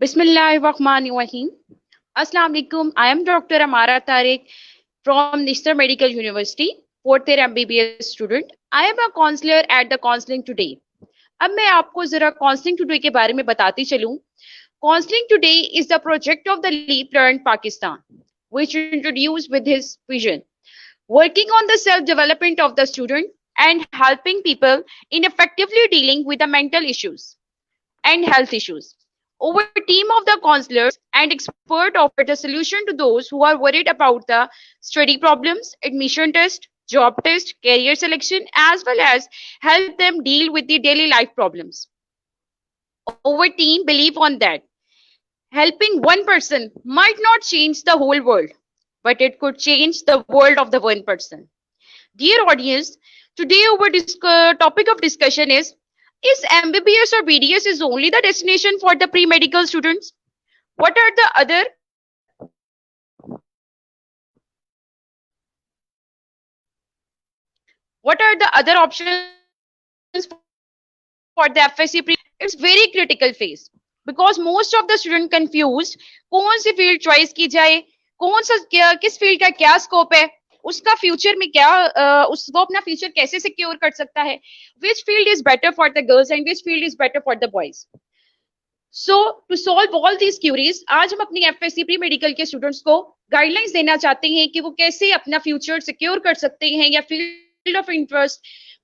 Bismillahirrahmanirrahim. Assalamu alaikum. I am Dr. Amara Tariq from Nistar Medical University, fourth year MBBS student. I am a counselor at the Counseling Today. अब मैं आपको जरा counselling today के बारे में बताती चलूं. Counseling Today is the project of the Leap Learn Pakistan, which introduced with his vision, working on the self-development of the student and helping people in effectively dealing with the mental issues and health issues. Our team of the counselors and expert offered a solution to those who are worried about the study problems, admission test, job test, career selection, as well as help them deal with the daily life problems. Our team believe on that helping one person might not change the whole world, but it could change the world of the one person. Dear audience, today our topic of discussion is MBBS or BDS is only the destination for the pre-medical students? What are the other options for the FSC pre? It's very critical phase because most of the student confused कौन सी field choice की जाए, कौन सा किस field का क्या scope है, उसका फ्यूचर में क्या उसको अपना फ्यूचर कैसे सिक्योर कर सकता है, which field is better for the girls and which field is better for the boys. So to solve all these queries, आज हम अपनी एफएससी प्री मेडिकल के स्टूडेंट्स को गाइडलाइंस देना चाहते हैं कि वो कैसे अपना फ्यूचर सिक्योर कर सकते हैं या field of interest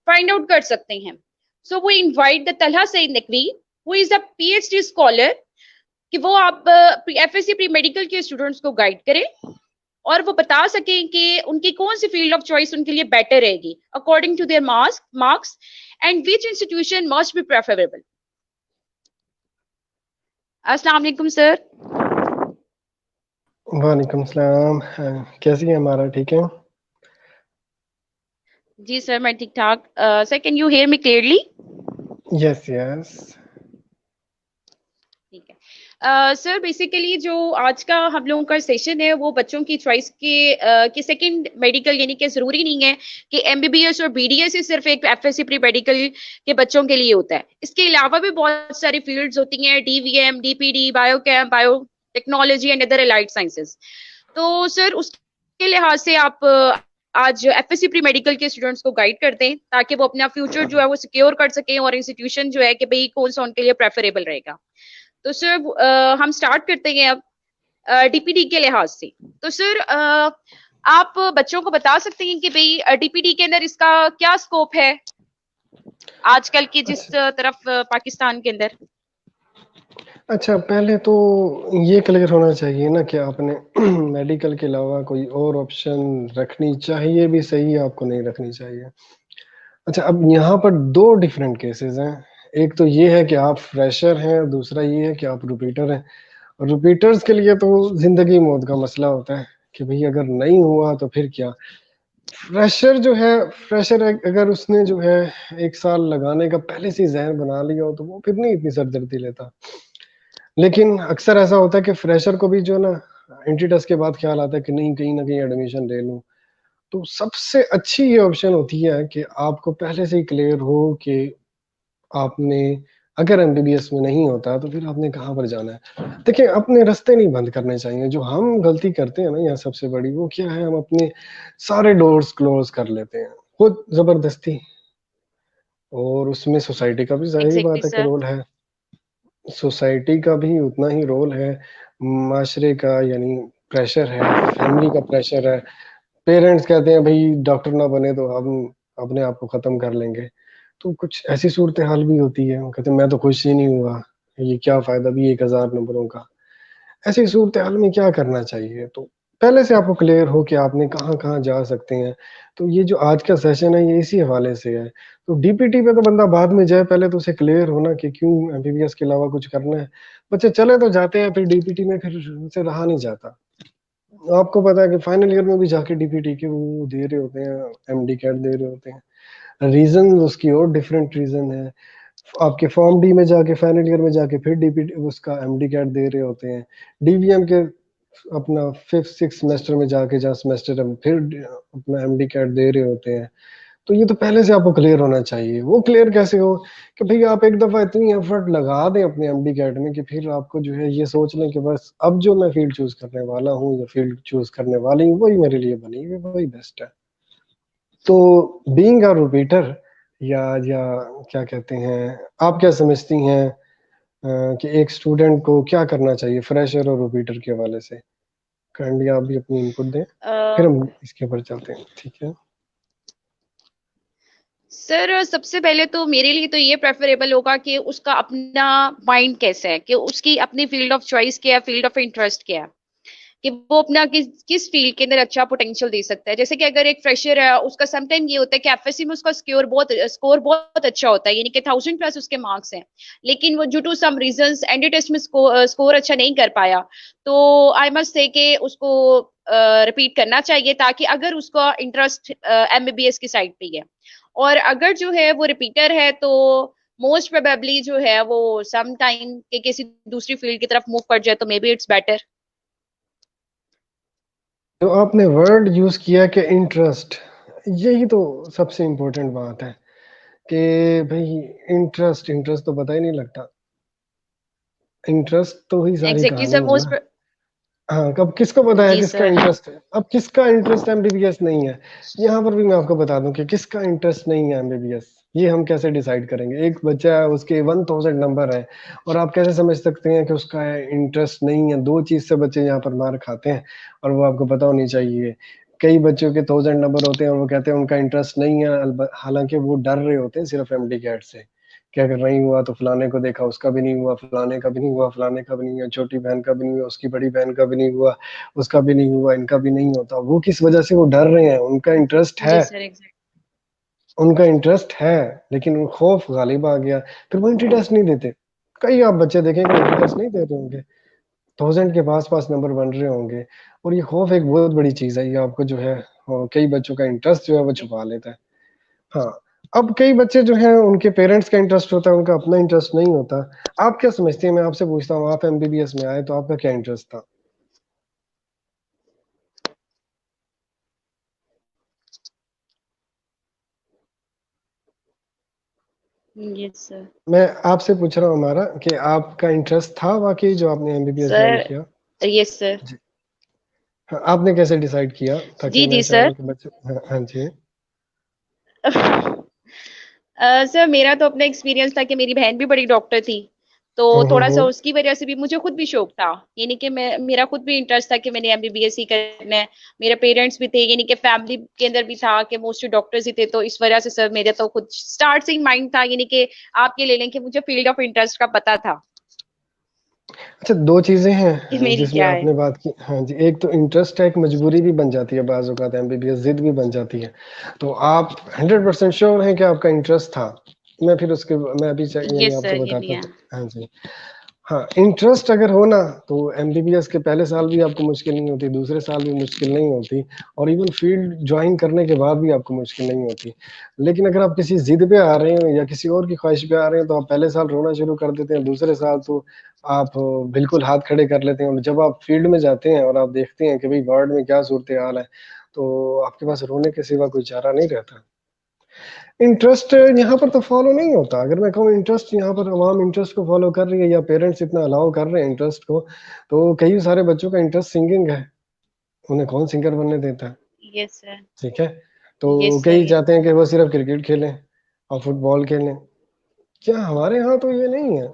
find out कर सकते हैं. So we invite the Talha Saeed Naqvi, who is a PhD scholar, कि वो आप एफएससी प्री मेडिकल के स्टूडेंट्स को गाइड करें और वो बता सकें कि उनकी कौन सी फील्ड ऑफ चॉइस उनके लिए बेटर रहेगी according to their marks and which institution must be preferable. अस्सलाम वालेकुम सर. वालेकुम सलाम. कैसी है हमारा? ठीक है जी सर, मैं ठीक ठाक. Sir, can you hear me clearly? Yes yes. ठीक है. सर, बेसिकली जो आज का हम लोगों का सेशन है वो बच्चों की चॉइस के सेकंड मेडिकल, यानी कि जरूरी नहीं है कि एमबीबीएस और बीडीएस ही सिर्फ एक एफएससी प्री मेडिकल के बच्चों के लिए होता है. इसके अलावा भी बहुत सारी फील्ड्स होती हैं, DVM, DPD, biochem, bio technology and other allied sciences. तो सर, उसके लिहाज से आप आज एफएससी प्री मेडिकल के स्टूडेंट्स को गाइड करते हैं ताकि वो अपना फ्यूचर जो है वो सिक्योर कर सकें और इंस्टीट्यूशन जो है कि भाई कौन सा उनके लिए प्रेफरेबल रहेगा. तो सर, हम स्टार्ट करते हैं अब डीपीडी के लिहाज से. तो सर, आप बच्चों को बता सकते हैं कि भाई डीपीडी के अंदर इसका क्या स्कोप है आजकल की जिस तरफ पाकिस्तान के अंदर. अच्छा, पहले तो ये क्लियर होना चाहिए ना कि आपने मेडिकल के अलावा कोई और ऑप्शन रखनी चाहिए भी सही है, आपको नहीं रखनी चाहिए. अच्छा, अब यहाँ पर दो डिफरेंट केसेस हैं. एक तो ये है कि आप फ्रेशर हैं, दूसरा ये है कि आप रिपीटर हैं. और रिपीटर्स के लिए तो जिंदगी मौत का मसला होता है कि भाई अगर नहीं हुआ तो फिर क्या. फ्रेशर जो है, फ्रेशर अगर उसने जो है 1 साल लगाने का पहले से जहन बना लिया हो तो वो फिर नहीं इतनी सरदर्दी लेता. लेकिन अक्सर ऐसा होता है कि फ्रेशर को भी जो ना एंट्री टेस्ट के बाद ख्याल आता है कि नहीं, कहीं ना कहीं एडमिशन ले लूं. तो सबसे अच्छी ये ऑप्शन होती है कि आपको पहले से ही क्लियर हो कि आपने अगर एमबीबीएस में नहीं होता तो फिर आपने कहाँ पर जाना है. देखिए, अपने रास्ते नहीं बंद करने चाहिए. जो हम गलती करते हैं ना यहाँ सबसे बड़ी, वो क्या है, हम अपने सारे डोर्स क्लोज कर लेते हैं खुद जबरदस्ती. और उसमें सोसाइटी का भी जाहिर एग्जैक्टली बात है कि सर. रोल है. सोसाइटी का भी उतना ही रोल है, माशरे का, यानी प्रेशर है, फैमिली का प्रेशर है. पेरेंट्स कहते हैं भाई डॉक्टर ना बने तो हम अपने आप को खत्म कर लेंगे. तो कुछ ऐसी सूरत हाल भी होती है, वो कहते हैं मैं तो खुश ही नहीं हुआ, ये क्या फायदा भी 1000 नंबरों का. ऐसी सूरत हाल में क्या करना चाहिए? तो पहले से आपको क्लियर हो कि आपने कहाँ कहाँ जा सकते हैं. तो ये जो आज का सेशन है ये इसी हवाले से है. तो डीपीटी पे तो बंदा बाद में जाए, पहले तो उसे क्लियर होना कि क्यों एमबीबीएस के अलावा कुछ करना है. बच्चे चले तो जाते हैं, फिर डीपीटी में फिर उनसे रहा नहीं जाता. आपको पता है कि फाइनल ईयर में भी जाके डीपीटी के वो दे रहे होते हैं, एमडी कैट दे रहे होते हैं. रीजन उसकी और डिफरेंट रीजन है. आपके फॉर्म डी में जाके फाइनल ईयर में जाके फिर डीपीटी उसका एमडी कैट दे रहे होते हैं. डीवीएम के अपना 5th 6th सेमेस्टर में जाके जहाँ सेमेस्टर है फिर अपना एमडी कैट दे रहे होते हैं. तो ये तो पहले से आपको क्लियर होना चाहिए। वो क्लियर कैसे हो कि भाई आप एक दफा इतनी एफर्ट लगा दें अपने एमडी कैट में कि फिर आपको जो है ये सोच लें कि बस अब जो मैं फील्ड चूज करने वाला हूँ या फील्ड चूज करने वाली हूँ वही मेरे लिए बनी हुई, वही बेस्ट है। तो बीइंग अ रिपीटर या क्या कहते हैं, आप क्या समझती हैं कि एक स्टूडेंट को क्या करना चाहिए फ्रेशर और रिपीटर के हवाले से? काइंडली आप भी अपनी इनपुट दें, फिर हम इसके ऊपर चलते हैं, ठीक है? सर सबसे पहले तो मेरे लिए तो ये प्रेफरेबल होगा कि उसका अपना माइंड कैसा है, कि उसकी अपनी फील्ड ऑफ चॉइस क्या है, फील्ड ऑफ इंटरेस्ट क्या है, कि वो अपना किस फील्ड के अंदर अच्छा पोटेंशियल दे सकता है। जैसे कि अगर एक फ्रेशर है, उसका सम टाइम ये होता है कि एफएससी में उसका स्कोर बहुत अच्छा होता है, यानी कि 1000+ उसके मार्क्स हैं, लेकिन वो due to some reasons ND test में स्कोर अच्छा नहीं कर पाया, तो आई मस्ट से कि उसको रिपीट करना चाहिए, ताकि अगर उसका इंटरेस्ट एमबीबीएस की साइड पे है, और अगर जो है वो रिपीटर है, तो मोस्ट प्रोबेबली जो है वो सम टाइम के किसी दूसरी फील्ड की तरफ मूव कर जाए, तो मे बी इट्स बेटर। तो आपने वर्ड यूज किया कि इंटरेस्ट, यही तो सबसे इम्पोर्टेंट बात है कि भाई इंटरेस्ट इंटरेस्ट तो पता ही नहीं लगता। इंटरेस्ट तो ही सारी एग्जैक्टली कहानी सर, है ना। हाँ, कब किसको पता है जी किसका सर। इंटरेस्ट है? अब किसका इंटरेस्ट एमबीबीएस नहीं है? यहाँ पर भी मैं आपको बता दूं कि किसका इंटरेस्ट नहीं है एमबीबीएस, ये हम कैसे डिसाइड करेंगे? एक बच्चा है, उसके 1000 नंबर है, और आप कैसे समझ सकते हैं कि उसका इंटरेस्ट नहीं है? दो चीज से बच्चे यहाँ पर मार खाते हैं, और वो आपको पता होनी चाहिए। कई बच्चों के 1000 नंबर होते हैं और वो कहते हैं उनका इंटरेस्ट नहीं है, हालांकि वो डर रहे होते हैं सिर्फ एमडी कैट से कि अगर नहीं हुआ तो फलाने को देखा उसका भी नहीं हुआ, फलाने का भी नहीं हुआ, फलाने का भी नहीं हुआ, छोटी बहन का भी नहीं हुआ, उसकी बड़ी बहन का भी नहीं हुआ, उसका भी नहीं हुआ, इनका भी नहीं होता। वो किस वजह से वो डर रहे हैं? उनका इंटरेस्ट है, जी सर एग्जैक्ट। उनका इंटरेस्ट है, लेकिन वो खौफ गालिब आ गया, फिर वो एंट्री टेस्ट नहीं देते। कई आप बच्चे देखेंगे एंट्री टेस्ट नहीं दे रहे होंगे, 1000 के पास पास नंबर बन रहे होंगे, और ये खौफ एक बहुत बड़ी चीज है, ये आपको जो है कई बच्चों का इंटरेस्ट जो है वो छुपा लेता है। हाँ, अब कई बच्चे जो हैं उनके पेरेंट्स का इंटरेस्ट होता है, उनका अपना इंटरेस्ट नहीं होता। आप क्या समझती हैं? मैं आपसे पूछता हूँ, आप एमबीबीएस में आए तो आपका क्या इंटरेस्ट था? Yes sir. मैं आपसे पूछ रहा हूँ हमारा कि आपका इंटरेस्ट था वाकई जो आपने एमबीबीएस ज्वाइन सर किया? Yes sir. जी। हाँ, आपने कैसे डिसाइड किया? ताकि जी मैं जी चाहूँ सर। कि बच्चे, हाँ, हाँ जी। सर मेरा तो अपना एक्सपीरियंस था कि मेरी बहन भी बड़ी डॉक्टर थी, तो थोड़ा सा हम्म। उसकी वजह से भी मुझे खुद भी शौक था, यानी कि मेरा खुद भी इंटरेस्ट था कि मैंने एमबीबीएस ही करना है। मेरे पेरेंट्स भी थे, यानी कि फैमिली के अंदर भी था कि मोस्टली डॉक्टर्स ही थे, तो इस वजह से सर मेरे तो खुद स्टार्ट से ही माइंड था, यानी कि आप ये ले लें कि मुझे फील्ड ऑफ इंटरेस्ट का पता था अच्छा, दो चीजें कि हैं मेरी जिसमें क्या है। आपने बात की, हाँ जी। एक तो इंटरेस्ट है, एक मजबूरी भी बन जाती है, बाज औकात एमबीबीएस जिद भी बन जाती है। तो आप 100% श्योर हैं कि आपका इंटरेस्ट था? मैं फिर उसके मैं अभी यानी यस आपको सर, ये भी बताता है। हूँ हाँ जी। हाँ, इंटरेस्ट अगर हो ना तो एमबीबीएस के पहले साल भी आपको मुश्किल नहीं होती, दूसरे साल भी मुश्किल नहीं होती, और इवन फील्ड ज्वाइन करने के बाद भी आपको मुश्किल नहीं होती। लेकिन अगर आप किसी जिद पे आ रहे हैं या किसी और की ख्वाहिश पे आ रहे हैं तो आप पहले साल रोना शुरू कर देते हैं, दूसरे साल तो आप बिल्कुल हाथ खड़े कर लेते हैं, और जब आप फील्ड में जाते हैं और आप देखते हैं कि भाई वार्ड में क्या सूरत हाल है, तो आपके पास रोने के सिवा कोई चारा नहीं रहता। इंटरेस्ट यहाँ पर तो फॉलो नहीं होता। अगर मैं कहूँ इंटरेस्ट यहाँ पर आवाम इंटरेस्ट को फॉलो कर रही है या पेरेंट्स इतना अलाउ कर रहे हैं इंटरेस्ट को, तो कई सारे बच्चों का इंटरेस्ट सिंगिंग है, उन्हें कौन सिंगर बनने देता है? Yes sir. ठीक है, तो यस कई सर। चाहते हैं कि वो सिर्फ क्रिकेट खेलें और फुटबॉल खेलें। क्या हमारे यहाँ तो ये नहीं है।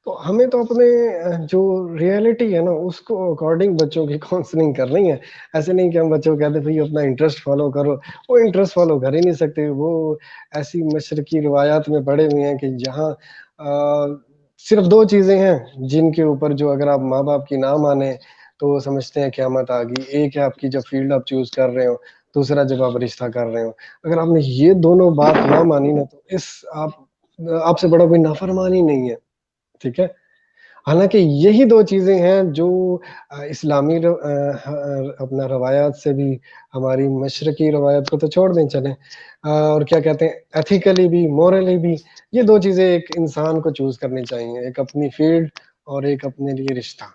तो हमें तो अपने जो रियलिटी है ना उसको अकॉर्डिंग बच्चों की काउंसलिंग करनी है। ऐसे नहीं कि हम बच्चों को कहते भाई अपना इंटरेस्ट फॉलो करो, वो इंटरेस्ट फॉलो कर ही नहीं सकते। वो ऐसी मशरकी रिवायात में पड़े हुए हैं कि जहाँ सिर्फ दो चीजें हैं जिनके ऊपर जो अगर आप माँ बाप की ना माने तो समझते हैं क़यामत आ गई। एक है आपकी जब फील्ड आप चूज कर रहे हो, दूसरा जब आप रिश्ता कर रहे हो। अगर आपने ये दोनों बात ना मानी ना तो इस आप आपसे बड़ा कोई नाफरमान ही नहीं है। ठीक है, हालांकि यही दो चीजें हैं जो इस्लामी अपना रवायात से भी, हमारी मशरकी रवायत को तो छोड़ दें चलें, और क्या कहते हैं एथिकली भी मॉरली भी, ये दो चीजें एक इंसान को चूज करनी चाहिए, एक अपनी फील्ड और एक अपने लिए रिश्ता।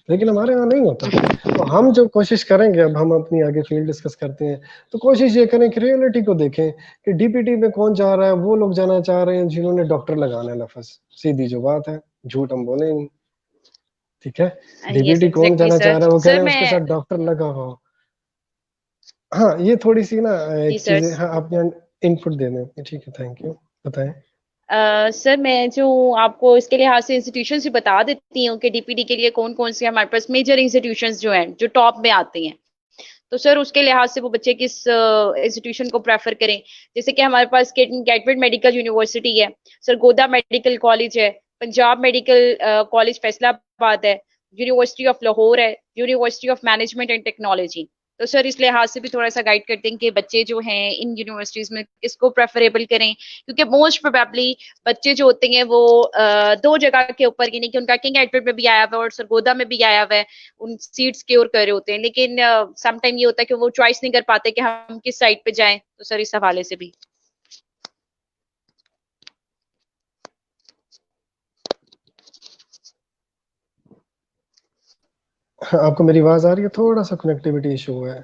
लेकिन हमारे यहाँ नहीं होता। तो हम जो कोशिश करेंगे, अब हम अपनी आगे फील्ड डिस्कस करते हैं, तो कोशिश ये करें कि रियलिटी को देखें कि डीपीटी में कौन जा रहा है। वो लोग जाना चाह रहे हैं जिन्होंने डॉक्टर लगाना है लफज, सीधी जो बात है, झूठ हम बोले नहीं, ठीक है। यस डीपीटी कौन एग्जैक्टली जाना चाह सर। रहा है, वो कह सर रहे हैं उसके मैं साथ डॉक्टर लगा हो। हाँ, ये थोड़ी सी ना जी एक सर। चीज है। हाँ, आप यहाँ इनपुट दे दें अपनी, ठीक है, थैंक यू, बताएं। सर मैं जो आपको इसके लिहाज से इंस्टीट्यूशन भी बता देती हूँ कि डीपीडी के लिए कौन कौन से हमारे पास मेजर इंस्टीट्यूशंस जो हैं जो टॉप में आते हैं। तो सर उसके लिहाज से वो बच्चे किस इंस्टीट्यूशन को प्रेफर करें। जैसे कि हमारे पास गेटवेट मेडिकल यूनिवर्सिटी है, सरगोदा मेडिकल कॉलेज है, पंजाब मेडिकल कॉलेज फैसलाबाद है, यूनिवर्सिटी ऑफ लाहौर है, university of management and technology. तो सर इस लिहाज से भी थोड़ा सा गाइड करते हैं कि बच्चे जो हैं इन यूनिवर्सिटीज में किसको प्रेफरेबल करें, क्योंकि मोस्ट प्रोबेबली बच्चे जो होते हैं वो दो जगह के ऊपर, यानी कि उनका किंग एडवर्ड में भी आया हुआ है और सरगोदा में भी आया हुआ है, उन सीट्स सिक्योर कर रहे होते हैं, लेकिन सम टाइम ये होता है कि वो चॉइस नहीं कर पाते कि हम किस साइड पे जाएं। तो सर इस हवाले से भी। हाँ, आपको मेरी आवाज आ रही है? थोड़ा सा कनेक्टिविटी इशू है।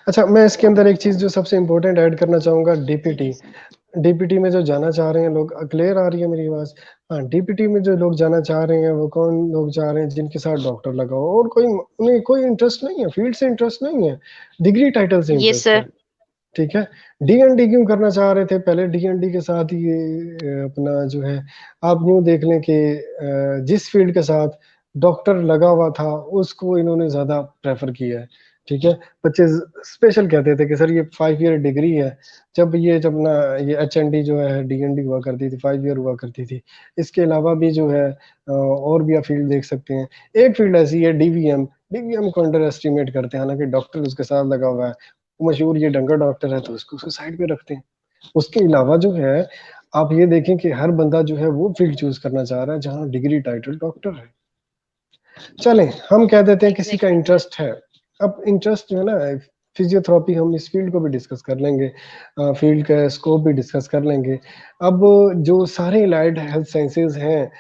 अच्छा, मैं इसके अंदर एक चीज जो सबसे इंपॉर्टेंट ऐड करना चाहूंगा, जी डीपीटी। जी सर। डीपीटी में जो जाना चाह रहे हैं लोग, क्लियर आ रही है मेरी आवाज? हाँ, डीपीटी में जो लोग जाना चाह रहे हैं वो कौन लोग जा रहे हैं जिनके साथ डॉक्टर लगा हो और कोई उन्हें कोई इंटरेस्ट नहीं है, फील्ड से इंटरेस्ट नहीं है, डिग्री टाइटल से ये इंटरेस्ट है, सर। ठीक है। डीएनडी क्यों करना चाह रहे थे पहले? डीएनडी के साथ ही अपना जो है, आप यूं देख लें कि जिस फील्ड के साथ डॉक्टर लगा हुआ था उसको इन्होंने ज्यादा प्रेफर किया है, ठीक है। बच्चे स्पेशल कहते थे कि सर ये 5 ईयर डिग्री है। जब ना ये एचएनडी जो है डीएनडी हुआ करती थी, 5 ईयर हुआ करती थी। इसके अलावा भी जो है और भी आप फील्ड देख सकते हैं। एक फील्ड ऐसी है डीवीएम, डीवीएम को अंडर एस्टिमेट करते हैं, हालांकि डॉक्टर उसके साथ लगा हुआ है, मशहूर ये डंगर डॉक्टर है, तो उसको उसको साइड पे रखते हैं। उसके अलावा जो है, आप ये देखें कि हर बंदा जो है वो फील्ड चूज करना चाह रहा है जहां डिग्री टाइटल डॉक्टर है। चलें, हम कह देते हैं किसी का एग्जैक्टली सर। इंटरेस्ट है। अब इंटरेस्ट जो है ना, फिजियोथेरेपी, हम इस फील्ड को भी डिस्कस कर लेंगे, फील्ड का स्कोप भी डिस्कस कर लेंगे। अब जो सारे अलाइड हेल्थ साइंसेज हैं,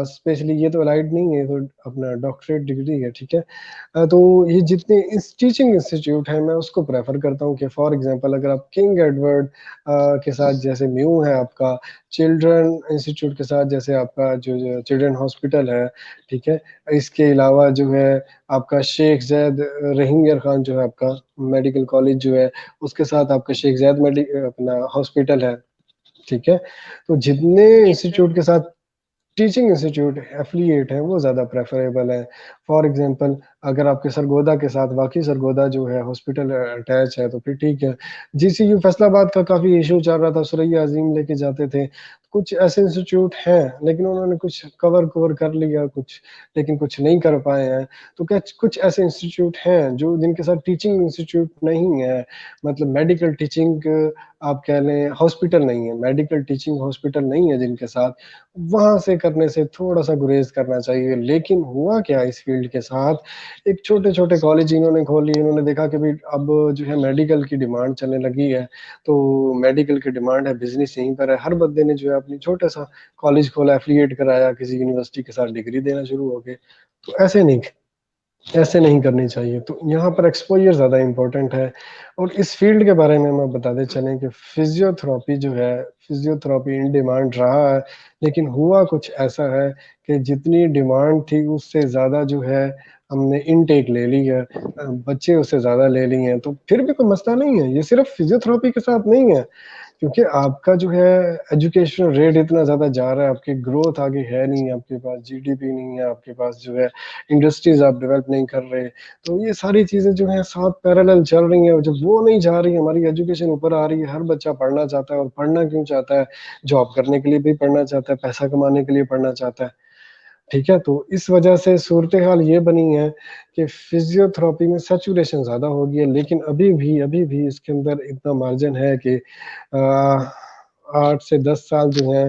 स्पेशली ये तो अलाइड नहीं है, तो अपना डॉक्टरेट डिग्री है, ठीक है। तो ये जितने इस टीचिंग इंस्टीट्यूट है, मैं उसको प्रेफर करता हूँ कि फॉर एग्जांपल अगर आप किंग एडवर्ड के साथ जैसे म्यू है आपका, चिल्ड्रन इंस्टीट्यूट के साथ जैसे आपका जो चिल्ड्रन हॉस्पिटल है, ठीक है। इसके अलावा जो है आपका शेख जैद रहीम यार खान जो है आपका मेडिकल कॉलेज जो है, उसके साथ आपका शेख जैद अपना हॉस्पिटल है, ठीक है। तो जितने यस सर। इंस्टीट्यूट के साथ टीचिंग इंस्टीट्यूट एफिलिएट है वो ज़्यादा प्रेफरेबल है। फॉर एग्जांपल अगर आपके सरगोदा के साथ वाकई सरगोदा जो है हॉस्पिटल अटैच है तो फिर ठीक है। जीसीयू फैसलाबाद का काफ़ी इशू चल रहा था, सुरैया अजीम लेके जाते थे। कुछ ऐसे इंस्टीट्यूट हैं लेकिन उन्होंने कुछ कवर कवर कर लिया कुछ, लेकिन कुछ नहीं कर पाए हैं। तो क्या कुछ ऐसे इंस्टीट्यूट हैं जो जिनके साथ टीचिंग इंस्टीट्यूट नहीं है, मतलब मेडिकल टीचिंग आप कह लें, हॉस्पिटल नहीं है, मेडिकल टीचिंग हॉस्पिटल नहीं है जिनके साथ, वहां से करने से थोड़ा सा गुरेज करना चाहिए। लेकिन हुआ क्या इस फील्ड के साथ, एक छोटे छोटे कॉलेज इन्होंने खोल लिए, इन्होंने देखा कि भाई अब जो है मेडिकल की डिमांड चलने लगी है, तो मेडिकल की डिमांड है, बिजनेस यहीं पर है, हर बंदे ने जो है अपनी छोटा सा कॉलेज खोला, एफिलिएट कराया किसी यूनिवर्सिटी के साथ, डिग्री देना शुरू हो गए। तो ऐसे नहीं करनी चाहिए। तो यहाँ पर एक्सपोजर ज़्यादा इम्पोर्टेंट है। और इस फील्ड के बारे में मैं बताते चलें कि फिजियोथेरेपी जो है, फिजियोथेरेपी इन डिमांड रहा है, लेकिन हुआ कुछ ऐसा है कि जितनी डिमांड थी उससे ज़्यादा जो है हमने इनटेक ले ली है, बच्चे उससे ज़्यादा ले लिए हैं। तो फिर भी कोई मसला नहीं है, ये सिर्फ फिजियोथेरेपी के साथ नहीं है, क्योंकि आपका जो है एजुकेशन रेट इतना ज़्यादा जा रहा है, आपकी ग्रोथ आगे है नहीं, आपके पास जीडीपी नहीं है, आपके पास जो है इंडस्ट्रीज आप डेवलप नहीं कर रहे। तो ये सारी चीज़ें जो है साथ पैरेलल चल रही हैं, जब वो नहीं जा रही, हमारी एजुकेशन ऊपर आ रही है, हर बच्चा पढ़ना चाहता है, और पढ़ना क्यों चाहता है? जॉब करने के लिए भी पढ़ना चाहता है, पैसा कमाने के लिए पढ़ना चाहता है, ठीक है। तो इस वजह से सूरत हाल ये बनी है कि फिजियोथेरेपी में सैचुरेशन ज़्यादा हो गई है, लेकिन अभी भी इसके अंदर इतना मार्जिन है कि 8 से 10 साल जो है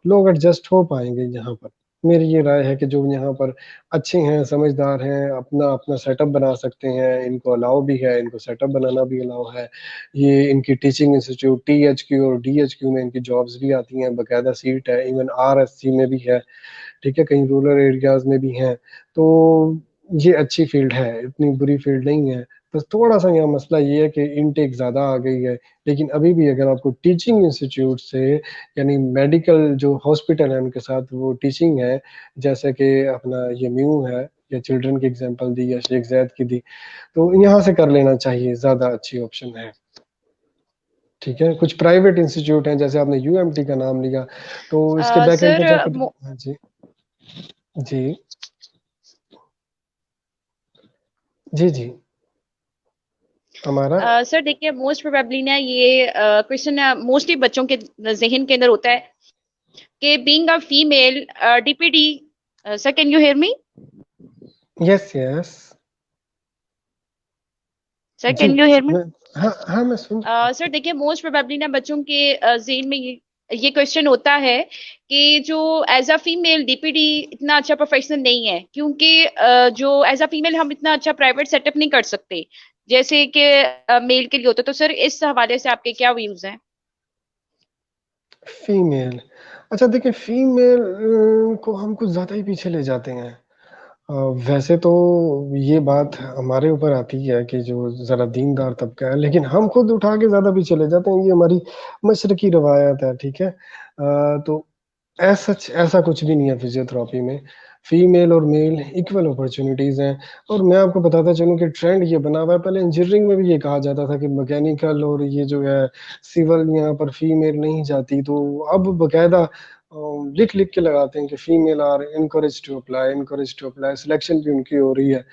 लोग एडजस्ट हो पाएंगे यहाँ पर। मेरी ये राय है कि जो यहाँ पर अच्छे हैं, समझदार हैं, अपना अपना सेटअप बना सकते हैं, इनको अलाउ भी है, इनको सेटअप बनाना भी अलाउ है। ये इनकी टीचिंग इंस्टीट्यूट टीएचक्यू और डीएचक्यू में इनकी जॉब्स भी आती हैं, बाकायदा सीट है, इवन आरएससी में भी है, ठीक है, कहीं रूरल एरियाज में भी हैं। तो ये अच्छी फील्ड है, इतनी बुरी फील्ड नहीं है। बस थोड़ा-सा यहाँ मसला ये है कि इनटेक ज़्यादा आ गई है, लेकिन अभी भी अगर आपको टीचिंग इंस्टीट्यूट से यानी मेडिकल जो हॉस्पिटल है उनके साथ वो टीचिंग है, जैसे कि अपना ये म्यू है या चिल्ड्रन की एग्ज़ाम्पल दी या शेख ज़ैद की दी, तो यहाँ से कर लेना चाहिए, ज़्यादा अच्छी ऑप्शन है। ठीक है? कुछ प्राइवेट इंस्टीट्यूट हैं, जैसे आपने यूएमटी का नाम लिया, तो इसके बैकएंड पे सर जाके हाँ जी। जी। जी, जी। हमारा सर देखिए मोस्ट प्रोबेबली ना ये क्वेश्चन मोस्टली बच्चों के ज़हन के अंदर होता है कि being a female DPD. Sir can you hear me? Yes, yes. Sir ji, can you hear me? मैं हाँ, हाँ, मैं सुन रहा हूँ। सर देखिए मोस्ट प्रोबेबली ना बच्चों के ज़हन में ये क्वेश्चन होता है कि जो एज अ फीमेल डीपीडी इतना अच्छा प्रोफेशनल नहीं है, क्योंकि जो एज अ फीमेल हम इतना अच्छा प्राइवेट सेटअप नहीं कर सकते जैसे कि मेल के लिए होता है। तो सर इस हवाले से आपके क्या व्यूज हैं? फीमेल, अच्छा देखिए फीमेल को हम कुछ ज़्यादा ही पीछे ले जाते हैं। अ, वैसे तो ये बात हमारे ऊपर आती है कि जो ज़रा दीनदार तबका है, लेकिन हम खुद उठा के ज़्यादा पीछे ले जाते हैं, ये हमारी मशरकी रवायत है, ठीक है? तो ऐसा कुछ भी नहीं है फिज़ियोथेरेपी में। फीमेल और मेल इक्वल अपॉर्च्युनिटीज़ हैं और मैं आपको बताता चलूँ कि ट्रेंड ये बना हुआ है, पहले इंजीनियरिंग में भी ये कहा जाता था कि मैकेनिकल और ये जो है सिविल यहाँ पर फीमेल नहीं जाती, तो अब बाकायदा लिख-लिख के लगाते हैं कि female are encouraged to apply, selection भी उनकी हो रही है।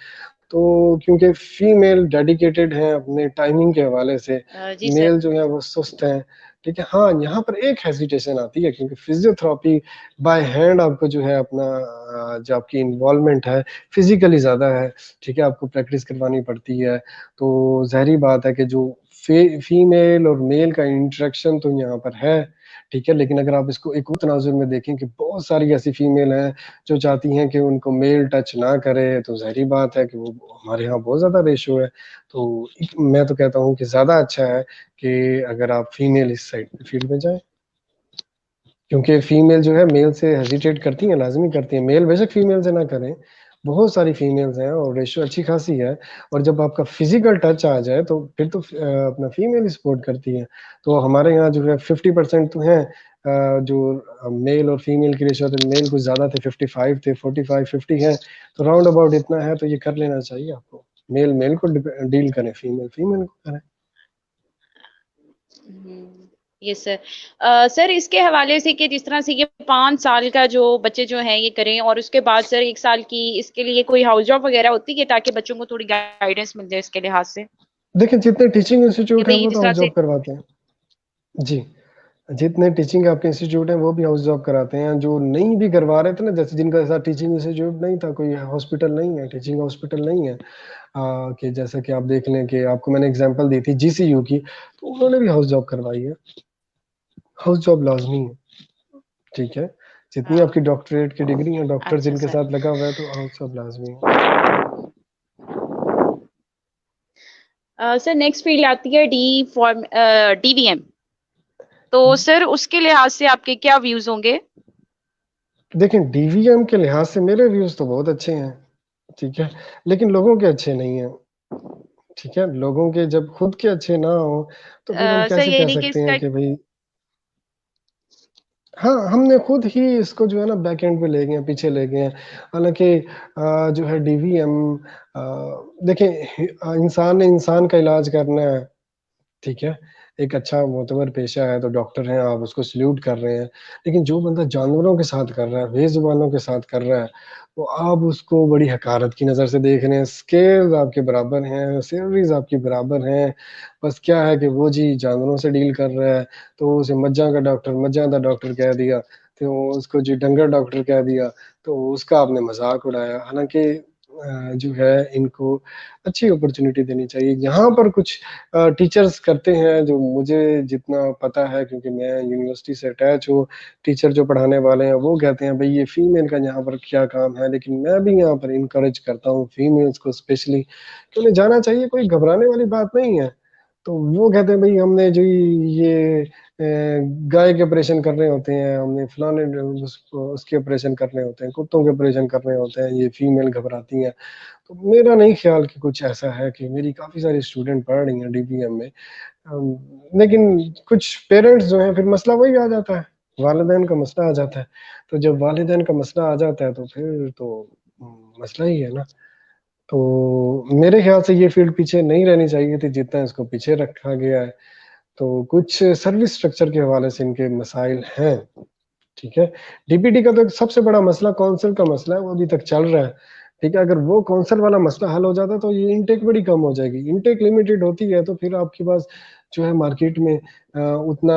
तो क्योंकि फीमेल डेडिकेटेड हैं अपने टाइमिंग के हवाले से, जी सर। मेल जो है वो सुस्त हैं, ठीक है? हाँ, यहाँ पर एक हेजिटेशन आती है क्योंकि फिज़ियोथेरेपी बाय हैंड आपको जो है अपना जो आपकी इन्वॉल्वमेंट है, फिज़िकली ज़्यादा है, ठीक है? आपको प्रैक्टिस करवानी पड़ती है, तो ज़ाहिर-सी बात है कि जो फीमेल और मेल का इंटरेक्शन तो यहाँ पर है, ठीक है? लेकिन अगर आप इसको एक और तनाज़ुर में देखें कि बहुत सारी ऐसी फीमेल हैं जो चाहती हैं कि उनको मेल टच ना करे, तो ज़ाहिर-सी बात है कि वो हमारे यहाँ बहुत ज़्यादा रेशियो है। तो मैं तो कहता हूँ कि ज़्यादा अच्छा है कि अगर आप फीमेल इस साइड फील्ड में जाएँ। क्योंकि फीमेल जो है मेल से हेजिटेट करती हैं, लाज़मी करती हैं। मेल बेशक फीमेल से ना करें, बहुत सारी फीमेल्स हैं और रेशियो अच्छी खासी है और जब आपका फिज़िकल टच आ जाए तो फिर तो अपना फीमेल ही सपोर्ट करती है। तो हमारे यहाँ जो है 50% तो हैं जो मेल और फीमेल की रेशियो तो मेल कुछ ज़्यादा थे 55 थे, 45-50 हैं, तो राउंड अबाउट इतना है तो ये कर लेना चाहिए आपको। मेल मेल को डील करें, फीमेल फीमेल को करें। Yes sir. सर इसके हवाले से कि जिस तरह से ये 5 साल का जो बच्चे जो हैं ये करें और उसके बाद सर 1 साल की इसके लिए कोई हाउस जॉब वगैरह होती है ताकि बच्चों को थोड़ी गाइडेंस मिल जाए इसके लिहाज से देखिए जितने टीचिंग कि इंस्टीट्यूट हैं भाई वो जिस तो तरह हाउस से। जॉब करवाते हैं। जी। जितने टीचिंग आपके इंस्टीट्यूट हैं वो भी हाउस जॉब कराते हैं, जो नहीं भी करवा रहे थे ना जैसे जिनका ऐसा टीचिंग इंस्टीट्यूट नहीं था, कोई हॉस्पिटल नहीं है, टीचिंग हॉस्पिटल नहीं है कि जैसा कि आप देख लें कि आपको मैंने एग्ज़ाम्पल दी थी जीसीयू की, तो उन्होंने भी हाउस जॉब करवाई है। हाउस जॉब लाज़मी है, ठीक है? जितनी आपकी हाँ। डॉक्टरेट की डिग्री है, डॉक्टर अच्छा जिनके सर। साथ लगा हुआ है तो हाउस जॉब लाज़मी है। सर नेक्स्ट फील्ड आती है डीवीएम। तो सर उसके लिहाज से आपके क्या व्यूज होंगे? देखिए डीवीएम के लिहाज से मेरे व्यूज़ तो बहुत अच्छे हैं, ठीक है? लेकिन लोगों के अच्छे नहीं हैं। ठीक है? लोगों के जब खुद के अच्छे ना हों, तो फिर हम सर कैसे यही कह नहीं कि सकते हैं इसका। कि भई हाँ, हमने खुद ही इसको जो है ना बैक एंड पे ले गए हैं, पीछे ले गए हैं। हालाँकि जो है डीवीएम अ, देखें इंसान ने इंसान का इलाज करना है, ठीक है? एक अच्छा मोतबर पेशा है तो डॉक्टर हैं, आप उसको सैल्यूट कर रहे हैं। लेकिन जो बंदा जानवरों के साथ कर रहा है, बेज़ुबानों के साथ कर रहा है, तो आप उसको बड़ी हकारत की नज़र से देख रहे हैं। स्केल्स आपके बराबर हैं, सैलरीज़ आपकी बराबर हैं, बस क्या है कि वो जी जानवरों से डील कर रहा है, तो उसे मज्जां का डॉक्टर, मज्जां दा डॉक्टर कह दिया, तो उसको जी डंगर डॉक्टर कह दिया, तो उसका आपने मज़ाक उड़ाया। हालाँकि जो है इनको अच्छी अपॉर्च्युनिटी देनी चाहिए। यहाँ पर कुछ टीचर्स करते हैं जो मुझे जितना पता है क्योंकि मैं यूनिवर्सिटी से अटैच हूँ, टीचर जो पढ़ाने वाले हैं वो कहते हैं भई ये फीमेल का यहाँ पर क्या काम है? लेकिन मैं भी यहाँ पर एनकरेज करता हूँ फीमेल्स को स्पेशली कि उन्हें जाना चाहिए, कोई घबराने वाली बात नहीं है। तो वो कहते हैं भई हमने जो ये गाय के ऑपरेशन करने होते हैं, हमने फलाने उसके ऑपरेशन करने होते हैं, कुत्तों के ऑपरेशन करने होते हैं, ये फीमेल घबराती हैं। तो मेरा नहीं ख्याल कि कुछ ऐसा है, कि मेरी काफ़ी सारी स्टूडेंट पढ़ रही हैं डीपीएम में। लेकिन कुछ पेरेंट्स जो हैं, फिर मसला वही आ जाता है, वालिदैन का मसला आ जाता है। तो जब वालिदैन का मसला आ जाता है तो फिर तो मसला ही है ना। तो मेरे ख्याल से ये फील्ड पीछे नहीं रहनी चाहिए थी जितना इसको पीछे रखा गया है। तो कुछ सर्विस स्ट्रक्चर के हवाले से इनके मसाइल हैं, ठीक है। डीपीटी का तो सबसे बड़ा मसला कौंसल का मसला है, वो अभी तक चल रहा है, ठीक है। अगर वो कौंसल वाला मसला हल हो जाता तो ये इनटेक बड़ी कम हो जाएगी। इनटेक लिमिटेड होती है तो फिर आपके पास जो है मार्केट में उतना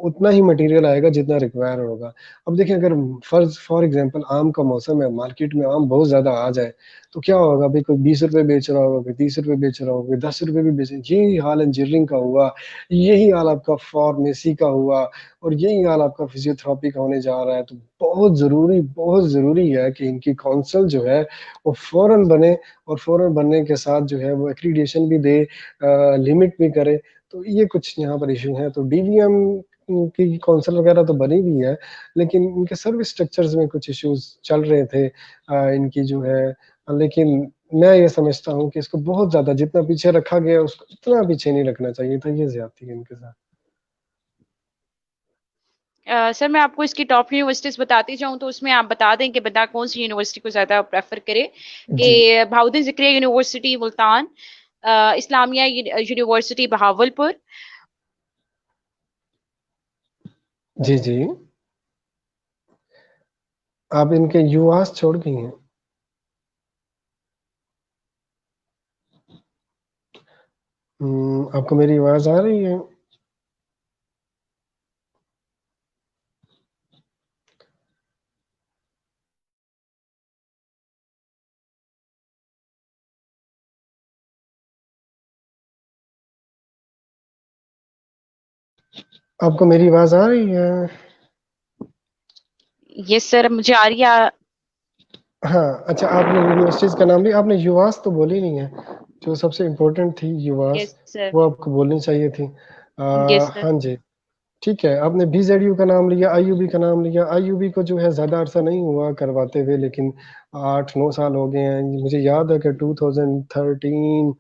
उतना ही मटेरियल आएगा जितना रिक्वायर होगा। अब देखिए, अगर फर्ज फॉर एग्जांपल आम का मौसम है, मार्केट में आम बहुत ज्यादा आ जाए तो क्या होगा भाई, कोई 20 रुपए बेच रहा होगा, कोई 30 रुपए बेच रहा होगा, कोई 10 रुपए भी बेचे। यही हाल इंजीनियरिंग का हुआ, यही हाल आपका फार्मेसी का हुआ, और यही हाल आपका फिजियोथेरेपी का होने जा रहा है। तो बहुत जरूरी है कि इनकी काउंसिल जो है वो फौरन बने, और फौरन बनने के साथ जो है वो एक्रीडिएशन भी दे, लिमिट भी करे। तो ये कुछ यहाँ पर इशू है। तो डीवीएम की काउंसिल वगैरह तो बनी हुई है, लेकिन इनके सर्विस स्ट्रक्चर्स में कुछ इश्यूज चल रहे थे, इनकी जो है। लेकिन मैं ये समझता हूँ कि इसको बहुत ज्यादा जितना पीछे रखा गया उसको इतना पीछे नहीं रखना चाहिए था, ये ज्यादती है इनके साथ। सर मैं आपको इसकी टॉप यूनिवर्सिटीज बताती जाऊं तो उसमें आप बता दें कि बता कौन सी यूनिवर्सिटी को ज्यादा प्रेफर करे। कि जी बहाउद्दीन ज़िक्रिया यूनिवर्सिटी मुल्तान, इस्लामिया यूनिवर्सिटी बहावलपुर। जी जी। आप इनके युवास छोड़ गई हैं। आपको मेरी आवाज आ रही है? आपको मेरी आवाज आ रही है? यस सर, मुझे आ रही है। हाँ, अच्छा, आपने यूनिवर्सिटीज का नाम भी, आपने युवास तो बोली नहीं है, जो सबसे इम्पोर्टेंट थी युवास, यस सर। वो आपको बोलनी चाहिए थी। Yes sir. हाँ जी, ठीक है। आपने बीजेडयू का नाम लिया, आईयूबी का नाम लिया। आईयूबी को जो है ज्यादा अरसा नहीं हुआ करवाते हुए, लेकिन 8-9 साल हो गए हैं। मुझे याद है कि 2013,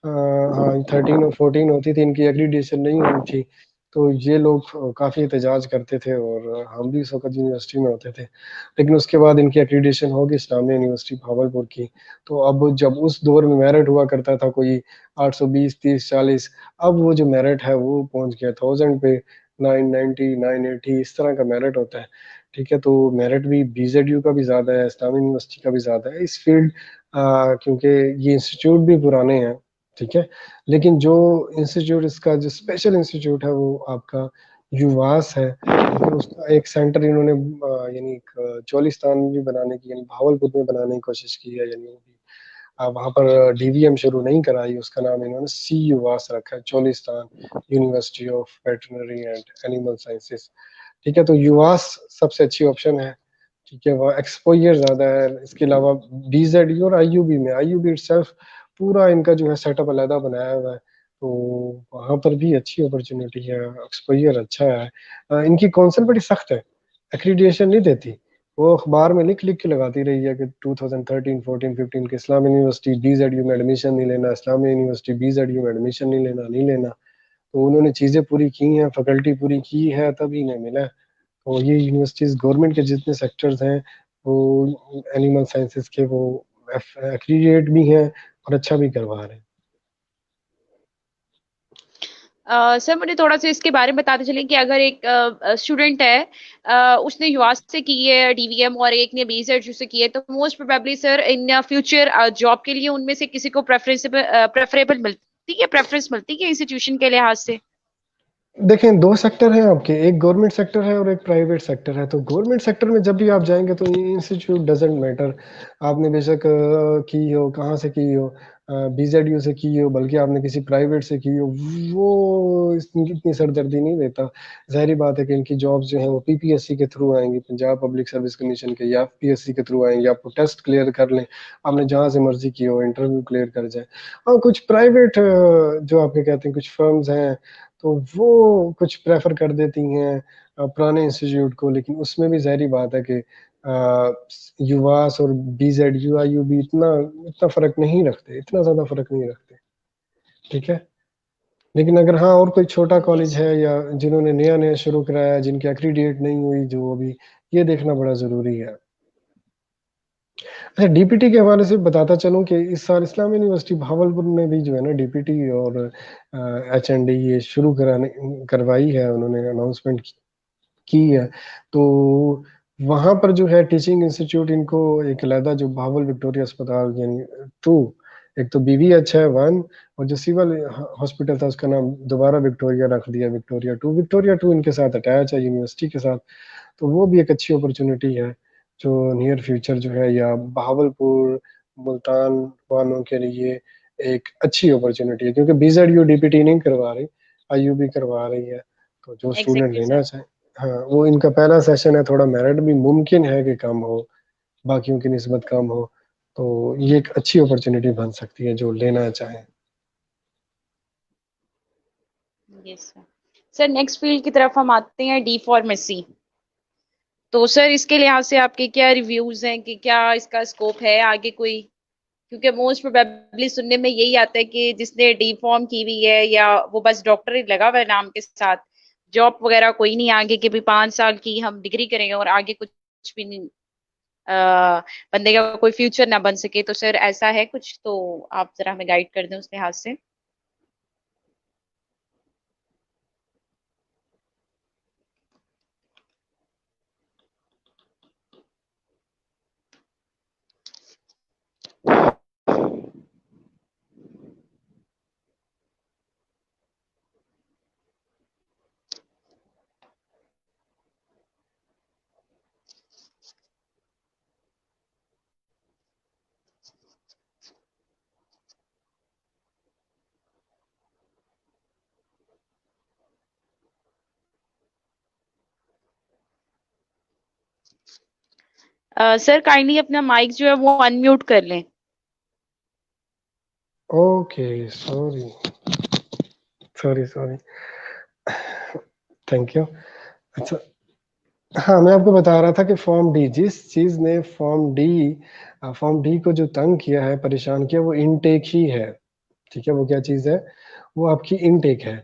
हाँ 13 और 14 होती थी, इनकी एग्रीडेशन नहीं हुई थी। तो ये लोग काफी एहतजाज करते थे, और हम भी उस वक्त यूनिवर्सिटी में होते थे। लेकिन उसके बाद इनकी एग्रीडेशन होगी इस्लामिया यूनिवर्सिटी भावलपुर की। तो अब जब उस दौर में मेरिट हुआ करता था कोई 820, 30, 40, अब वो जो मेरिट है वो पहुंच गया 1000 पे, 990, 980 इस तरह का मेरिट होता है, ठीक है। तो मेरिट भी बीजेडयू का भी ज्यादा है, इस्लामी यूनिवर्सिटी का भी ज्यादा है इस फील्ड, क्योंकि ये इंस्टीट्यूट भी पुराने हैं, ठीक है। लेकिन जो इंस्टीट्यूट, इसका जो स्पेशल इंस्टीट्यूट है वो आपका युवास है, ठीक है। उसका एक सेंटर इन्होंने यानी एक चोलिस्तान में भी बनाने की, यानी भावलपुर में बनाने की कोशिश की है, यानी वो भी वहां पर डीवीएम शुरू नहीं कराई, उसका नाम इन्होंने सी युवास रखा है, Cholistan university of veterinary and animal sciences, ठीक है। तो युवास सबसे अच्छी ऑप्शन है, ठीक है। वहाँ एक्सपोजर ज्यादा है। इसके अलावा बीजेड और आईयूबी में, आईयूबी इटसेल्फ पूरा इनका जो है सेटअप अलहदा बनाया हुआ है, तो वहां पर भी अच्छी अपॉर्चुनिटी है, एक्सपोजर अच्छा है। इनकी काउंसिल बड़ी सख्त है, एक्रीडिएशन नहीं देती। वो अखबार में लिख लिख के लगाती रही है कि 2013, 14, 15 के इस्लामी यूनिवर्सिटी बीजेडयू में एडमिशन नहीं लेना, इस्लामी यूनिवर्सिटी बीजेडयू में एडमिशन नहीं लेना, नहीं लेना। तो उन्होंने चीजें पूरी की हैं, फैकल्टी पूरी की है, तभी इन्हें मिला है। तो ये यूनिवर्सिटीज गवर्नमेंट के जितने सेक्टर्स हैं वो एनिमल साइंसेज के, वो एक्रीडिएट भी हैं और अच्छा भी करवा रहे हैं। सर मुझे थोड़ा सा इसके बारे में बताते चलें कि अगर एक स्टूडेंट है, उसने युवास से की है डीवीएम और एक ने बीजेड से की है, तो most probably sir in future job के लिए उनमें से किसी को प्रेफरेबल मिलती है, प्रेफरेंस मिलती है इंस्टीट्यूशन के लिहाज से। देखें, दो सेक्टर हैं आपके, एक गवर्नमेंट सेक्टर है और एक प्राइवेट सेक्टर है। तो गवर्नमेंट सेक्टर में जब भी आप जाएंगे तो इंस्टीट्यूट डजेंट मैटर, आपने बेशक की हो, कहाँ से की हो, बीजेडयू से की हो, बल्कि आपने किसी प्राइवेट से की हो, वो इतनी सरदर्दी नहीं देता। जाहिर बात है कि इनकी जॉब्स जो है वो पीपीएससी के थ्रू आएंगी, पंजाब पब्लिक सर्विस कमीशन के, या पीएससी के थ्रू आएंगे। आपको टेस्ट क्लियर कर लें, आपने जहाँ से मर्जी की हो, इंटरव्यू क्लियर कर जाए। और कुछ प्राइवेट जो आपके कहते हैं कुछ फर्म्स हैं, तो वो कुछ प्रेफर कर देती हैं पुराने इंस्टीट्यूट को, लेकिन उसमें भी ज़ाहिर बात है कि युवास और बीजेड यूआईयू भी इतना इतना फर्क नहीं रखते, इतना ज़्यादा फर्क नहीं रखते, ठीक है। लेकिन अगर हाँ और कोई छोटा कॉलेज यस। है या जिन्होंने नया नया शुरू कराया है, जिनकी एक्रीडिएट नहीं हुई जो अभी, ये देखना बड़ा ज़रूरी है। अच्छा, डीपीटी के हवाले से बताता चलूँ कि इस साल इस्लाम यूनिवर्सिटी भावलपुर में भी जो है ना डीपीटी और एचएनडी ये शुरू करवाई है, उन्होंने अनाउंसमेंट की है। तो वहाँ पर जो है टीचिंग इंस्टीट्यूट इनको एक अलहदा जो भावल विक्टोरिया अस्पताल यानी 2, एक तो बीवीएच है 1, और जो सिविल हॉस्पिटल था उसका नाम दोबारा विक्टोरिया रख दिया, विक्टोरिया 2 इनके साथ अटैच है यूनिवर्सिटी के साथ। तो वो भी एक अच्छी अपॉर्चुनिटी है जो नियर फ्यूचर जो है, या बहावलपुर मुल्तान वालों के लिए एक अच्छी अपॉर्चुनिटी है, क्योंकि बीजेडयू डीपीटी नहीं करवा रही, आईयूबी करवा रही है। तो जो स्टूडेंट एग्जैक्टली लेना सर। चाहे, हाँ वो इनका पहला सेशन है, थोड़ा मेरिट भी मुमकिन है कि कम हो, बाकियों की निस्बत कम हो, तो ये एक अच्छी अपॉर्चुनिटी बन सकती है जो लेना चाहे। Yes sir. Sir next field की तरफ हम आते हैं, डी फार्मेसी। तो सर इसके लिहाज से आपके क्या रिव्यूज हैं कि क्या इसका स्कोप है आगे कोई? क्योंकि मोस्ट प्रोबेबली सुनने में यही आता है कि जिसने डी फॉर्म की हुई है या वो बस डॉक्टर ही लगा हुआ है नाम के साथ, जॉब वगैरह कोई नहीं आगे कि भी 5 साल की हम डिग्री करेंगे और आगे कुछ भी नहीं, बंदे का कोई फ्यूचर ना बन सके। तो सर ऐसा है कुछ? तो आप जरा हमें गाइड कर दें उस लिहाज से। सर काइंडली अपना माइक जो है वो अनम्यूट कर लें। Okay, sorry sorry sorry, thank you. अच्छा, हाँ मैं आपको बता रहा था कि फॉर्म डी, जिस चीज ने फॉर्म डी को जो तंग किया है, परेशान किया, वो इनटेक ही है, ठीक है। वो क्या चीज है? वो आपकी इनटेक है।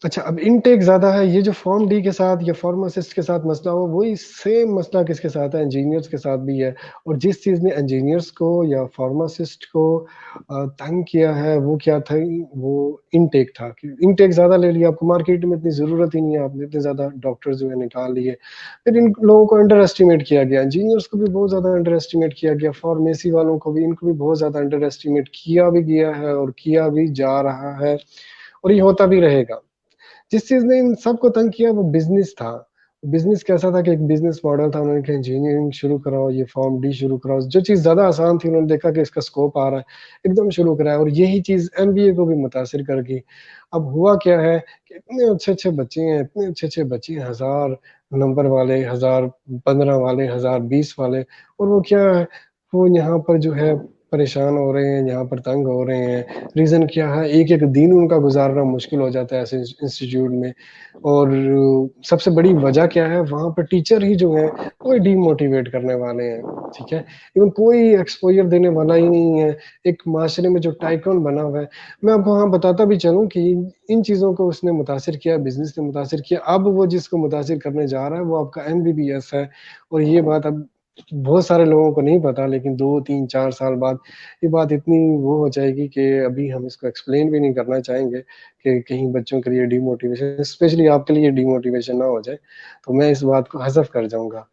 अच्छा, अब इनटेक ज्यादा है, ये जो फॉर्म डी के साथ या फार्मासिस्ट के साथ मसला हो, वही सेम मसला किसके साथ है? इंजीनियर्स के साथ भी है। और जिस चीज ने इंजीनियर्स को या फार्मासिस्ट को तंग किया है, वो क्या था? वो इनटेक था कि इनटेक ज्यादा ले लिया, आपको मार्केट में इतनी जरूरत ही नहीं है, आपने इतने ज्यादा डॉक्टर जो है निकाल लिए। फिर इन लोगों को अंडर एस्टिमेट किया गया, इंजीनियर्स को भी बहुत ज्यादा अंडर एस्टिमेट किया गया, फार्मेसी वालों को भी, इनको भी बहुत ज्यादा अंडर एस्टिमेट किया भी गया है और किया भी जा रहा है, और ये होता भी रहेगा। जिस चीज ने इन सबको तंग किया वो बिजनेस था। बिजनेस कैसा था कि एक बिजनेस मॉडल था, उन्होंने कहा इंजीनियरिंग शुरू कराओ, ये फॉर्म डी शुरू कराओ, जो चीज ज्यादा आसान थी उन्होंने देखा कि इसका स्कोप आ रहा है, एकदम शुरू कराया, और यही चीज एमबीए को भी मुतासिर कर गई। अब हुआ क्या है कि इतने अच्छे अच्छे बच्चे हैं, इतने अच्छे अच्छे बच्चे हैं, 1000 नंबर वाले, 1015 वाले, 1020 वाले, और वो क्या है, वो यहाँ पर जो है परेशान हो रहे हैं, यहाँ पर तंग हो रहे हैं। रीजन क्या है? एक एक दिन उनका गुजारना मुश्किल हो जाता है ऐसे इंस्टीट्यूट में। और सबसे बड़ी वजह क्या है? वहां पर टीचर ही जो है वो डीमोटिवेट करने वाले हैं, ठीक है। इवन कोई एक्सपोजर देने वाला ही नहीं है, एक माशरे में जो टाइकॉन बना हुआ है। मैं आपको हाँ बताता भी चलूं कि इन चीजों को उसने मुतासिर किया, बिजनेस ने मुतासिर किया। अब वो जिसको मुतासिर करने जा रहा है वो आपका एमबीबीएस है। और ये बात अब बहुत सारे लोगों को नहीं पता, लेकिन 2 3 4 साल बाद ये बात इतनी वो हो जाएगी कि अभी हम इसको एक्सप्लेन भी नहीं करना चाहेंगे कि कहीं बच्चों के लिए डिमोटिवेशन, स्पेशली आपके लिए डिमोटिवेशन ना हो जाए, तो मैं इस बात को हज़फ कर जाऊंगा,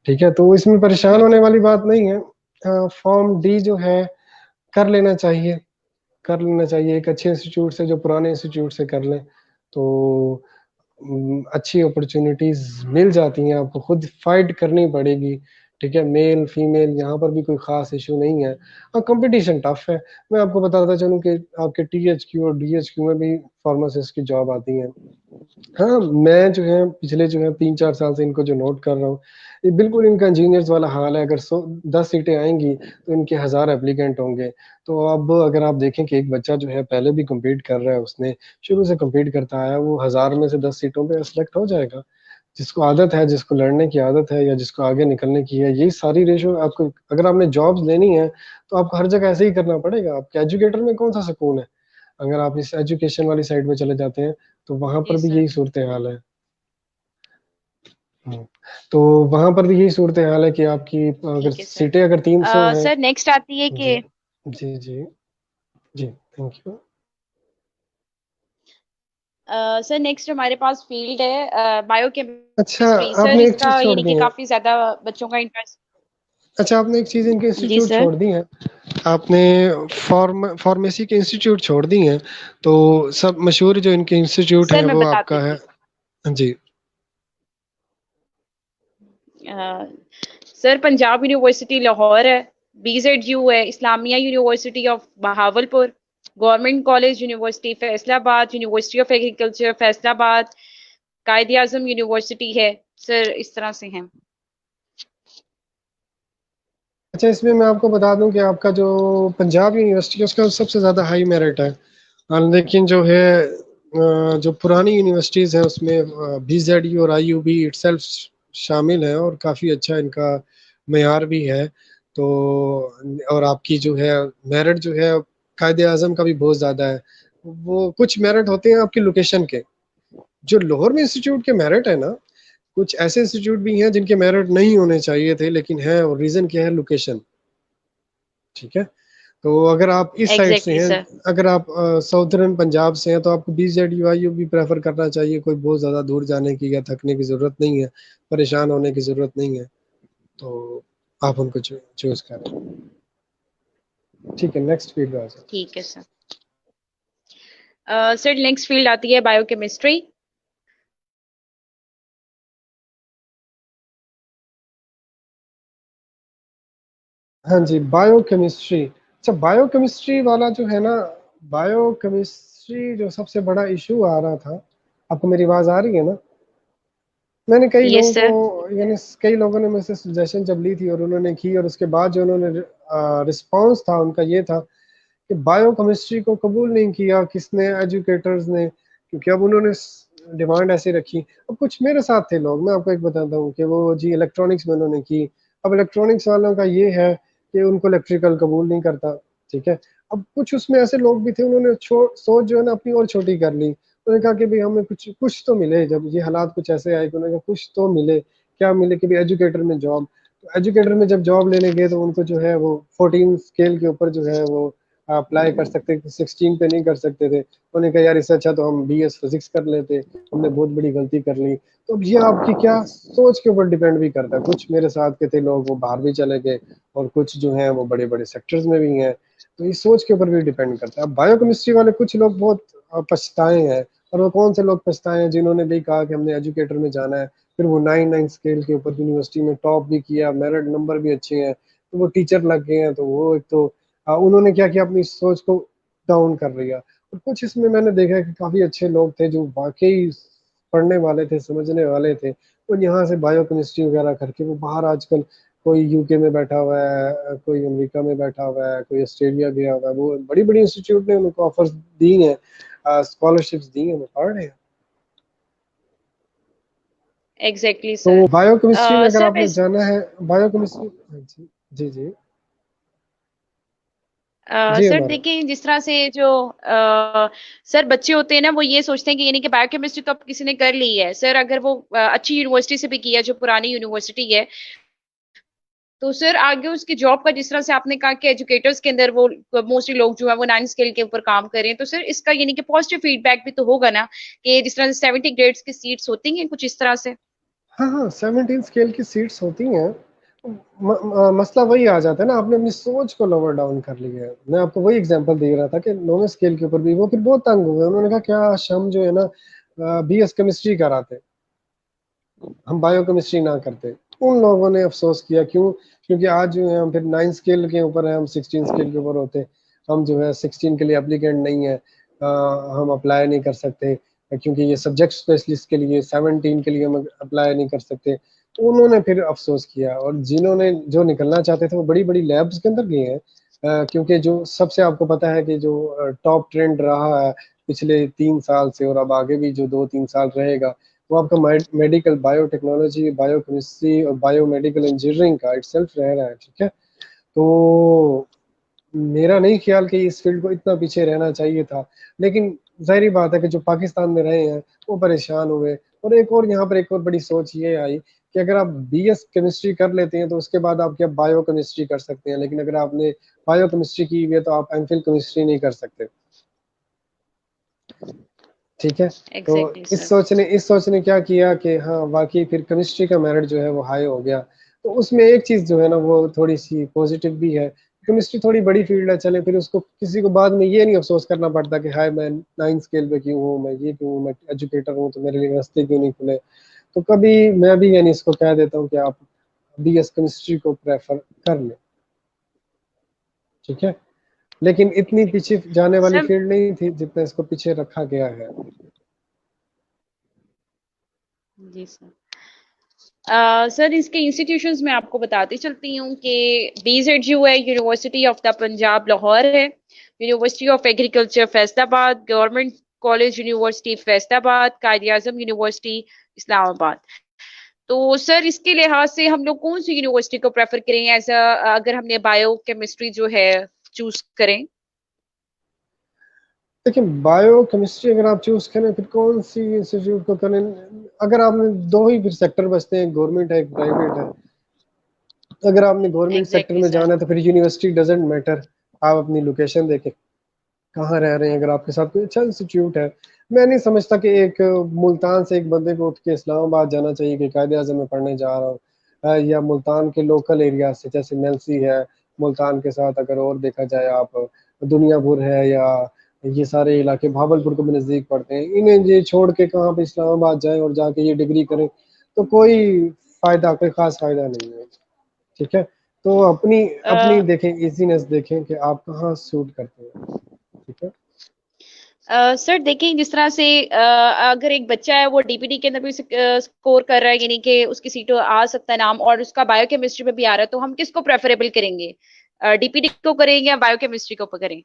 ठीक है। तो इसमें परेशान होने वाली बात नहीं है। फॉर्म डी जो है कर लेना चाहिए, कर लेना चाहिए, एक अच्छे इंस्टीट्यूट से, जो पुराने इंस्टीट्यूट से कर लें तो अच्छी अपॉर्चुनिटीज मिल जाती हैं, आपको खुद फाइट करनी पड़ेगी, ठीक है, मेल फीमेल यहाँ पर भी कोई खास इशू नहीं है। हाँ, कंपटीशन टफ है। मैं आपको बताता चलूँ कि आपके THQ और DHQ में भी फार्मासिस्ट की जॉब आती है। हाँ, मैं जो है पिछले जो है 3-4 साल से इनको जो नोट कर रहा हूँ, ये बिल्कुल इनका इंजीनियर्स वाला हाल है। अगर 10 सीटें आएंगी तो इनके 1000 एप्लीकेंट होंगे। तो अब अगर आप देखें कि एक बच्चा जो है पहले भी compete कर रहा है, उसने शुरू से compete करता आया, वो 1000 में से 10 सीटों पे सिलेक्ट हो जाएगा। जिसको आदत है, जिसको लड़ने की आदत है या जिसको आगे निकलने की है, यही सारी रेशो आपको, अगर आपने जॉब्स लेनी है तो आपको हर जगह ऐसे ही करना पड़ेगा। आपके एजुकेटर में कौन सा सुकून है? अगर आप इस एजुकेशन वाली साइड में चले जाते हैं तो वहां जी पर भी सर। यही सूरत हाल है। हम्म, तो वहां पर भी यही सूरत हाल है कि आपकी अगर ठीक है सर। सीटें अगर 300 हैं। सर नेक्स्ट आती है जी कि जी जी जी, थैंक यू। सर नेक्स्ट हमारे पास फील्ड है अच्छा, बायोकेमिस्ट्री सर, आपने एक इसका चीज छोड़ यानी दी कि है। काफी ज्यादा बच्चों का इंटरेस्ट। अच्छा, आपने एक चीज, इनके जी इंस्टीट्यूट सर। छोड़ दी है। आपने फार्मेसी के इंस्टीट्यूट छोड़ दी हैं। तो सब मशहूर जो इनके इंस्टीट्यूट सर हैं मैं वो बता आपका है। देती जी। हूँ। सर पंजाब यूनिवर्सिटी लाहौर है, BZU है, Islamia university of Bahawalpur, government college university Faisalabad, university of agriculture Faisalabad, Quaid Azam university है। सर इस तरह से हैं। अच्छा, इसमें मैं आपको बता दूं कि आपका जो पंजाब यूनिवर्सिटी है उसका सबसे ज़्यादा हाई मेरिट है। लेकिन जो है जो पुरानी यूनिवर्सिटीज़ हैं उसमें BZU और IUB इटसेल्फ शामिल है और काफ़ी अच्छा इनका मेयार भी है। तो और आपकी जो है मेरिट जो है कायद आज़म का भी बहुत ज़्यादा है। वो कुछ मेरिट होते हैं आपकी लोकेशन के। जो लाहौर में इंस्टीट्यूट के मेरिट है ना, कुछ ऐसे इंस्टीट्यूट भी हैं जिनके मेरिट नहीं होने चाहिए थे लेकिन है, और रीज़न क्या है? लोकेशन। ठीक है। तो अगर आप इस साइड से एग्जैक्टली हैं, सर। अगर आप साउथर्न पंजाब से हैं तो आपको BZU भी प्रेफर करना चाहिए। कोई बहुत ज़्यादा दूर जाने की या थकने की ज़रूरत नहीं है, परेशान होने की ज़रूरत नहीं है। तो आप उनको चूज करें। ठीक है, नेक्स्ट फील्ड आ जाए। ठीक है सर। सर नेक्स्ट फील्ड आती है बायोकेमिस्ट्री। हाँ जी, बायोकेमिस्ट्री। अच्छा, बायोकेमिस्ट्री वाला जो है ना, बायोकेमिस्ट्री जो सबसे बड़ा इशू आ रहा था, आपको मेरी आवाज़ आ रही है ना? मैंने कई यस लोगों सर। को, यानी कई लोगों ने मुझसे सजेशन जब ली थी और उन्होंने की, और उसके बाद जो उन्होंने रिस्पांस था उनका ये था कि बायोकेमिस्ट्री को कबूल नहीं किया किसने, एजुकेटर्स ने, क्योंकि अब उन्होंने डिमांड ऐसे रखी। अब कुछ मेरे साथ थे लोग, मैं आपको एक बताता हूँ कि वो जी इलेक्ट्रॉनिक्स में उन्होंने की। अब इलेक्ट्रॉनिक्स वालों का ये है कि उनको इलेक्ट्रिकल कबूल नहीं करता। ठीक है। अब कुछ उसमें ऐसे लोग भी थे, उन्होंने सोच जो है ना अपनी और छोटी कर ली। उन्होंने कहा कि भाई हमें कुछ कुछ तो मिले, जब ये हालात कुछ ऐसे आए कि उन्होंने कहा कुछ तो मिले। क्या मिले कि भाई एजुकेटर में जॉब। तो एजुकेटर में जब जॉब लेने गए तो उनको जो है वो 14 स्केल के ऊपर जो है वो अप्लाई कर सकते थे, 16 पे नहीं कर सकते थे। उन्होंने कहा यार इससे अच्छा तो हम BS फिजिक्स कर लेते, हमने बहुत बड़ी गलती कर ली। तो अब ये आपकी क्या सोच के ऊपर डिपेंड भी करता है। कुछ मेरे साथ के थे लोग, वो बाहर भी चले गए, और कुछ जो हैं वो बड़े बड़े सेक्टर्स में भी हैं। तो इस सोच के ऊपर भी डिपेंड करता है। अब बायोकेमिस्ट्री वाले कुछ लोग बहुत पछताए हैं। और वो कौन से लोग पछताए हैं? जिन्होंने भी कहा कि हमने एजुकेटर में जाना है, फिर वो 9 स्केल के ऊपर यूनिवर्सिटी में टॉप भी किया, मेरिट नंबर भी अच्छे हैं, तो वो टीचर लग गए हैं। तो वो एक तो उन्होंने क्या किया, अपनी सोच को डाउन कर लिया। और कुछ इसमें मैंने देखा कि काफी अच्छे लोग थे जो वाकई पढ़ने वाले थे, समझने वाले थे, और यहाँ से बायोकेमिस्ट्री वगैरह करके वो बाहर आजकल कोई UK में बैठा हुआ है, कोई अमेरिका में बैठा हुआ है, कोई ऑस्ट्रेलिया गया हुआ है। वो बड़ी बड़ी इंस्टीट्यूट ने उनको ऑफर्स दी हैं, स्कॉलरशिप्स दी हैं, वो पढ़ रहे हैं। एग्जैक्टली तो सर। बायोकेमिस्ट्री में अगर सर आपने जाना है, बायोकेमिस्ट्री। जी जी जी जी सर हमारा। देखिए जिस तरह से जो सर बच्चे होते हैं ना, वो ये सोचते हैं कि यानी कि बायोकेमिस्ट्री तो अब किसी ने कर ली है सर, अगर वो अच्छी यूनिवर्सिटी से भी किया, जो पुरानी यूनिवर्सिटी है, तो सर आगे उसकी जॉब का, जिस तरह से आपने कहा कि एजुकेटर्स के अंदर वो मोस्टली लोग जो है वो 9 स्केल के ऊपर काम कर रहे हैं, तो सर इसका यानी कि पॉजिटिव फीडबैक भी तो होगा ना, कि जिस तरह से 70 ग्रेड्स की सीट्स होती हैं कुछ इस तरह से। हाँ हाँ, 17 स्केल की सीट्स होती हैं। मसला वही आ जाता है ना, आपने अपनी सोच को लोअर डाउन कर लिया है। मैं आपको वही एग्जांपल दे रहा था कि 9वें स्केल के ऊपर भी वो फिर बहुत तंग हुए। उन्होंने कहा क्या हम जो है ना BS केमिस्ट्री कराते, हम बायोकेमिस्ट्री ना करते। उन लोगों ने अफसोस किया। क्यों? क्योंकि आज जो है हम फिर 9 स्केल के ऊपर है, हम 16 स्केल के ऊपर होते। हम जो है 16 के लिए एप्लीकेंट नहीं है, हम अप्लाई नहीं कर सकते, क्योंकि ये सब्जेक्ट स्पेशलिस्ट के लिए 17 के लिए हम अप्लाई नहीं कर सकते। तो उन्होंने फिर अफसोस किया, और जिन्होंने जो निकलना चाहते थे वो बड़ी बड़ी लैब्स के अंदर गए हैं, क्योंकि जो सबसे आपको पता है कि जो टॉप ट्रेंड रहा है पिछले 3 साल से, और अब आगे भी जो 2-3 साल रहेगा, वो आपका मेडिकल बायोटेक्नोलॉजी, बायोकेमिस्ट्री और बायोमेडिकल इंजीनियरिंग का इटसेल्फ रह रहा है। ठीक है, तो मेरा नहीं ख्याल कि इस फील्ड को इतना पीछे रहना चाहिए था, लेकिन जाहिर बात है कि जो पाकिस्तान में रहे हैं वो परेशान हुए। और एक और यहाँ पर एक और बड़ी सोच ये आई कि अगर आप बीएस केमिस्ट्री कर लेते हैं तो उसके बाद आप क्या बायो केमिस्ट्री कर सकते हैं, लेकिन अगर आपने बायो केमिस्ट्री की हुई है तो आप एमफिल केमिस्ट्री नहीं कर सकते। ठीक है, तो एग्जैक्टली इस सर। सोच ने इस सोच ने क्या किया कि हाँ वाकई फिर केमिस्ट्री का मेरिट जो है वो हाई हो गया। तो उसमें एक चीज जो है ना वो थोड़ी सी पॉजिटिव भी है। केमिस्ट्री थोड़ी बड़ी फील्ड है, चले फिर उसको किसी को बाद में ये नहीं अफसोस करना पड़ता कि हाय मैं 9 स्केल पे क्यों हूँ, मैं ये क्यों हूँ, मैं एजुकेटर हूँ तो मेरे लिए रास्ते क्यों नहीं खुले। तो कभी मैं भी यानी इसको कह देता हूँ कि आप बीएस केमिस्ट्री को प्रेफर कर लें। ठीक है, लेकिन इतनी पीछे एग्जैक्टली जाने वाली सर। फील्ड नहीं थी जितना इसको पीछे रखा गया है। जी सर। सर इसके इंस्टीट्यूशंस में आपको बताती चलती हूँ कि बीजेड जो है university of the Punjab Lahore है, university of agriculture Faisalabad, government college university Faisalabad, Quaid Azam university Islamabad. तो सर इसके लिहाज से हम लोग कौन सी यूनिवर्सिटी को प्रेफर करें ऐसा, अगर हमने बायो केमिस्ट्री जो है चूज करें? देखिए, बायो केमिस्ट्री अगर आप चूज करें फिर कौन सी इंस्टीट्यूट को करें। अगर आपने दो ही फिर सेक्टर बचते हैं, गवर्नमेंट है एक प्राइवेट है। अगर आपने गवर्नमेंट सेक्टर एग्जैक्टली में सर। जाना है तो फिर यूनिवर्सिटी डजेंट मैटर। आप अपनी लोकेशन देखें कहाँ रह रहे हैं, अगर आपके साथ कोई अच्छा इंस्टीट्यूट है। मैं नहीं समझता कि एक मुल्तान से एक बंदे को उठ के इस्लामाबाद जाना चाहिए कि कायदे आजम में पढ़ने जा रहा हूँ, या मुल्तान के लोकल एरिया से जैसे मेलसी है, मुल्तान के साथ अगर और देखा जाए आप दुनियापुर है, या ये सारे इलाके भावलपुर को भी नज़दीक पड़ते हैं, इन्हें ये छोड़ के कहाँ पे इस्लामाबाद जाएं और जाके ये डिग्री करें, तो कोई खास फायदा नहीं है। ठीक है, तो अपनी अपनी देखें, इजीनेस देखें कि आप कहाँ सूट करते हैं। ठीक है। सर देखिए जिस तरह से अगर एक बच्चा है वो डीपीटी के अंदर भी स्कोर कर रहा है, यानी कि उसकी सीट आ सकता है नाम, और उसका बायोकेमिस्ट्री में भी आ रहा है, तो हम किसको प्रेफरेबल करेंगे? डीपीटी को करें या बायोकेमिस्ट्री को करें?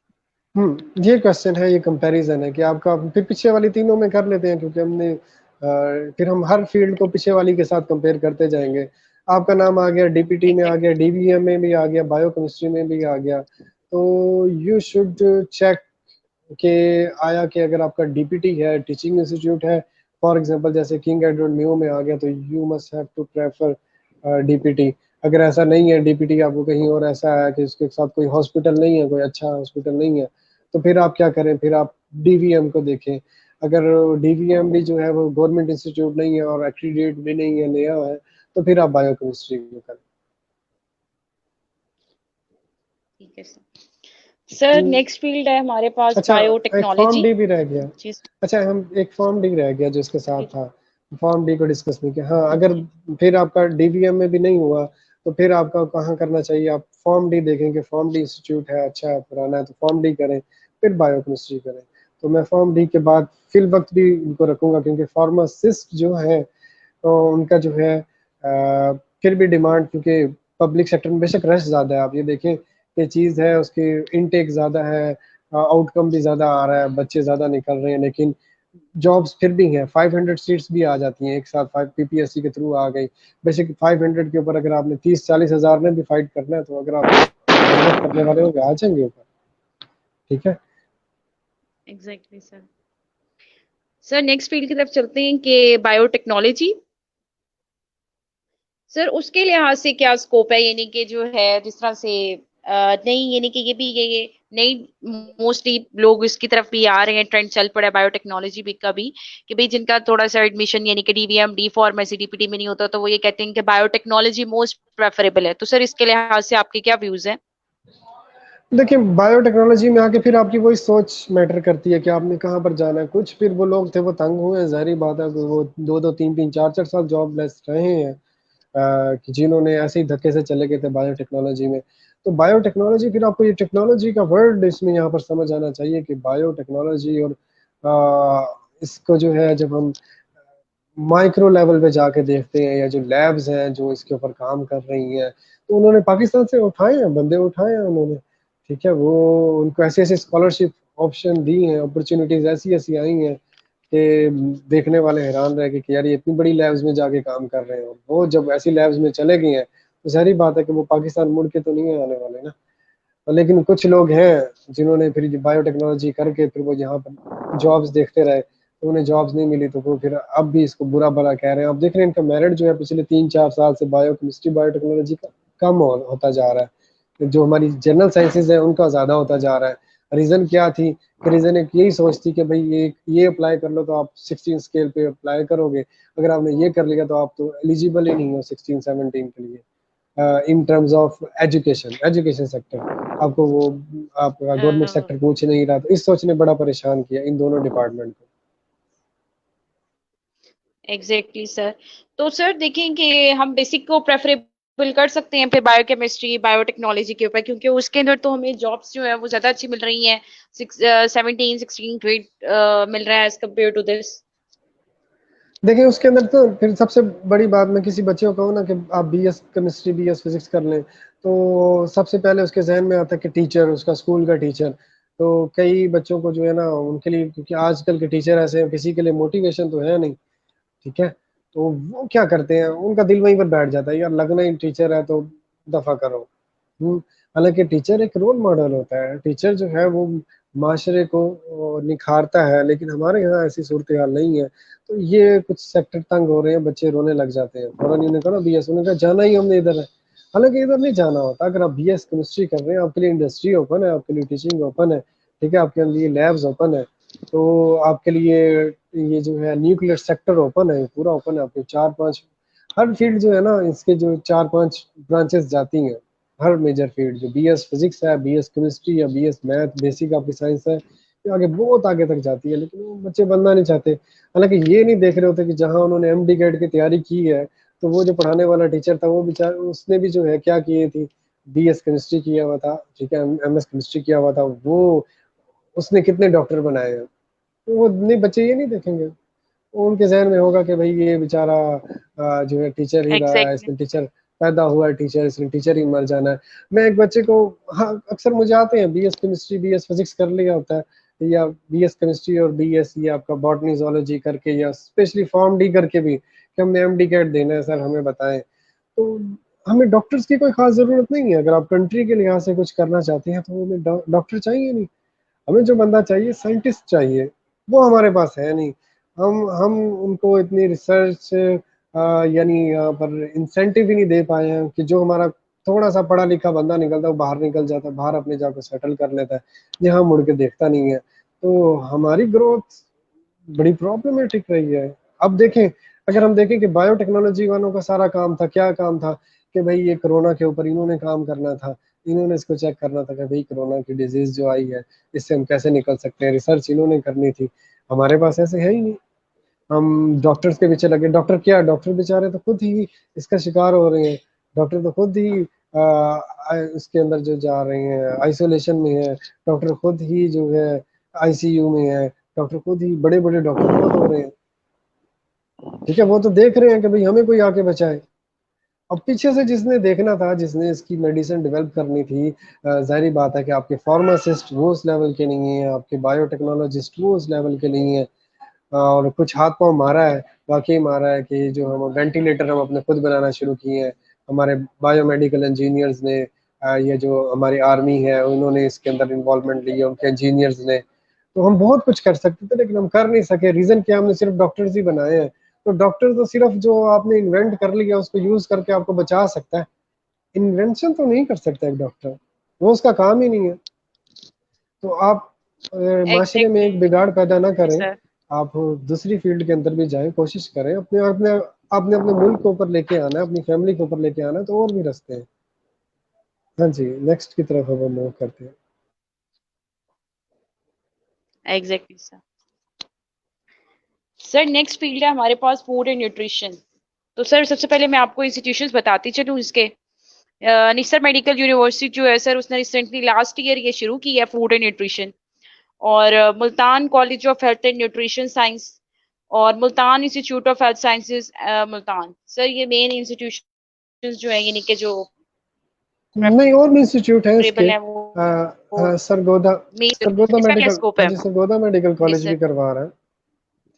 ये क्वेश्चन है, ये कंपैरिजन है कि आपका फिर पीछे वाली तीनों में कर लेते हैं, क्योंकि फिर हम हर फील्ड को पीछे वाली के साथ कंपेयर करते जाएंगे। आपका नाम आ गया, डीपीटी में आ एग्जैक्ट गया, डीबीएम में भी आ गया, बायोकेमिस्ट्री में भी आ गया। तो यू शुड चेक कि आया कि अगर आपका डीपीटी है, टीचिंग इंस्टीट्यूट है, फॉर एग्जांपल जैसे किंग एडवर्ड मेयो में आ गया, तो you must have to prefer DPT. अगर ऐसा नहीं है, डीपीटी आपको कहीं और ऐसा है कि उसके साथ कोई हॉस्पिटल नहीं है, कोई अच्छा हॉस्पिटल नहीं है, तो फिर आप क्या करें, फिर आप डीवीएम को देखें। अगर डीवीएम भी जो है वो गवर्नमेंट इंस्टीट्यूट नहीं है और एक्रीडेट भी नहीं है, नया है, तो फिर आप बायोकेमिस्ट्री को करें। ठीक है सर। सर हम्म, नेक्स्ट फील्ड है हमारे पास अच्छा, एक फॉर्म बायोटेक्नोलॉजी। डी भी रह गया। जी अच्छा, हम एक फॉर्म डी रह गया जो इसके साथ जी था, फॉर्म डी को डिस्कस नहीं किया। हाँ, अगर जी। फिर आपका डीवीएम में भी नहीं हुआ तो फिर आपका कहाँ करना चाहिए, आप फॉर्म डी देखें कि फॉर्म डी इंस्टीट्यूट है, अच्छा है, पुराना है, तो फॉर्म डी करें, फिर बायोकेमिस्ट्री करें। तो मैं फॉर्म डी के बाद फिल वक्त भी इनको रखूंगा, क्योंकि फार्मासिस्ट जो है तो उनका जो है फिर भी डिमांड, क्योंकि पब्लिक सेक्टर में बेशक रश ज़्यादा है, आप ये देखें कि चीज़ है उसकी इनटेक ज़्यादा है, आउटकम भी ज़्यादा आ रहा है, बच्चे ज़्यादा निकल रहे हैं, लेकिन जॉब्स फिर भी हैं। 500 सीट्स भी आ जाती हैं एक साथ, 5 पीपीएससी के थ्रू आ गई। बेशक 500 के ऊपर अगर आपने 30-40 हज़ार में भी फाइट करना है, तो अगर आप मेहनत करने वाले होंगे आ जाएंगे ऊपर। ठीक है। Exactly sir. Sir next field की तरफ चलते हैं कि बायोटेक्नोलॉजी। सर उसके लिहाज से क्या स्कोप है, यानी कि जो है जिस तरह से नहीं, यानी कि ये नई मोस्टली लोग इसकी तरफ भी आ रहे हैं, ट्रेंड चल पड़ा है बायोटेक्नोलॉजी भी का भी, कि भाई जिनका थोड़ा सा एडमिशन यानी कि डीवीएम डी फार्मेसी डीपीटी में नहीं होता, तो वो ये कहते हैं कि बायोटेक्नोलॉजी मोस्ट प्रेफरेबल है। तो सर इसके लिहाज से आपके क्या व्यूज हैं? देखिए, बायोटेक्नोलॉजी में आके फिर आपकी वही सोच मैटर करती है कि आपने कहाँ पर जाना है। कुछ फिर वो लोग थे वो तंग हुए हैं, जाहिर बात है कि वो 2-2 3-3 4-4 साल जॉब लेस रहे हैं, कि जिन्होंने ऐसे ही धक्के से चले गए थे बायोटेक्नोलॉजी में। तो बायोटेक्नोलॉजी, फिर आपको ये टेक्नोलॉजी का वर्ड इसमें यहाँ पर समझ आना चाहिए कि बायोटेक्नोलॉजी, और इसको जो है जब हम माइक्रो लेवल पे जाके देखते हैं, या जो लैब्स हैं जो इसके ऊपर काम कर रही हैं, तो उन्होंने पाकिस्तान से उठाए हैं, बंदे उठाए हैं उन्होंने। ठीक है, वो उनको ऐसे ऐसे स्कॉलरशिप ऑप्शन दी हैं, अपॉर्चुनिटीज ऐसी ऐसी आई हैं कि देखने वाले हैरान रह गए कि यार ये इतनी बड़ी लैब्स में जाके काम कर रहे हैं। और वो जब ऐसी लैब्स में चले गए हैं तो जाहिर बात है कि वो पाकिस्तान मुड़ के तो नहीं आने वाले ना। लेकिन कुछ लोग हैं जिन्होंने फिर बायोटेक्नोलॉजी करके फिर वो यहाँ पर जॉब्स देखते रहे, तो उन्हें जॉब्स नहीं मिली, तो वो फिर अब भी इसको बुरा भला कह रहे हैं। अब देख रहे हैं इनका मेरिट जो है पिछले 3-4 साल से बायोकेमिस्ट्री बायोटेक्नोलॉजी का कम होता जा रहा है। जो हमारी जनरल साइंसेज है उनका ज्यादा होता जा रहा है। रीजन क्या थी? रीजन एक यही सोच थी कि भाई ये अप्लाई कर लो तो आप 16 स्केल पे अप्लाई करोगे, अगर आपने ये कर लिया तो आप तो एलिजिबल ही नहीं हो 16-17 के लिए, in terms of education sector. आपको वो आपका गवर्नमेंट सेक्टर पूछ नहीं रहा, तो इस सोच ने बड़ा परेशान किया इन दोनों डिपार्टमेंट को। Exactly sir. तो सर देखें कि हम बेसिक को प्रेफरेबल कर सकते हैं फिर बायोकेमिस्ट्री बायोटेक्नोलॉजी के ऊपर, क्योंकि उसके अंदर तो हमें जॉब्स जो है वो ज्यादा अच्छी मिल रही हैं। 17 16 ग्रेड मिल रहा है एज कम्पेयर टू दिस। देखिए उसके अंदर तो फिर सबसे बड़ी बात, मैं किसी बच्चे को कहूँ ना कि आप बीएस केमिस्ट्री बीएस फिजिक्स कर लें, तो सबसे पहले उसके जहन में आता है कि टीचर, उसका स्कूल का टीचर। तो कई बच्चों को जो है ना उनके लिए, क्योंकि आजकल के टीचर ऐसे हैं, किसी के लिए मोटिवेशन तो है नहीं। ठीक है, तो वो क्या करते हैं, उनका दिल वहीं पर बैठ जाता है, यार लगना ही टीचर है तो दफा करो। हालांकि टीचर एक रोल मॉडल होता है, टीचर जो है वो माशरे को निखारता है, लेकिन हमारे यहाँ ऐसी सूरत हाल नहीं है। तो ये कुछ सेक्टर तंग हो रहे हैं, बच्चे रोने लग जाते हैं फौरन। उन्होंने कहा ना बीएस, उन्होंने कहा जाना ही हमने इधर है। हालांकि इधर नहीं जाना होता। अगर आप बीएस केमिस्ट्री कर रहे हैं, आपके लिए इंडस्ट्री ओपन है, आपके लिए टीचिंग ओपन है। ठीक है, आपके लिए लैब्स ओपन है, तो आपके लिए ये जो है न्यूक्लियर सेक्टर ओपन है, पूरा ओपन है। आपके 4-5 हर फील्ड जो है ना, इसके जो 4-5 ब्रांचेस जाती हैं। हर मेजर फील्ड जो बीएस फिजिक्स है, बीएस केमिस्ट्री या बीएस मैथ बेसिक आपकी साइंस है, ये आगे बहुत आगे तक जाती है, लेकिन वो बच्चे बनना नहीं चाहते। हालांकि ये नहीं देख रहे होते कि जहां उन्होंने एमडी कैट की तैयारी की है, तो वो जो पढ़ाने वाला टीचर था वो बेचारा, उसने भी जो है क्या किए थी, बीएस केमिस्ट्री किया हुआ था, ठीक है, एमएस केमिस्ट्री किया हुआ था, वो उसने कितने डॉक्टर बनाए हैं। तो वो नहीं, बच्चे ये नहीं देखेंगे। उनके जहन में होगा कि भाई ये बेचारा जो है टीचर ही रहा है, एग्जैक्टली। इसने टीचर पैदा हुआ है, टीचर, इसने टीचर ही मर जाना है। मैं एक बच्चे को, हाँ अक्सर मुझे आते हैं बीएस केमिस्ट्री बीएस फिजिक्स कर लिया होता है, या बीएस केमिस्ट्री और बीएस ये आपका बॉटनी जोलॉजी करके, या स्पेशली फॉर्म डी करके भी कि हमने एमडी कैट देना है सर, हमें बताएं। तो हमें डॉक्टर्स की कोई खास जरूरत नहीं है। अगर आप कंट्री के लिहाज से कुछ करना चाहते हैं तो हमें डॉक्टर चाहिए नहीं। हमें जो बंदा चाहिए साइंटिस्ट चाहिए, वो हमारे पास है नहीं। हम उनको इतनी रिसर्च यानी यहाँ पर इंसेंटिव ही नहीं दे पाए हैं कि जो हमारा थोड़ा सा पढ़ा लिखा बंदा निकलता है वो बाहर निकल जाता है, बाहर अपने जाकर सेटल कर लेता है, यहाँ मुड़ के देखता नहीं है। तो हमारी ग्रोथ बड़ी प्रॉब्लमेटिक रही है। अब देखें, अगर हम देखें कि बायोटेक्नोलॉजी वालों का सारा काम था, क्या काम था, कि भाई ये कोरोना के ऊपर इन्होंने काम करना था। इन्होंने इसको चेक करना था कि भाई कोरोना की डिजीज जो आई है इससे हम कैसे निकल सकते हैं, रिसर्च इन्होंने करनी थी। हमारे पास ऐसे है ही नहीं। हम डॉक्टर्स के पीछे लगे। डॉक्टर क्या, डॉक्टर बेचारे तो खुद ही इसका शिकार हो रहे हैं। डॉक्टर तो खुद ही इसके अंदर जो जा रहे हैं, आइसोलेशन में है। डॉक्टर खुद ही जो है आईसीयू में है। डॉक्टर खुद ही, बड़े बड़े डॉक्टर खुद हो रहे हैं। ठीक है, वो तो देख रहे हैं कि भाई हमें कोई आके बचाए। अब पीछे से जिसने देखना था, जिसने इसकी मेडिसिन डेवलप करनी थी, जाहिर बात है कि आपके फार्मासिस्ट वो उस लेवल के नहीं है, आपके बायोटेक्नोलॉजिस्ट वो उस लेवल के नहीं है। और कुछ हाथ पांव मारा है, वाकई मारा है कि जो हम वेंटिलेटर हम अपने खुद बनाना शुरू किए हैं, हमारे बायोमेडिकल इंजीनियर्स ने, ये जो हमारी आर्मी है उन्होंने इसके अंदर इन्वॉल्वमेंट ली है, उनके इंजीनियर्स ने। तो हम बहुत कुछ कर सकते थे लेकिन हम कर नहीं सके। रीजन क्या, हमने सिर्फ डॉक्टर्स ही बनाए हैं। तो डॉक्टर तो सिर्फ जो आपने इन्वेंट कर लिया उसको यूज करके आपको बचा सकता है, इन्वेंशन तो नहीं कर सकता एक डॉक्टर, वो उसका काम ही नहीं है। तो आप माशरे में एक एग्जैक्टली बिगाड़ पैदा ना करें। सर। आप दूसरी फील्ड के अंदर भी जाएं, कोशिश करें, अपने अपने आपने अपने मुल्क को ऊपर लेके आना है, अपनी फैमिली को ऊपर लेके आना है, तो और भी रास्ते हैं। हाँ जी, नेक्स्ट की तरफ हम मूव करते हैं। Exactly sir. Sir next field है हमारे पास फूड एंड न्यूट्रिशन। तो सर सबसे पहले मैं आपको इंस्टीट्यूशंस बताती चलूँ इसके। निस्सर मेडिकल यूनिवर्सिटी जो है सर, उसने रिसेंटली लास्ट ईयर ये शुरू की है फूड एंड न्यूट्रिशन। और Multan college of health and nutrition science और Multan institute of health sciences Multan, sir ये मेन इंस्टीट्यूशंस जो है यानी कि जो नहीं, और भी इंस्टीट्यूट है इसके। प्रेफरेबल है वो हाँ, सरगोदा, मेन। सरगोदा इसका क्या मेडिकल, स्कोप हाँ है? जी, सरगोदा मेडिकल जी कॉलेज सर। भी करवा रहा है।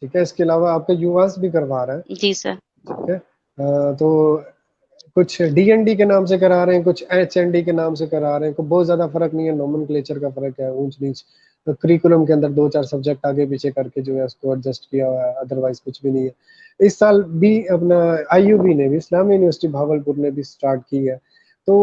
ठीक है, इसके अलावा आपका यूआस भी करवा रहा है। जी सर। ठीक है, तो कुछ डीएनडी के नाम से करा रहे हैं, कुछ एचएनडी के नाम से करा रहे हैं, कोई बहुत ज्यादा फर्क नहीं है, नोमेनक्लेचर का फर्क है, ऊंच नीच। तो करिकुलम के अंदर दो चार सब्जेक्ट आगे पीछे करके जो है उसको एडजस्ट किया हुआ है, अदरवाइज कुछ भी नहीं है। इस साल भी अपना आईयूबी ने भी, इस्लामी यूनिवर्सिटी भावलपुर ने भी स्टार्ट की है। तो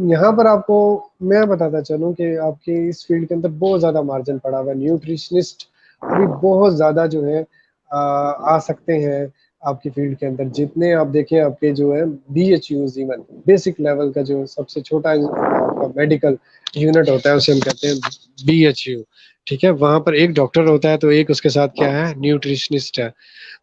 यहाँ पर आपको मैं बताता चलूँ कि आपके इस फील्ड के अंदर बहुत ज्यादा मार्जिन पड़ा हुआ है। न्यूट्रिशनिस्ट अभी बहुत ज्यादा जो है आ सकते हैं आपकी फील्ड के अंदर। जितने आप देखें आपके जो है BHUs, इवन बेसिक लेवल का जो सबसे छोटा आपका मेडिकल यूनिट होता है उसे हम कहते हैं BHU। ठीक है, वहां पर एक डॉक्टर होता है तो एक उसके साथ क्या है, न्यूट्रिशनिस्ट है।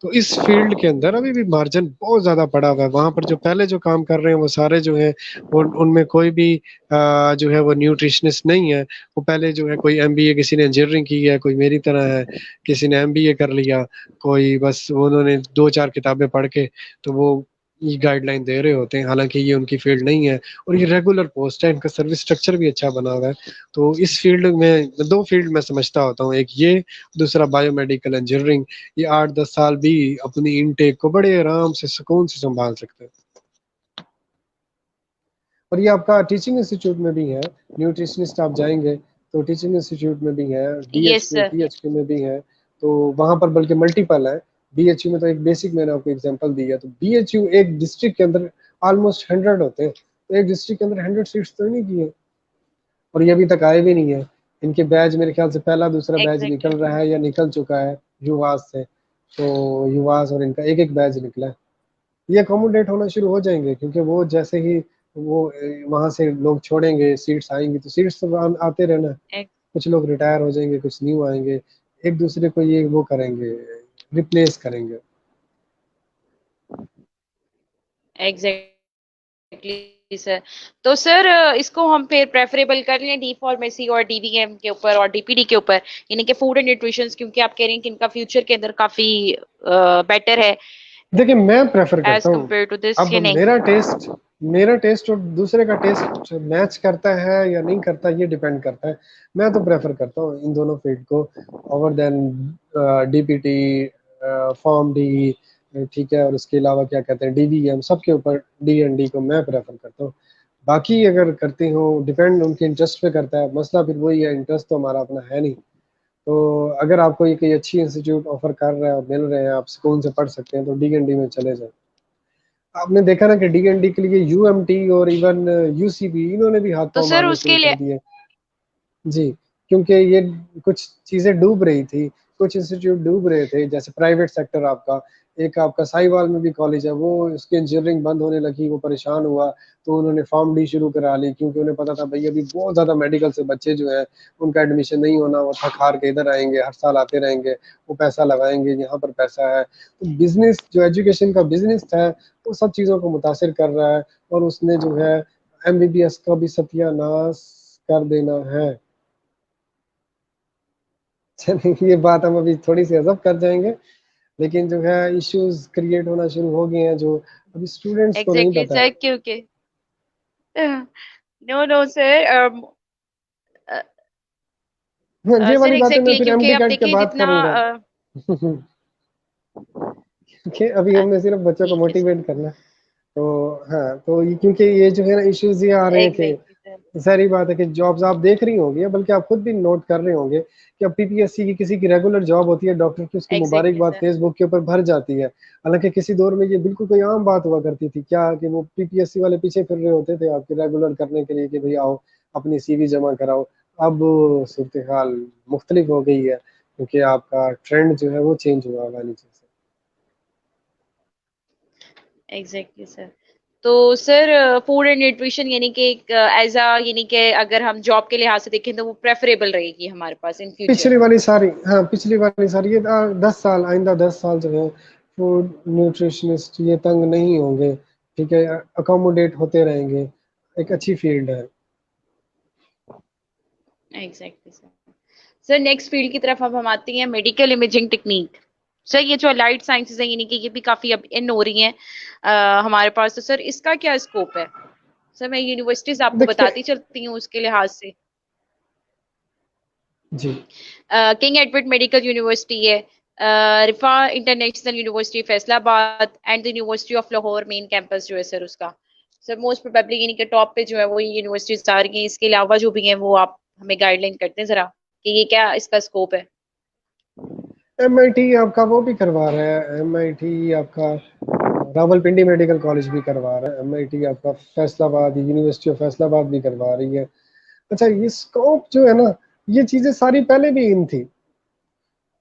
तो इस फील्ड के अंदर अभी भी मार्जिन बहुत ज्यादा पड़ा हुआ है। वहां पर जो पहले जो काम कर रहे हैं वो सारे जो है वो उनमें कोई भी जो है वो न्यूट्रिशनिस्ट नहीं है। वो पहले जो है कोई MBA, किसी ने इंजीनियरिंग की है, कोई मेरी तरह है, किसी ने MBA कर लिया, कोई बस उन्होंने दो चार किताबें पढ़ के तो वो ये गाइडलाइन दे रहे होते हैं, हालांकि ये उनकी फील्ड नहीं है। और ये रेगुलर पोस्ट है, इनका सर्विस स्ट्रक्चर भी अच्छा बना हुआ है। तो इस फील्ड में दो फील्ड में समझता होता हूँ, एक ये, दूसरा बायोमेडिकल इंजीनियरिंग। ये 8-10 साल भी अपनी इनटेक को बड़े आराम से सुकून से संभाल सकते हैं। और ये आपका टीचिंग इंस्टीट्यूट में भी है, न्यूट्रिशनिस्ट आप जाएंगे तो टीचिंग इंस्टीट्यूट में भी है, यस DHQ सर। PHQ में भी है। तो वहां पर बल्कि मल्टीपल है। BHU में तो एक बेसिक मैंने आपको एग्जांपल दिया, तो BHU एक डिस्ट्रिक्ट के अंदर ऑलमोस्ट 100 होते हैं, तो एक डिस्ट्रिक्ट के अंदर 100 सीट्स तो ही नहीं की है। और ये अभी तक आए भी नहीं है। इनके बैच मेरे ख्याल से पहला दूसरा बैच एग्जैक्टली। निकल रहा है या निकल चुका है युवास से। तो युवास और इनका एक एक बैच निकला है। ये अकोमोडेट होना शुरू हो जाएंगे, क्योंकि वो जैसे ही वो वहां से लोग छोड़ेंगे, सीट्स आएंगी, तो सीट्स तो आते रहना है। कुछ लोग रिटायर हो जाएंगे, कुछ न्यू आएंगे, एक दूसरे को ये वो करेंगे, रिप्लेस करेंगे। Exactly sir. तो सर इसको हम फिर प्रेफरेबल कर लें डी फार्मेसी और DVM के ऊपर और DPD के ऊपर, यानी कि फूड एंड न्यूट्रिशन, क्योंकि आप कह रहे हैं कि इनका फ्यूचर के अंदर काफी बेटर है देखिए, मैं प्रेफर एज करता हूँ, कम्पेयर टू दिस, अब या नहीं? मेरा टेस्ट और दूसरे का टेस्ट मैच करता है या नहीं करता, ये डिपेंड करता है। मैं तो प्रेफर करता हूँ इन दोनों फील्ड को over than DPT, form D, ठीक है, और उसके अलावा क्या कहते हैं DVM, सबके ऊपर D&D को मैं प्रेफर करता हूँ। बाकी अगर करती हूँ, डिपेंड उनके इंटरेस्ट पे करता है, मसला फिर वही है, इंटरेस्ट तो हमारा अपना है नहीं। तो अगर आपको ये कोई अच्छी इंस्टीट्यूट ऑफर कर रहा है और मिल रहे हैं, आप सुकून से पढ़ सकते हैं, तो D&D में चले जाए। आपने देखा ना कि D&D के लिए UMT और इवन UCB, इन्होंने भी हाथ तो पांव सर मारने उसके शुरू कर लिए दिए। जी, क्योंकि ये कुछ चीजें डूब रही थी, कुछ इंस्टीट्यूट डूब रहे थे, जैसे प्राइवेट सेक्टर आपका, एक आपका साहिवाल में भी कॉलेज है, वो उसकी इंजीनियरिंग बंद होने लगी, वो परेशान हुआ, तो उन्होंने फॉर्म डी शुरू करा ली, क्योंकि उन्हें पता था भाई अभी बहुत ज्यादा मेडिकल से बच्चे जो है उनका एडमिशन नहीं होना, वो थक हार के इधर आएंगे, हर साल आते रहेंगे, वो पैसा लगाएंगे, यहाँ पर पैसा है। तो बिजनेस जो एजुकेशन का बिजनेस है वो सब चीजों को मुतासिर कर रहा है, और उसने जो है MBBS का भी सत्यानाश कर देना है। चलिए, ये बात हम अभी थोड़ी सी अजब कर जाएंगे, लेकिन जो है इश्यूज क्रिएट होना शुरू हो गए हैं जो अभी स्टूडेंट्स को नहीं एग्जैक्टली पता है। सर, क्योंकि नो नो सर, हाँ, ये सर वाली बातें मैं एग्जैक्टली फिर क्योंकि MD आप कैट के देखिए बात जितना करूंगा। कि अभी हमने सिर्फ बच्चों को ठीक है सर। मोटिवेट करना है। तो हाँ, तो ये क्योंकि ये जो है ना इश्यूज ये आ रहे हैं एग्जैक्टली सर। कि सारी बात है कि जॉब्स आप देख रही होंगी, बल्कि आप खुद भी नोट कर रहे होंगे कि अब PPSC की किसी की रेगुलर जॉब होती है डॉक्टर की, उसकी एग्जैक्टली मुबारकबाद सर। फेसबुक के ऊपर भर जाती है। हालांकि किसी दौर में ये बिल्कुल कोई आम बात हुआ करती थी, क्या कि वो PPSC वाले पीछे फिर रहे होते थे आपके रेगुलर करने के लिए कि भाई आओ अपनी CV जमा कराओ। अब सूरत हाल मुख्तलिफ हो गई है, क्योंकि आपका ट्रेंड जो है वो चेंज हुआ हुआ है नीचे से। Exactly sir. तो सर फूड एंड न्यूट्रिशन यानी कि एज अ यानी कि अगर हम जॉब के लिहाज से देखें तो वो प्रेफरेबल रहेगी हमारे पास इन फ्यूचर। पिछली वाली सारी, हाँ पिछली वाली सारी, ये 10 साल, आइंदा 10 साल जो है फूड न्यूट्रिशनिस्ट ये तंग नहीं होंगे, ठीक है, अकोमोडेट होते रहेंगे, एक अच्छी फील्ड है। Exactly sir. Sir next field की तरफ अब हम आते हैं, मेडिकल इमेजिंग टेक्निक। सर ये जो अलाइड साइंसेज है, यानी कि ये भी काफी अब इन हो रही हैं हमारे पास, तो सर इसका क्या स्कोप है? सर मैं यूनिवर्सिटीज आपको देखिए बताती चलती हूँ उसके लिहाज से। जी किंग एडवर्ड मेडिकल यूनिवर्सिटी है, Riphah international university Faisalabad, and the university of Lahore main campus जो है सर उसका। सर मोस्ट प्रोबेबली यानी कि टॉप पे जो है वो यूनिवर्सिटीज आ रही हैं। इसके अलावा जो भी हैं वो आप हमें गाइडलाइन करते हैं जरा कि ये क्या इसका स्कोप है। MIT आपका वो भी करवा रहा है, MIT आपका रावलपिंडी मेडिकल कॉलेज भी करवा रहा है, MIT आपका फैसलाबाद यूनिवर्सिटी ऑफ फैसलाबाद भी करवा रही है। अच्छा, ये स्कोप जो है ना, ये चीजें सारी पहले भी इन थी,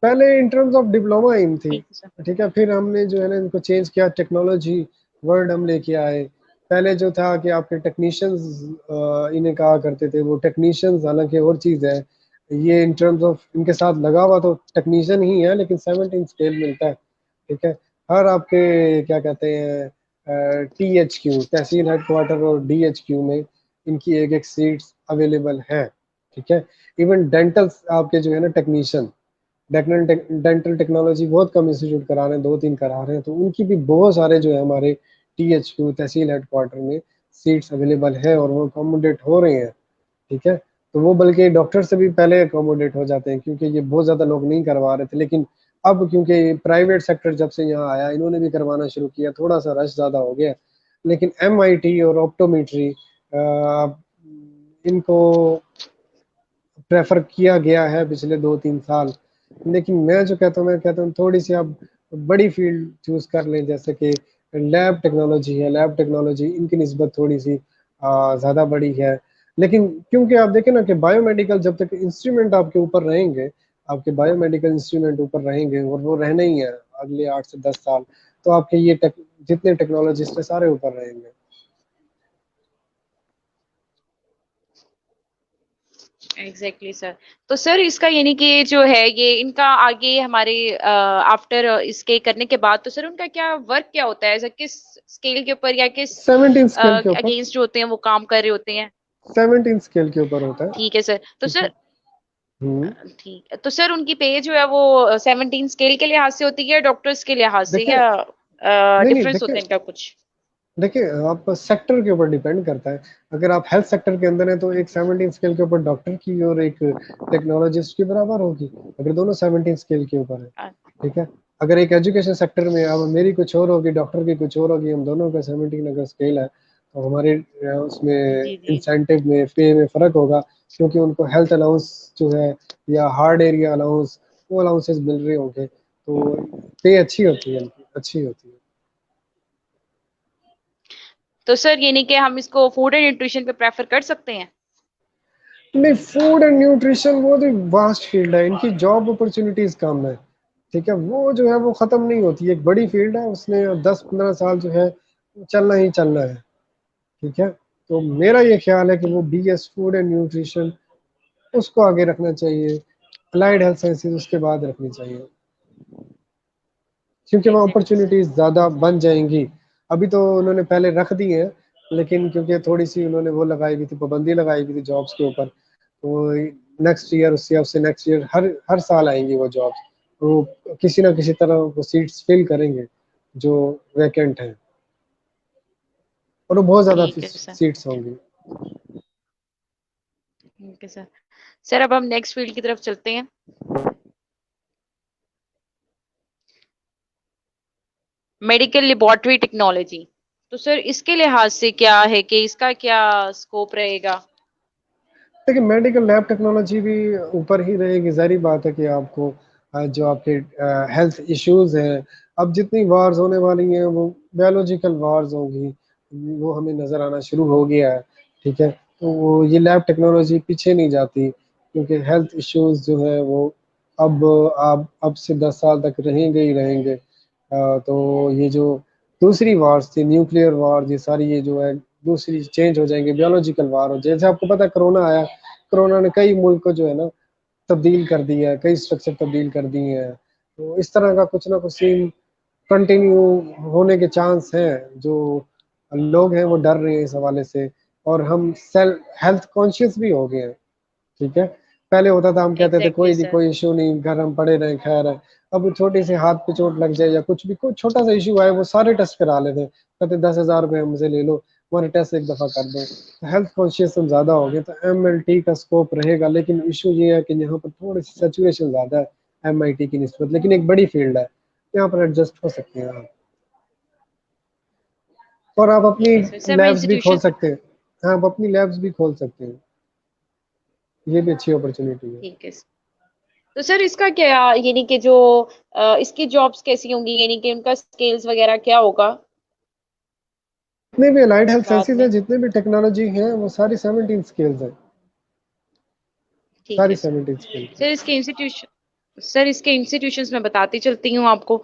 पहले in terms of diploma in थी, ठीक है सर। ठीक है, फिर हमने जो है ना इनको चेंज किया, टेक्नोलॉजी वर्ड हम लेके आए। पहले जो था कि आपके टेक्नीशियंस इन्हें कहा करते थे, वो टेक्नीशियंस हालांकि और चीज़ है, ये इन टर्म्स ऑफ इनके साथ लगा हुआ तो टेक्नीशियन ही है, लेकिन 17 स्केल मिलता है, ठीक है। हर आपके क्या कहते हैं THQ तहसील हेडक्वार्टर और DHQ में इनकी एक एक सीट्स अवेलेबल है, ठीक है। इवन डेंटल आपके जो है ना टेक्नीशियन, डेंटल टेक्नोलॉजी बहुत कम इंस्टीट्यूट करा रहे हैं, 2-3 करा रहे हैं, तो उनकी भी बहुत सारे जो है हमारे THQ तहसील हेडक्वार्टर में सीट्स अवेलेबल है और वो अकोमोडेट हो रहे हैं, ठीक है। तो वो बल्कि डॉक्टर से भी पहले अकोमोडेट हो जाते हैं, क्योंकि ये बहुत ज़्यादा लोग नहीं करवा रहे थे, लेकिन अब क्योंकि प्राइवेट सेक्टर जब से यहाँ आया, इन्होंने भी करवाना शुरू किया, थोड़ा सा रश ज़्यादा हो गया। लेकिन MIT और ऑप्टोमेट्री इनको प्रेफर किया गया है पिछले 2-3 साल। लेकिन मैं जो कहता हूँ, मैं कहता हूँ थोड़ी सी आप बड़ी फील्ड चूज कर लें, जैसे कि लैब टेक्नोलॉजी है, लैब टेक्नोलॉजी इनकी निस्बत थोड़ी सी ज़्यादा बड़ी है। लेकिन क्योंकि आप देखें ना कि बायोमेडिकल जब तक इंस्ट्रूमेंट आपके ऊपर रहेंगे, आपके बायोमेडिकल इंस्ट्रूमेंट ऊपर रहेंगे, और वो रहने ही है अगले 8 से 10 साल, तो आपके ये जितने टेक्नोलॉजिस्ट है सारे ऊपर रहेंगे। Exactly sir. तो सर इसका यानी कि जो है ये इनका आगे हमारे आफ्टर इसके करने के बाद तो सर उनका क्या वर्क क्या होता है, ऐसा किस स्केल के ऊपर या किस 17 स्केल के ऊपर, अगेंस्ट जो होते हैं वो काम कर रहे होते हैं? 17 स्केल के ऊपर होता है, ठीक है सर। तो ठीक है। सर हम्म। ठीक है, तो सर उनकी पे जो है वो 17 स्केल के लिहाज से होती है, डॉक्टर्स के लिहाज से, देखिए, या नहीं नहीं, डिफरेंस होता देखिए है इनका कुछ? देखिए, आप सेक्टर के ऊपर डिपेंड करता है। अगर आप हेल्थ सेक्टर के अंदर है तो एक 17 स्केल के ऊपर डॉक्टर की और एक टेक्नोलॉजिस्ट की बराबर होगी, अगर दोनों 17 स्केल के ऊपर है, अ, ठीक है। अगर एक एजुकेशन सेक्टर में अब मेरी कुछ और होगी, डॉक्टर की कुछ और होगी, हम दोनों का 17 अगर स्केल है, तो हमारे उसमें जी जी। इंसेंटिव में पे में फर्क होगा, क्योंकि उनको हेल्थ अलाउंस जो है या हार्ड एरिया अलाउंस, वो अलाउंसेस मिल रहे होंगे, तो पे अच्छी होती है, इनकी अच्छी होती है। तो सर यानी कि हम इसको फूड एंड न्यूट्रिशन पे प्रेफर कर सकते हैं? नहीं, फूड एंड न्यूट्रिशन वो तो वास्ट फील्ड है, इनकी जॉब अपॉर्चुनिटीज कम है, ठीक है, वो जो है वो खत्म नहीं होती, एक बड़ी फील्ड है, उसने 10-15 साल जो है चलना ही चलना है, ठीक है। तो मेरा ये ख्याल है कि वो BS फूड एंड न्यूट्रिशन उसको आगे रखना चाहिए, अलाइड हेल्थ साइंसेज उसके बाद रखनी चाहिए, क्योंकि वहाँ एग्जैक्टली सर। अपॉर्चुनिटीज ज़्यादा बन जाएंगी। अभी तो उन्होंने पहले रख दी है, लेकिन क्योंकि थोड़ी सी उन्होंने वो लगाई हुई थी, पाबंदी लगाई हुई थी जॉब्स के ऊपर, तो नेक्स्ट ईयर उससे नेक्स्ट ईयर हर हर साल आएंगी वो जॉब्स, वो किसी ना किसी तरह वो सीट्स फिल करेंगे जो वैकेंट हैं, और वो बहुत ज़्यादा ठीक है सर। सीट्स होंगी। ठीक है सर। सर अब हम नेक्स्ट फील्ड की तरफ चलते हैं, मेडिकल लेबोरेटरी टेक्नोलॉजी। तो सर इसके लिहाज से क्या है कि इसका क्या स्कोप रहेगा? देखिए, मेडिकल लैब टेक्नोलॉजी भी ऊपर ही रहेगी, जारी बात है कि आपको जो आपके हेल्थ इश्यूज हैं, अब जितनी वार्स होने वाली हैं वो बायोलॉजिकल वार्स होंगी, वो हमें नज़र आना शुरू हो गया है, ठीक है। तो वो ये लैब टेक्नोलॉजी पीछे नहीं जाती, क्योंकि हेल्थ इश्यूज जो है वो अब से 10 साल तक रहेंगे ही रहेंगे। तो ये जो दूसरी वार्स थी, न्यूक्लियर वार, ये सारी ये जो है दूसरी चेंज हो जाएंगे, बायोलॉजिकल वार हो, जैसे आपको पता है कोरोना आया, कोरोना ने कई मुल्क को जो है ना तब्दील कर दिया है, कई स्ट्रक्चर तब्दील कर दिए हैं, तो इस तरह का कुछ ना कुछ सीन कंटिन्यू होने के चांस हैं, जो लोग हैं वो डर रहे हैं इस हवाले से, और हम सेल्फ हेल्थ कॉन्शियस भी हो गए हैं। ठीक है, पहले होता था हम कहते थे एग्जैक्टली सर। कोई इशू नहीं, घर हम पड़े रहे, खैर है। अब छोटे से हाथ पे चोट लग जाए या कुछ भी, कोई छोटा सा इशू आए, वो सारे टेस्ट करा लेते हैं, कहते 10,000 रुपये हमसे ले लो, हमारे टेस्ट एक दफा कर दो। तो हेल्थ कॉन्शियस हम ज्यादा हो गए, तो MLT का स्कोप रहेगा, लेकिन इशू ये है कि यहाँ पर थोड़ी सी सेचुएशन ज्यादा है MIT की निस्बत, लेकिन एक बड़ी फील्ड है, यहाँ पर एडजस्ट हो सकते हैं आप, और आप अपनी ठीक है सर। सर मैं लैब्स भी खोल इंस्टीट्यूशन, सकते हैं। हाँ, आप अपनी लैब्स भी खोल सकते हैं, ये भी अच्छी अपॉर्चुनिटी है। ठीक है सर। तो सर इसका क्या, यानी कि जो इसकी जॉब्स कैसी होंगी, यानी कि उनका स्किल्स वगैरह क्या होगा जितने भी अलाइड हेल्थ बाद साइंसेज है, में? जितने भी टेक्नोलॉजी है, वो सारी 17 स्किल्स है, ठीक सारी है सर। 17 स्किल्स है। सर इसके इंस्टीट्यूशन, सर इसके इंस्टीट्यूशंस में बताती चलती हूँ आपको।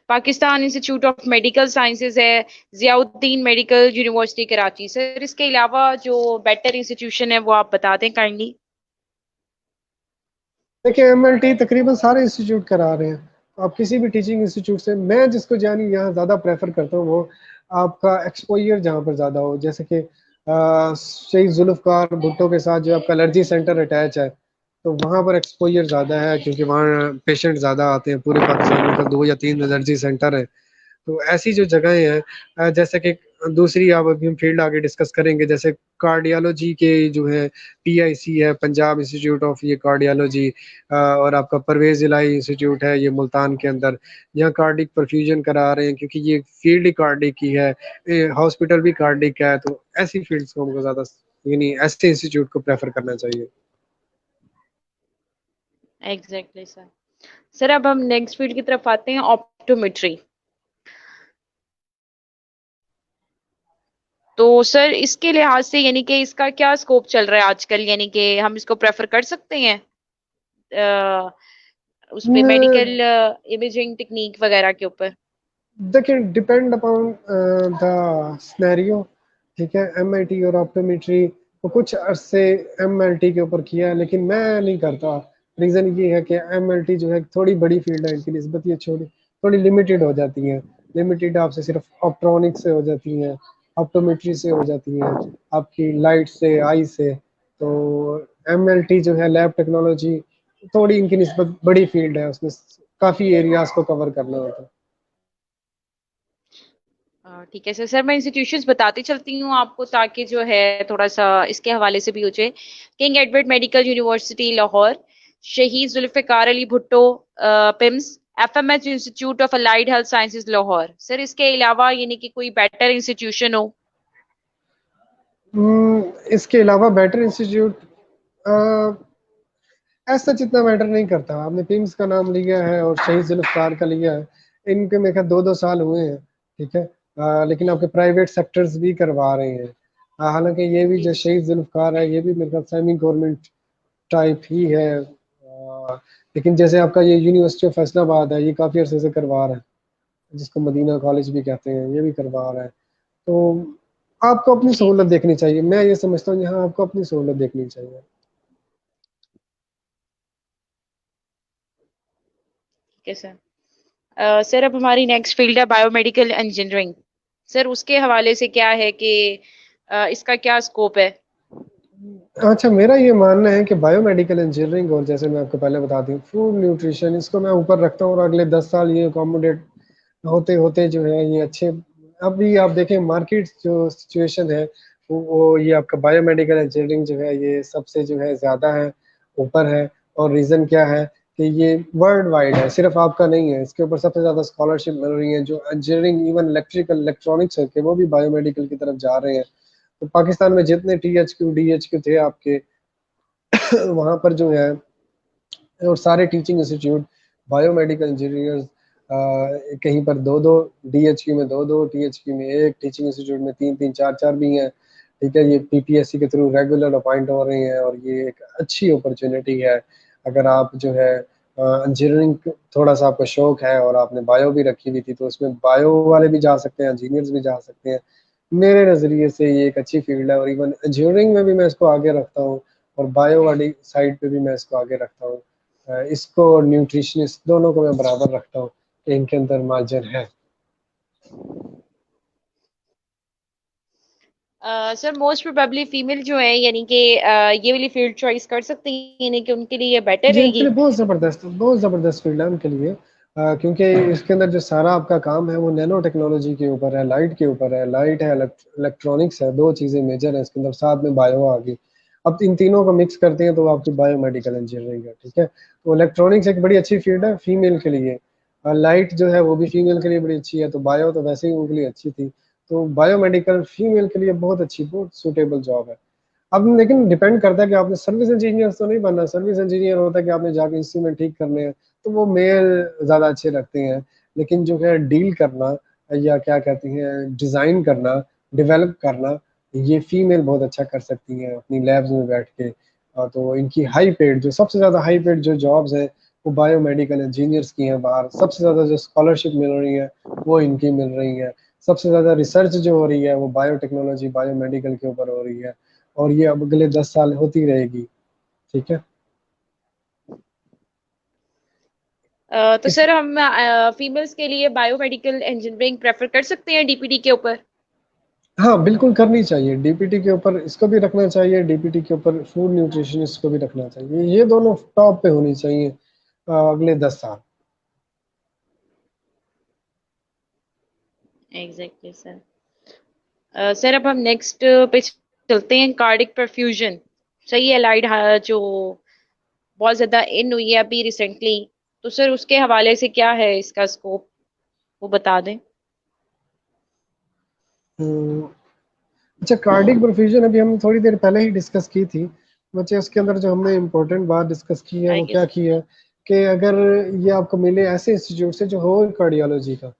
Pakistan institute of medical sciences है, Ziauddin medical university Karachi. Sir इसके अलावा जो बेटर इंस्टीट्यूशन है वो आप बता दें काइंडली। देखिए, MLT तकरीबन सारे इंस्टीट्यूट करा रहे हैं, आप किसी भी टीचिंग इंस्टीट्यूट से, मैं जिसको जानी यहाँ ज़्यादा प्रेफर करता हूँ, वो आपका एक्सपोजर जहाँ पर ज़्यादा हो, जैसे कि शहीद जुल्फ़कार भुट्टो के साथ जो आपका एलर्जी सेंटर अटैच है, तो वहाँ पर एक्सपोजर ज़्यादा है, क्योंकि वहाँ पेशेंट ज़्यादा आते हैं, पूरे पाकिस्तान में तो 2 या 3 एलर्जी सेंटर है। तो ऐसी जो जगहें हैं, जैसे कि दूसरी आप अभी हम फील्ड आगे डिस्कस करेंगे, जैसे कार्डियोलॉजी के जो है PIC है, पंजाब इंस्टीट्यूट ऑफ ये कार्डियोलॉजी, और आपका परवेज इलाही इंस्टीट्यूट है ये मुल्तान के अंदर, यहाँ कार्डिक परफ्यूजन करा रहे हैं, क्योंकि ये फील्ड ही कार्डिक की है, हॉस्पिटल भी कार्डिक है, तो ऐसी फील्ड्स को हमको ज़्यादा, यानी ऐसे इंस्टीट्यूट को प्रेफर करना चाहिए। Exactly sir. सर अब हम नेक्स्ट फील्ड की तरफ आते हैं, ऑप्टोमेट्री। तो सर इसके लिहाज से यानी कि इसका क्या स्कोप चल रहा है आजकल, यानी कि हम इसको प्रेफर कर सकते हैं उस पे न- मेडिकल इमेजिंग टेक्निक वगैरह के ऊपर? देखिए, डिपेंड अपॉन द सिनेरियो। ठीक है, MIT और ऑप्टोमेट्री को कुछ अरसे MLT के ऊपर किया है, लेकिन मैं नहीं करता। रीज़न ये है कि MLT जो है थोड़ी बड़ी फील्ड है, इनकी निस्बत ये छोटी, थोड़ी लिमिटेड हो जाती है, लिमिटेड आपसे सिर्फ ऑप्ट्रॉनिक से हो जाती हैं, ऑप्टोमेट्री से हो जाती हैं, आपकी लाइट से, आई से। तो MLT जो है लैब टेक्नोलॉजी, थोड़ी इनकी निस्बत बड़ी फील्ड है, उसमें काफ़ी एरियाज को कवर करना होता है। ठीक है सर। सर मैं इंस्टीट्यूशंस बताती चलती हूँ आपको, ताकि जो है थोड़ा सा इसके हवाले से भी हो जाए। King Edward medical university Lahore, Shaheed Zulfikar Ali Bhutto PIMS, FMH institute of allied health sciences Lahore. Sir इसके अलावा यानी कि कोई बेटर इंस्टीट्यूशन हो? इसके अलावा बेटर इंस्टीट्यूट ऐसा जितना मैटर नहीं करता। आपने पिम्स का नाम लिया है और शहीद जुल्फकार का लिया है, इनके मेरे ख्याल 2-2 साल हुए हैं। ठीक है, लेकिन आपके प्राइवेट सेक्टर्स भी करवा रहे हैं। हालांकि ये भी जी जो सर। शहीद जुल्फकार है, ये भी मेरे ख्याल सेमी गवर्नमेंट टाइप ही है, लेकिन जैसे आपका ये यूनिवर्सिटी ऑफ फैसलाबाद है, ये काफ़ी अरसे से करवा रहा है, जिसको मदीना कॉलेज भी कहते हैं, ये भी करवा रहा है। तो आपको अपनी जी सहूलत जी सर। देखनी चाहिए, मैं ये समझता हूँ यहाँ आपको अपनी सहूलत देखनी चाहिए। ठीक है सर। सर अब हमारी नेक्स्ट फील्ड है बायोमेडिकल इंजीनियरिंग। सर उसके हवाले से क्या है कि इसका क्या स्कोप है? अच्छा, मेरा ये मानना है कि बायोमेडिकल इंजीनियरिंग, और जैसे मैं आपको पहले बता दूं फूड न्यूट्रिशन, इसको मैं ऊपर रखता हूँ, और अगले 10 साल ये अकोमोडेट होते होते जो है ये अच्छे। अभी आप देखें मार्केट जो सिचुएशन है, वो ये आपका बायोमेडिकल इंजीनियरिंग जो है ये सबसे जो है ज़्यादा है, ऊपर है। और रीज़न क्या है कि ये वर्ल्ड वाइड है, सिर्फ आपका नहीं है, इसके ऊपर सबसे ज़्यादा स्कॉलरशिप मिल रही है, जो इंजीनियरिंग इवन इलेक्ट्रिकल इलेक्ट्रॉनिक्स है वो भी बायोमेडिकल की तरफ जा रहे हैं। तो पाकिस्तान में जितने THQ DHQ थे आपके वहाँ पर जो है, और सारे टीचिंग इंस्टीट्यूट बायोमेडिकल इंजीनियर्स, कहीं पर 2-2, DHQ में 2-2, THQ में 1, टीचिंग इंस्टीट्यूट में 3-3 4-4 भी हैं। ठीक है, ये PPSC के थ्रू रेगुलर अपॉइंट हो रहे हैं, और ये एक अच्छी अपॉर्चुनिटी है। अगर आप जो है इंजीनियरिंग थोड़ा सा आपका शौक है, और आपने बायो भी रखी हुई थी, तो उसमें बायो वाले भी जा सकते हैं, इंजीनियर्स भी जा सकते हैं। मेरे नज़रिए से ये एक अच्छी फील्ड है, और इवन इंजीनियरिंग में भी मैं इसको आगे रखता हूँ, और बायो वाली साइड पे भी मैं इसको आगे रखता हूँ। इसको और न्यूट्रिशनिस्ट दोनों को मैं बराबर रखता हूँ कि इनके अंदर मार्जिन है। सर मोस्ट प्रोबेबली फीमेल जो है यानी कि ये वाली फील्ड चॉइस कर सकती हैं यानी कि उनके लिए बेटर जी इनके रहेगी। लिए बहुत ज़बरदस्त फील्ड है उनके लिए, क्योंकि इसके अंदर जो सारा आपका काम है वो नैनो टेक्नोलॉजी के ऊपर है, लाइट के ऊपर है। लाइट है, इलेक्ट्रॉनिक्स है, दो चीज़ें मेजर है इसके अंदर, साथ में बायो आ गई। अब इन तीनों को मिक्स करते हैं तो आपकी बायोमेडिकल इंजीनियरिंग है। ठीक है, तो इलेक्ट्रॉनिक्स एक बड़ी अच्छी फील्ड है फीमेल के लिए, लाइट जो है वो भी फीमेल के लिए बड़ी अच्छी है, तो बायो तो वैसे ही उनके लिए अच्छी थी। तो बायोमेडिकल फीमेल के लिए बहुत अच्छी, बहुत सूटेबल जॉब है। अब लेकिन डिपेंड करता है कि आपने सर्विस इंजीनियर तो नहीं बनना। सर्विस इंजीनियर होता है कि आपने जाके इंस्ट्रूमेंट ठीक करने हैं, तो वो मेल ज़्यादा अच्छे रखते हैं। लेकिन जो है डील करना या क्या कहते हैं डिज़ाइन करना, डेवलप करना, ये फीमेल बहुत अच्छा कर सकती हैं अपनी लैब्स में बैठ के। तो इनकी हाई पेड, जो सबसे ज़्यादा हाई पेड जो जॉब्स हैं वो बायोमेडिकल इंजीनियर्स की हैं बाहर। सबसे ज़्यादा जो स्कॉलरशिप मिल रही है वो इनकी मिल रही है। सबसे ज़्यादा रिसर्च जो हो रही है वो बायोटेक्नोलॉजी बायोमेडिकल के ऊपर हो रही है, और ये अब अगले 10 साल होती रहेगी। ठीक है। तो इस सर हम फीमेल्स के लिए बायोमेडिकल इंजीनियरिंग प्रेफर कर सकते हैं डीपीटी के ऊपर। हाँ बिल्कुल करनी चाहिए, डीपीटी के ऊपर इसको भी रखना चाहिए, डीपीटी के ऊपर फूड न्यूट्रिशनिस्ट को भी रखना चाहिए। ये दोनों टॉप पे होनी चाहिए अगले 10 साल। Exactly sir. सर अब हम नेक्स्ट पे चलते हैं, कार्डिक परफ्यूजन। सही है, लाइट जो बहुत ज्यादा इन हुई है अभी रिसेंटली, तो सर उसके हवाले से क्या है इसका स्कोप, वो बता दें। हम्म, अच्छा कार्डिक परफ्यूजन अभी हम थोड़ी देर पहले ही डिस्कस की थी। बच्चे उसके अंदर जो हमने इम्पोर्टेंट बात डिस्कस की है आई वो क्या गेस। की है कि अगर ये आपको मिले ऐसे इंस्टीट्यूट से जो हो कार्डियोलॉजी का,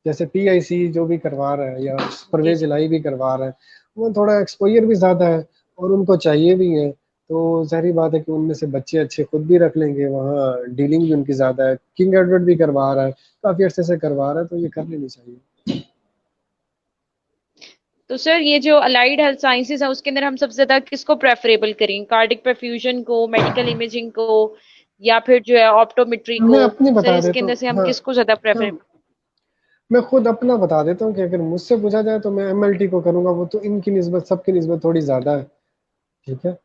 जैसे पीआईसी जो भी करवा रहा है या जी परवेज जी। इलाही भी करवा रहा है, वो थोड़ा एक्सपोजर भी ज़्यादा है और उनको चाहिए भी है। तो जाहिर बात है कि उनमें से बच्चे अच्छे खुद भी रख लेंगे, वहाँ डीलिंग भी उनकी ज़्यादा है। किंग एडवर्ड भी करवा रहा है, काफ़ी अर्से से करवा रहा है, तो ये कर लेनी चाहिए। तो सर ये जो अलाइड हेल्थ साइंसेज है उसके अंदर हम सबसे ज्यादा किसको प्रेफरेबल करें, कार्डिक परफ्यूजन को, मेडिकल इमेजिंग को, या फिर जो है ऑप्टोमेट्री को। मैं अपनी सर बता इसके देता अंदर हूँ, से हम हाँ किसको ज्यादा हाँ, प्रेफरेबल। मैं खुद अपना बता देता हूँ कि अगर मुझसे पूछा जाए तो मैं एमएलटी को करूंगा, वो तो इनकी निस्बत सबकी निस्बत थोड़ी ज़्यादा है। ठीक है।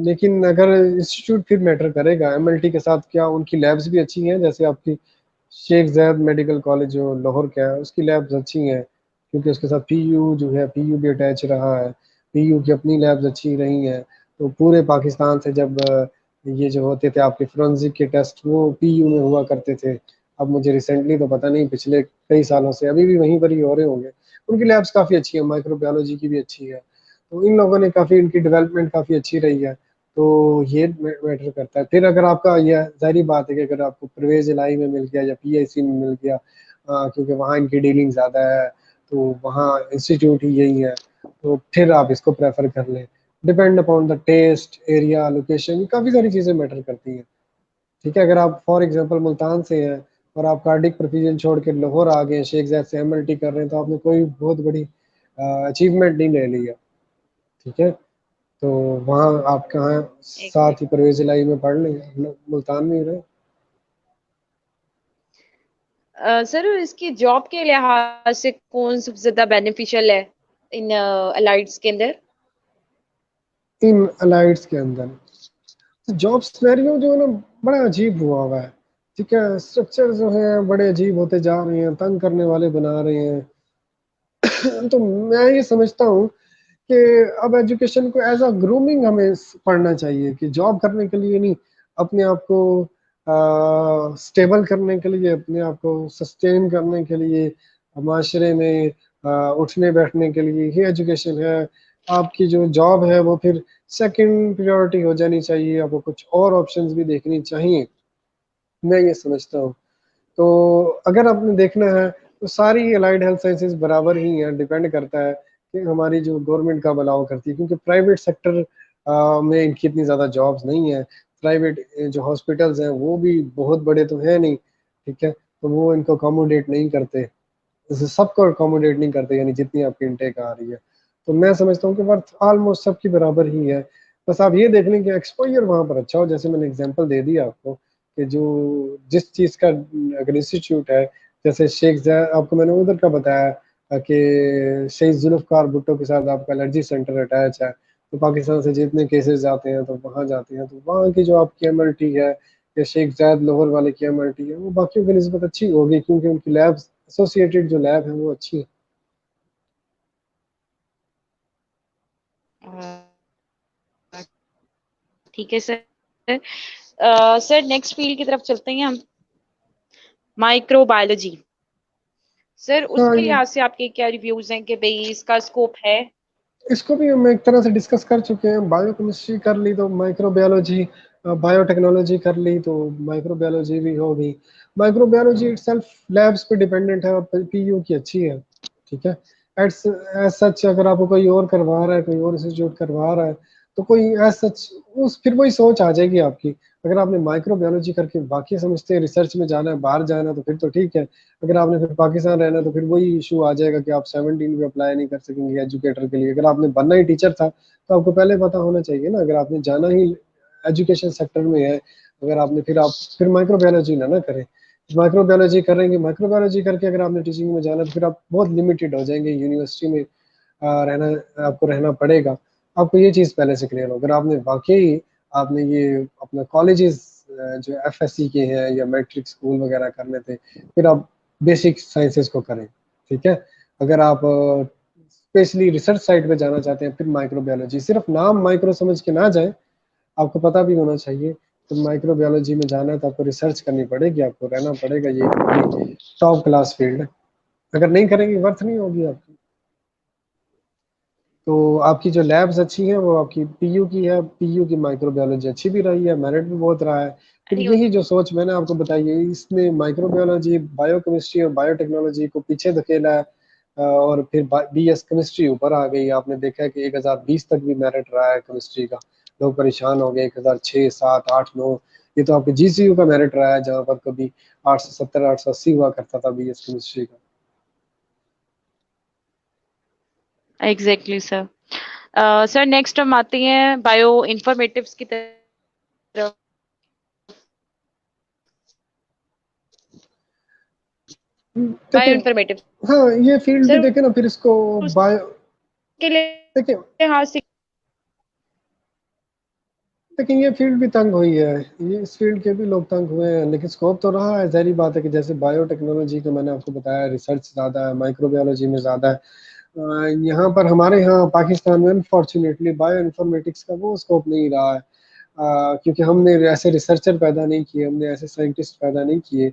लेकिन अगर इंस्टीट्यूट फिर मैटर करेगा एमएलटी के साथ, क्या उनकी लैब्स भी अच्छी हैं, जैसे आपकी शेख जायद मेडिकल कॉलेज जो लाहौर का है उसकी लैब्स अच्छी हैं, क्योंकि उसके साथ पीयू जो है पीयू भी अटैच रहा है, पीयू की अपनी लैब्स अच्छी रही हैं। तो पूरे पाकिस्तान से जब ये जो होते थे आपके फोरेंसिक के टेस्ट वो पीयू में हुआ करते थे। अब मुझे रिसेंटली तो पता नहीं, पिछले कई सालों से अभी भी वहीं पर ही हो रहे होंगे। उनकी लैब्स काफ़ी अच्छी है, माइक्रोबायोलॉजी की भी अच्छी है। तो इन लोगों ने काफ़ी, इनकी डेवलपमेंट काफ़ी अच्छी रही है। तो ये मैटर करता है। फिर अगर आपका यह जाहिर बात है कि अगर आपको परवेज इलाही में मिल गया या पीआईसी में मिल गया, क्योंकि वहाँ इनकी डीलिंग ज़्यादा है, तो वहाँ इंस्टीट्यूट ही यही है, तो फिर आप इसको प्रेफर कर लें। Depend upon the test, area, location, काफ़ी सारी चीज़ें मैटर करती हैं। ठीक है, अगर आप फॉर एग्जांपल मुल्तान से हैं और आप कार्डिक परफ्यूजन छोड़ के लाहौर आ गए, शेख जायद से एमएलटी कर रहे हैं, तो आपने कोई बहुत बड़ी अचीवमेंट नहीं ले ली है। ठीक है, तो वहाँ आप कहाँ साथ ही एग्जैक्ट। परवेज इलाही में पढ़ लें, मुल्तान में ही रहे। सर इसकी जॉब के लिहाज से कौन सबसे ज्यादा बेनिफिशियल है इन अलाइड्स के अंदर। इन अलाइड्स के अंदर तो जॉब सिनेरियो जो है ना बड़ा अजीब हुआ है। ठीक है, स्ट्रक्चर जो है बड़े अजीब होते जा रहे हैं, तंग करने वाले बना रहे हैं। तो मैं ये समझता हूँ कि अब एजुकेशन को एज अ ग्रूमिंग हमें पढ़ना चाहिए, कि जॉब करने के लिए नहीं, अपने आप को स्टेबल करने के लिए, अपने आप को सस्टेन करने के लिए, माशरे में उठने बैठने के लिए ही एजुकेशन है। आपकी जो जॉब है वो फिर सेकंड प्रायोरिटी हो जानी चाहिए, आपको कुछ और ऑप्शंस भी देखनी चाहिए, मैं ये समझता हूँ। तो अगर आपने देखना है तो सारी अलाइड हेल्थ साइंसेज बराबर ही हैं, डिपेंड करता है कि हमारी जो गवर्नमेंट का अलाउ करती है, क्योंकि प्राइवेट सेक्टर में इनकी इतनी ज़्यादा जॉब्स नहीं है। प्राइवेट जो हॉस्पिटल्स हैं वो भी बहुत बड़े तो हैं नहीं। ठीक है, तो वो इनको अकोमोडेट नहीं करते, जैसे सबको अकोमोडेट नहीं करते, यानी जितनी आपकी इनटेक आ रही है। तो मैं समझता हूँ कि वर्थ ऑलमोस्ट सबकी बराबर ही है। बस आप ये देख लें कि एक्सपोजर वहाँ पर अच्छा हो, जैसे मैंने एग्जांपल दे दिया आपको कि जो जिस चीज़ का अगर इंस्टीट्यूट है जैसे शेख जैद, आपको मैंने उधर का बताया कि शेख जुल्फ़कार भुट्टो के साथ आपका एलर्जी सेंटर अटैच है, तो पाकिस्तान से जितने केसेस जाते हैं तो वहाँ जाते हैं, तो वहाँ की जो आपकी एमएलटी है या शेख जायद लाहौर वाले की एमएलटी है, वो बाकियों की निस्बत अच्छी होगी, क्योंकि उनकी लैब्स, एसोसिएटेड जो लैब है वो अच्छी है। ठीक है सर। सर नेक्स्ट फील्ड की तरफ चलते हैं हम, माइक्रोबायोलॉजी। सर हाँ, उसके लिहाज से आपके क्या रिव्यूज हैं कि भाई इसका स्कोप है? इसको भी हम एक तरह से डिस्कस कर चुके हैं। बायोकेमिस्ट्री कर ली तो माइक्रोबायोलॉजी, बायोटेक्नोलॉजी कर ली तो माइक्रोबायोलॉजी भी होगी। माइक्रोबायोलॉजी इटसेल्फ लैब्स पे डिपेंडेंट है और पीयू की अच्छी है, ठीक है। एज एज सच अगर आपको कोई और करवा रहा है, कोई और इंस्टीट्यूट करवा रहा है, तो कोई एज सच उस फिर वही सोच आ जाएगी आपकी। अगर आपने माइक्रोबायोलॉजी करके बाकी समझते हैं रिसर्च में जाना है, बाहर जाना है, तो फिर तो ठीक है। अगर आपने फिर पाकिस्तान रहना है, तो फिर वही इशू आ जाएगा कि आप 17 भी अप्लाई नहीं कर सकेंगे एजुकेटर के लिए। अगर आपने बनना ही टीचर था तो आपको पहले पता होना चाहिए ना, अगर आपने जाना ही एजुकेशन सेक्टर में है, अगर आपने आप फिर माइक्रोबायोलॉजी ना ना करें। माइक्रोबायोलॉजी करेंगे, माइक्रोबायोलॉजी करके अगर आपने टीचिंग में जाना तो फिर आप बहुत लिमिटेड हो जाएंगे, यूनिवर्सिटी में रहना, आपको रहना पड़ेगा। आपको ये चीज़ पहले से क्लियर हो। अगर आपने वाकई आपने ये अपना कॉलेजेस जो एफएससी के हैं या मैट्रिक स्कूल वगैरह करने थे, फिर आप बेसिक साइंसेस को करें, ठीक है। अगर आप स्पेशली रिसर्च साइड पे जाना चाहते हैं, फिर माइक्रोबायोलॉजी, सिर्फ नाम माइक्रो समझ के ना जाए, आपको पता भी होना चाहिए। तो माइक्रोबायोलॉजी में जाना है तो आपको रिसर्च करनी पड़ेगी, आपको रहना पड़ेगा। ये एक बड़ी टॉप क्लास फील्ड है, अगर नहीं करेंगे वर्थ नहीं होगी आपकी। तो आपकी जो लैब्स अच्छी हैं वो आपकी पीयू की है, पीयू की माइक्रोबायोलॉजी अच्छी भी रही है, मेरिट भी बहुत रहा है। फिर नहीं यही जो सोच मैंने आपको बताई है, इसने माइक्रोबायोलॉजी, बायोकेमिस्ट्री और बायोटेक्नोलॉजी को पीछे धकेला है। और फिर बीएस केमिस्ट्री ऊपर आ गई। आपने देखा है कि 1020 तक भी मेरिट रहा है केमिस्ट्री का, लोग परेशान हो गए। 1006, 7, 8, 9, ये तो आपके जीसीयू का मेरिट रहा है, जहाँ पर कभी 870, 880 हुआ करता था बीएस केमिस्ट्री का। Exactly sir. सर नेक्स्ट हम आते हैं बायो इंफॉर्मेटिव्स की तरफ। बायो देखिए, इंफॉर्मेटिव हाँ ये फील्ड भी सर, देखे ना, फिर इसको बायो, उसके देखिए लिहाज से। लेकिन ये फील्ड भी तंग हुई है, ये इस फील्ड के भी लोग तंग हुए हैं, लेकिन स्कोप तो रहा है। जाहिर बात है कि जैसे बायोटेक्नोलॉजी का मैंने आपको बताया, रिसर्च ज़्यादा है, माइक्रोबायोलॉजी में ज़्यादा है। यहाँ पर हमारे यहाँ पाकिस्तान में अनफॉर्चुनेटली बायो इन्फॉर्मेटिक्स का वो स्कोप नहीं रहा है। क्योंकि हमने ऐसे रिसर्चर पैदा नहीं किए, हमने ऐसे साइंटिस्ट पैदा नहीं किए,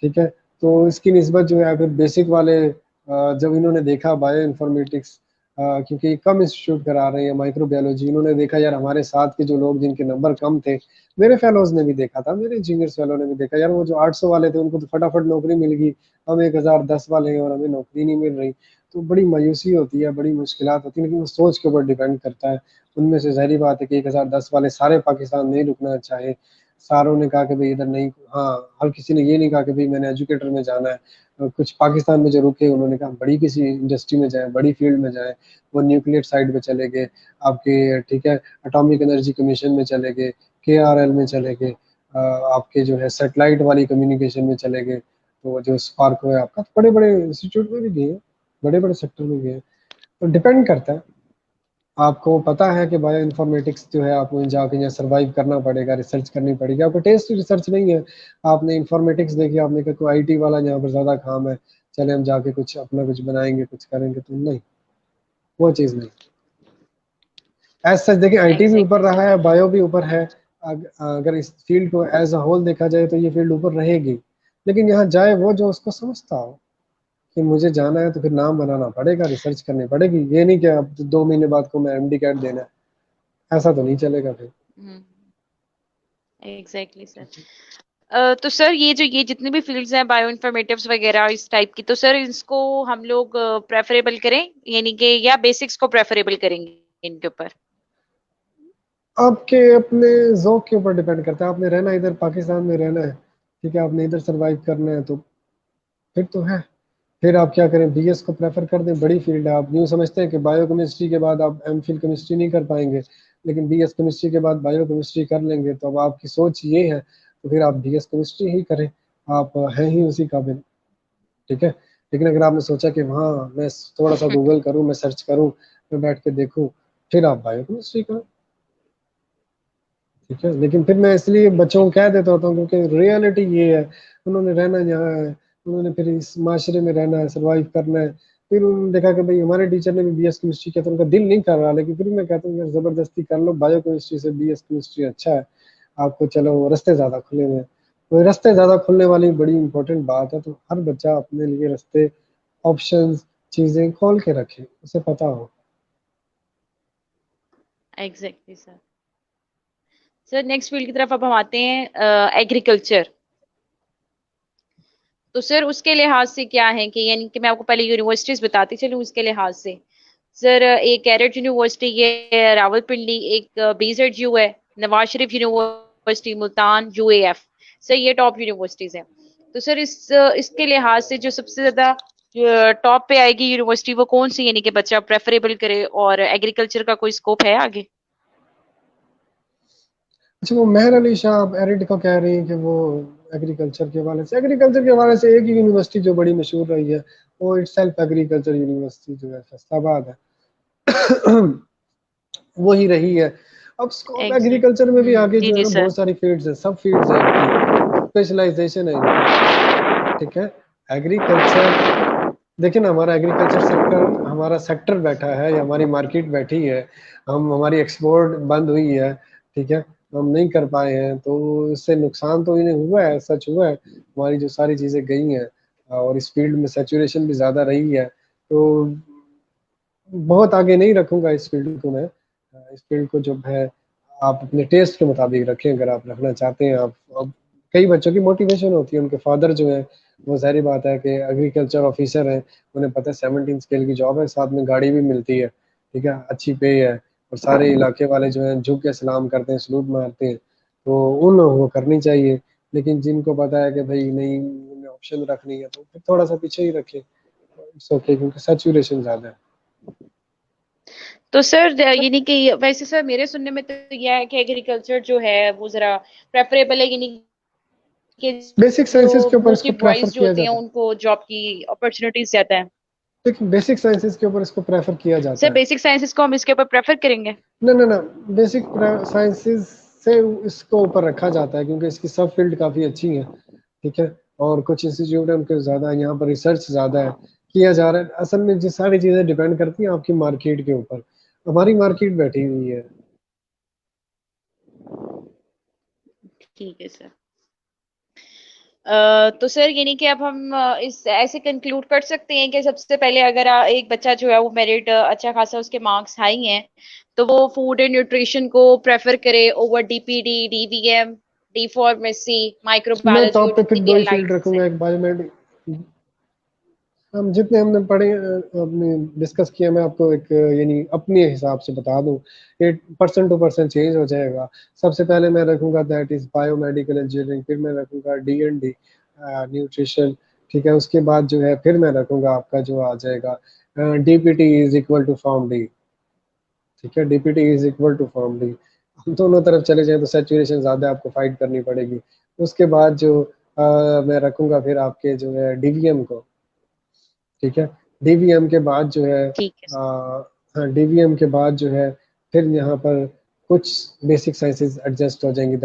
ठीक है। तो इसकी निस्बत जो है फिर बेसिक वाले, जब इन्होंने देखा बायो इन्फॉर्मेटिक्स, क्योंकि कम इंस्टीट्यूट करा रहे हैं माइक्रोबायोलॉजी, इन्होंने देखा यार हमारे साथ के जो लोग जिनके नंबर कम थे, मेरे फेलोज ने भी देखा था, मेरे इंजीनियर्स फेलो ने भी देखा, यार वो जो 800 वाले थे उनको तो फटाफट नौकरी मिल गई, हम 1010 वाले हैं और हमें नौकरी नहीं मिल रही। तो बड़ी मायूसी होती है, बड़ी मुश्किलात होती है, लेकिन वो सोच के ऊपर डिपेंड करता है। उनमें से ज़ाहिर बात है कि 1010 वाले सारे पाकिस्तान नहीं रुकना चाहे, सारों ने कहा कि भाई इधर नहीं, हाँ हर किसी ने ये नहीं कहा कि भाई मैंने एजुकेटर में जाना है। कुछ पाकिस्तान में जो रुके उन्होंने कहा बड़ी किसी इंडस्ट्री में जाए, बड़ी फील्ड में जाए। वो न्यूक्लियर साइड पे चले गए आपके, ठीक है, एटॉमिक एनर्जी कमीशन में चले गए, केआरएल में चले गए, आपके जो है सेटेलाइट वाली कम्युनिकेशन में चले गए, तो जो स्पार्को है आपका, तो बड़े बड़े इंस्टीट्यूट में भी गए हैं, बड़े बड़े सेक्टर में गए हैं। तो डिपेंड करता है। आपको पता है कि बायो इन्फॉर्मेटिक्स जो है आपको जाके यहाँ सर्वाइव करना पड़ेगा, रिसर्च करनी पड़ेगी, आपको टेस्ट रिसर्च नहीं है। आपने इन्फॉर्मेटिक्स देखी, आपने कहा कोई आईटी वाला यहाँ पर ज्यादा काम है, चले हम जाके कुछ अपना कुछ बनाएंगे, कुछ करेंगे, तो नहीं, वो चीज नहीं। एज सच देखिए, आईटी भी ऊपर एग्जैक्टली रहा सर। है, बायो भी ऊपर है। अगर इस फील्ड को एज अ होल देखा जाए तो ये फील्ड ऊपर रहेगी, लेकिन यहाँ जाए वो जो उसको समझता हो कि मुझे जाना है, तो फिर नाम बनाना पड़ेगा, रिसर्च करनी पड़ेगी। ये नहीं कि अब 2 महीने बाद को मैं एमडी कैट देना है, ऐसा तो नहीं चलेगा फिर। Exactly sir. तो सर ये जितनी भी फील्ड्स हैं बायो इन्फॉर्मेटिव्स वगैरह इस टाइप की, तो सर इसको हम लोग प्रेफरेबल करें, यानी कि या बेसिक्स को प्रेफरेबल करेंगे इनके ऊपर? आपके अपने ज़ौक के ऊपर डिपेंड करता है। आपने रहना इधर पाकिस्तान में रहना है, ठीक है, आपने इधर सरवाइव करना है, तो फिर तो है। फिर आप क्या करें, बीएस को प्रेफर कर दें, बड़ी फील्ड है। आप यूँ समझते हैं कि बायो केमिस्ट्री के बाद आप एमफिल केमिस्ट्री नहीं कर पाएंगे, लेकिन बीएस केमिस्ट्री के बाद बायो केमिस्ट्री कर लेंगे, तो अब आपकी सोच ये है तो फिर आप बीएस केमिस्ट्री ही करें, आप हैं ही उसी काबिल। ठीक है। लेकिन अगर आपने सोचा कि हाँ मैं थोड़ा सा गूगल करूँ, मैं सर्च करूँ, मैं बैठ के देखूँ, फिर आप बायोकेमिस्ट्री करो। ठीक है। लेकिन फिर मैं इसलिए बच्चों को कह देता होता हूँ क्योंकि रियलिटी ये है, उन्होंने रहना यहाँ है, उन्होंने फिर इस माशरे में रहना है, सरवाइव करना है। फिर उन्होंने देखा कि भाई हमारे टीचर ने भी बीएस केमिस्ट्री किया, तो उनका दिल नहीं कर रहा, लेकिन फिर मैं कहता हूँ यार जबरदस्ती कर लो, बायो केमिस्ट्री से बीएस केमिस्ट्री अच्छा है आपको, चलो रास्ते ज्यादा खुले हुए हैं। तो रास्ते ज्यादा खुलने वाली बड़ी इंपॉर्टेंट बात है, तो हर बच्चा अपने लिए रास्ते, ऑप्शंस, चीजें खोल के रखे, उसे पता हो। Exactly sir. Sir next field की तरफ अब हम आते हैं, एग्रीकल्चर। तो सर उसके लिहाज से क्या है कि यानी कि मैं आपको पहले यूनिवर्सिटीज बताती चलूँ उसके लिहाज से। सर एक कैरेट यूनिवर्सिटी ये रावलपिंडी, एक बीजेडयू है, नवाज शरीफ यूनिवर्सिटी मुल्तान, यूएएफ। सर ये टॉप यूनिवर्सिटीज हैं। तो सर इसके लिहाज से जो सबसे ज्यादा टॉप पे आएगी यूनिवर्सिटी वो कौन सी, यानी कि बच्चा प्रेफरेबल करे, और एग्रीकल्चर का कोई स्कोप है आगे? अच्छा, वो मेहर अली शाह आप एरिड का कह रही हैं कि वो एग्रीकल्चर के हवाले से एक ही यूनिवर्सिटी जो बड़ी मशहूर रही है, वो इटसेल्फ एग्रीकल्चर यूनिवर्सिटी जो है फैसलाबाद है। वो ही रही है। अब स्कोप एग्जैक्ट। एग्रीकल्चर में भी आगे जी जो है जी ना सर। बहुत सारी फील्ड्स हैं, सब फील्ड्स हैं इनकी, स्पेशलाइजेशन है इनकी। ठीक है। एग्रीकल्चर, देखिए ना हमारा एग्रीकल्चर सेक्टर, हमारा सेक्टर बैठा है या हमारी मार्केट बैठी है, हम हमारी एक्सपोर्ट बंद हुई है। ठीक है। हम नहीं कर पाए हैं, तो इससे नुकसान तो इन्हें हुआ है, सच हुआ है, हमारी जो सारी चीजें गई हैं, और इस फील्ड में सैचुरेशन भी ज्यादा रही है। तो बहुत आगे नहीं रखूंगा इस फील्ड को मैं। इस फील्ड को जो है आप अपने टेस्ट के मुताबिक रखें, अगर आप रखना चाहते हैं आप। अब कई बच्चों की मोटिवेशन होती है, उनके फादर जो है वो जाहिर बात है कि एग्रीकल्चर ऑफिसर हैं, उन्हें पता है 17 स्केल की जॉब है, साथ में गाड़ी भी मिलती है। ठीक है, अच्छी पे है, और सारे इलाके वाले जो हैं झुक के सलाम करते हैं, सलूट मारते हैं, तो उन वो करनी चाहिए। लेकिन जिनको पता है कि भाई नहीं, उन्हें ऑप्शन रखनी है, तो फिर थोड़ा सा पीछे ही रखें, इट्स ओके, क्योंकि सैचुरेशन ज्यादा है। तो सर यानी कि वैसे सर मेरे सुनने में तो यह है कि एग्रीकल्चर जो है वो जरा प्रेफरेबल है, यानी कि बेसिक जो साइंसेज के ऊपर मोस्टली इसको प्रेफर बॉयज जो किया होते हैं जाता है। उनको जॉब की अपॉर्चुनिटीज ज्यादा है। देखिए बेसिक साइंसेज के ऊपर इसको प्रेफर किया जाता सर है। बेसिक साइंसेस को हम इसके ऊपर प्रेफर करेंगे? ना ना ना, बेसिक साइंसेज से इसको ऊपर रखा जाता है, क्योंकि इसकी सब फील्ड काफी अच्छी है। ठीक है। और कुछ इंस्टीट्यूट है उनके ज्यादा, यहाँ पर रिसर्च ज्यादा है, किया जा रहा है। असल में जो सारी चीजें डिपेंड करती हैं आपकी मार्केट के ऊपर, हमारी मार्केट बैठी हुई है। ठीक है सर। तो सर यानी कि अब हम इस ऐसे कंक्लूड कर सकते हैं कि सबसे पहले अगर एक बच्चा जो है वो मेरिट अच्छा खासा उसके मार्क्स हाई हैं, तो वो फूड एंड न्यूट्रिशन को प्रेफर करे over DPD, DVM, D pharmacy, मैं माइक्रोबायोलॉजी और टॉप पे फिर जितनी भी दो ही अलाइड फील्ड हैं। रखूंगा, एक बायोमेड, हम जितने हमने पढ़े अपने डिस्कस किया, मैं आपको एक यानी अपने हिसाब से बता दूं, ये पर्सन टू पर्सन चेंज हो जाएगा। सबसे पहले मैं रखूंगा दैट इज बायोमेडिकल इंजीनियरिंग, फिर मैं रखूंगा डी न्यूट्रिशन। ठीक है। उसके बाद जो है फिर मैं रखूंगा आपका जो आ जाएगा DPT is equal to form D. ठीक है। DPT is equal to form D. हम दोनों तरफ चले जाएं तो सैचुरेशन ज्यादा आपको फाइट करनी पड़ेगी। उसके बाद जो मैं रखूंगा फिर आपके जो है डीवीएम को। ठीक है। डीवीएम के बाद जो है ठीक है आ, हाँ, डीवीएम के बाद जो है फिर यहाँ पर कुछ बेसिक साइंसेज एडजस्ट हो जाएंगी,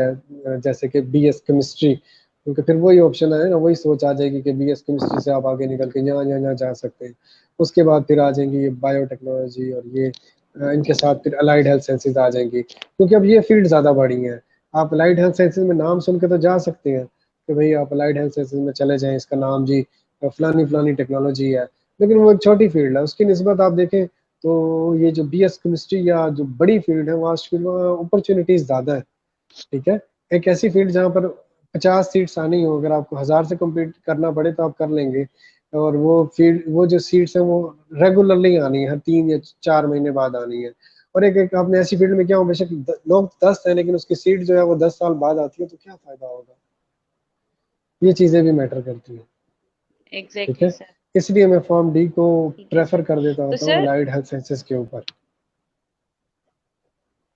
जैसे कि बीएस केमिस्ट्री, क्योंकि फिर वही ऑप्शन है ना, वही सोच आ जाएगी कि बीएस केमिस्ट्री से आप आगे निकल के यहाँ यहाँ यहाँ जा सकते हैं। उसके बाद फिर आ जाएंगी ये बायोटेक्नोलॉजी, और ये इनके साथ फिर अलाइड हेल्थ साइंसेज आ जाएंगी, क्योंकि अब ये फील्ड ज़्यादा बढ़ी हैं। आप अलाइड हेल्थ साइंसेज में नाम सुन के तो जा सकते हैं कि भाई आप अलाइड हेल्थ साइंसेज में चले जाएं, इसका नाम जी फलानी फलानी टेक्नोलॉजी है, लेकिन वो एक छोटी फील्ड है, उसकी निस्बत आप देखें तो ये जो बीएस केमिस्ट्री या जो बड़ी फील्ड है, वास्ट फील्ड में अपॉर्चुनिटीज ज्यादा है। ठीक है। एक ऐसी फील्ड जहाँ पर 50 सीट्स आनी हो, अगर आपको 1000 से कम्पीट करना पड़े तो आप कर लेंगे, और वो फील्ड, वो जो सीट्स है वो रेगुलरली आनी है, हर 3 या 4 महीने बाद आनी है। और एक एक आपने ऐसी फील्ड में क्या हो, बेशक लोग 10 हैं, लेकिन उसकी सीट जो है वो 10 साल बाद आती है, तो क्या फायदा होगा। ये चीजें भी मैटर करती हैं। ठीक एग्जैक्टली है। सर। इसलिए मैं फॉर्म डी को ठीक है प्रेफर सर। कर देता तो होता हूँ सर अलाइड हेल्थ साइंसेज के ऊपर।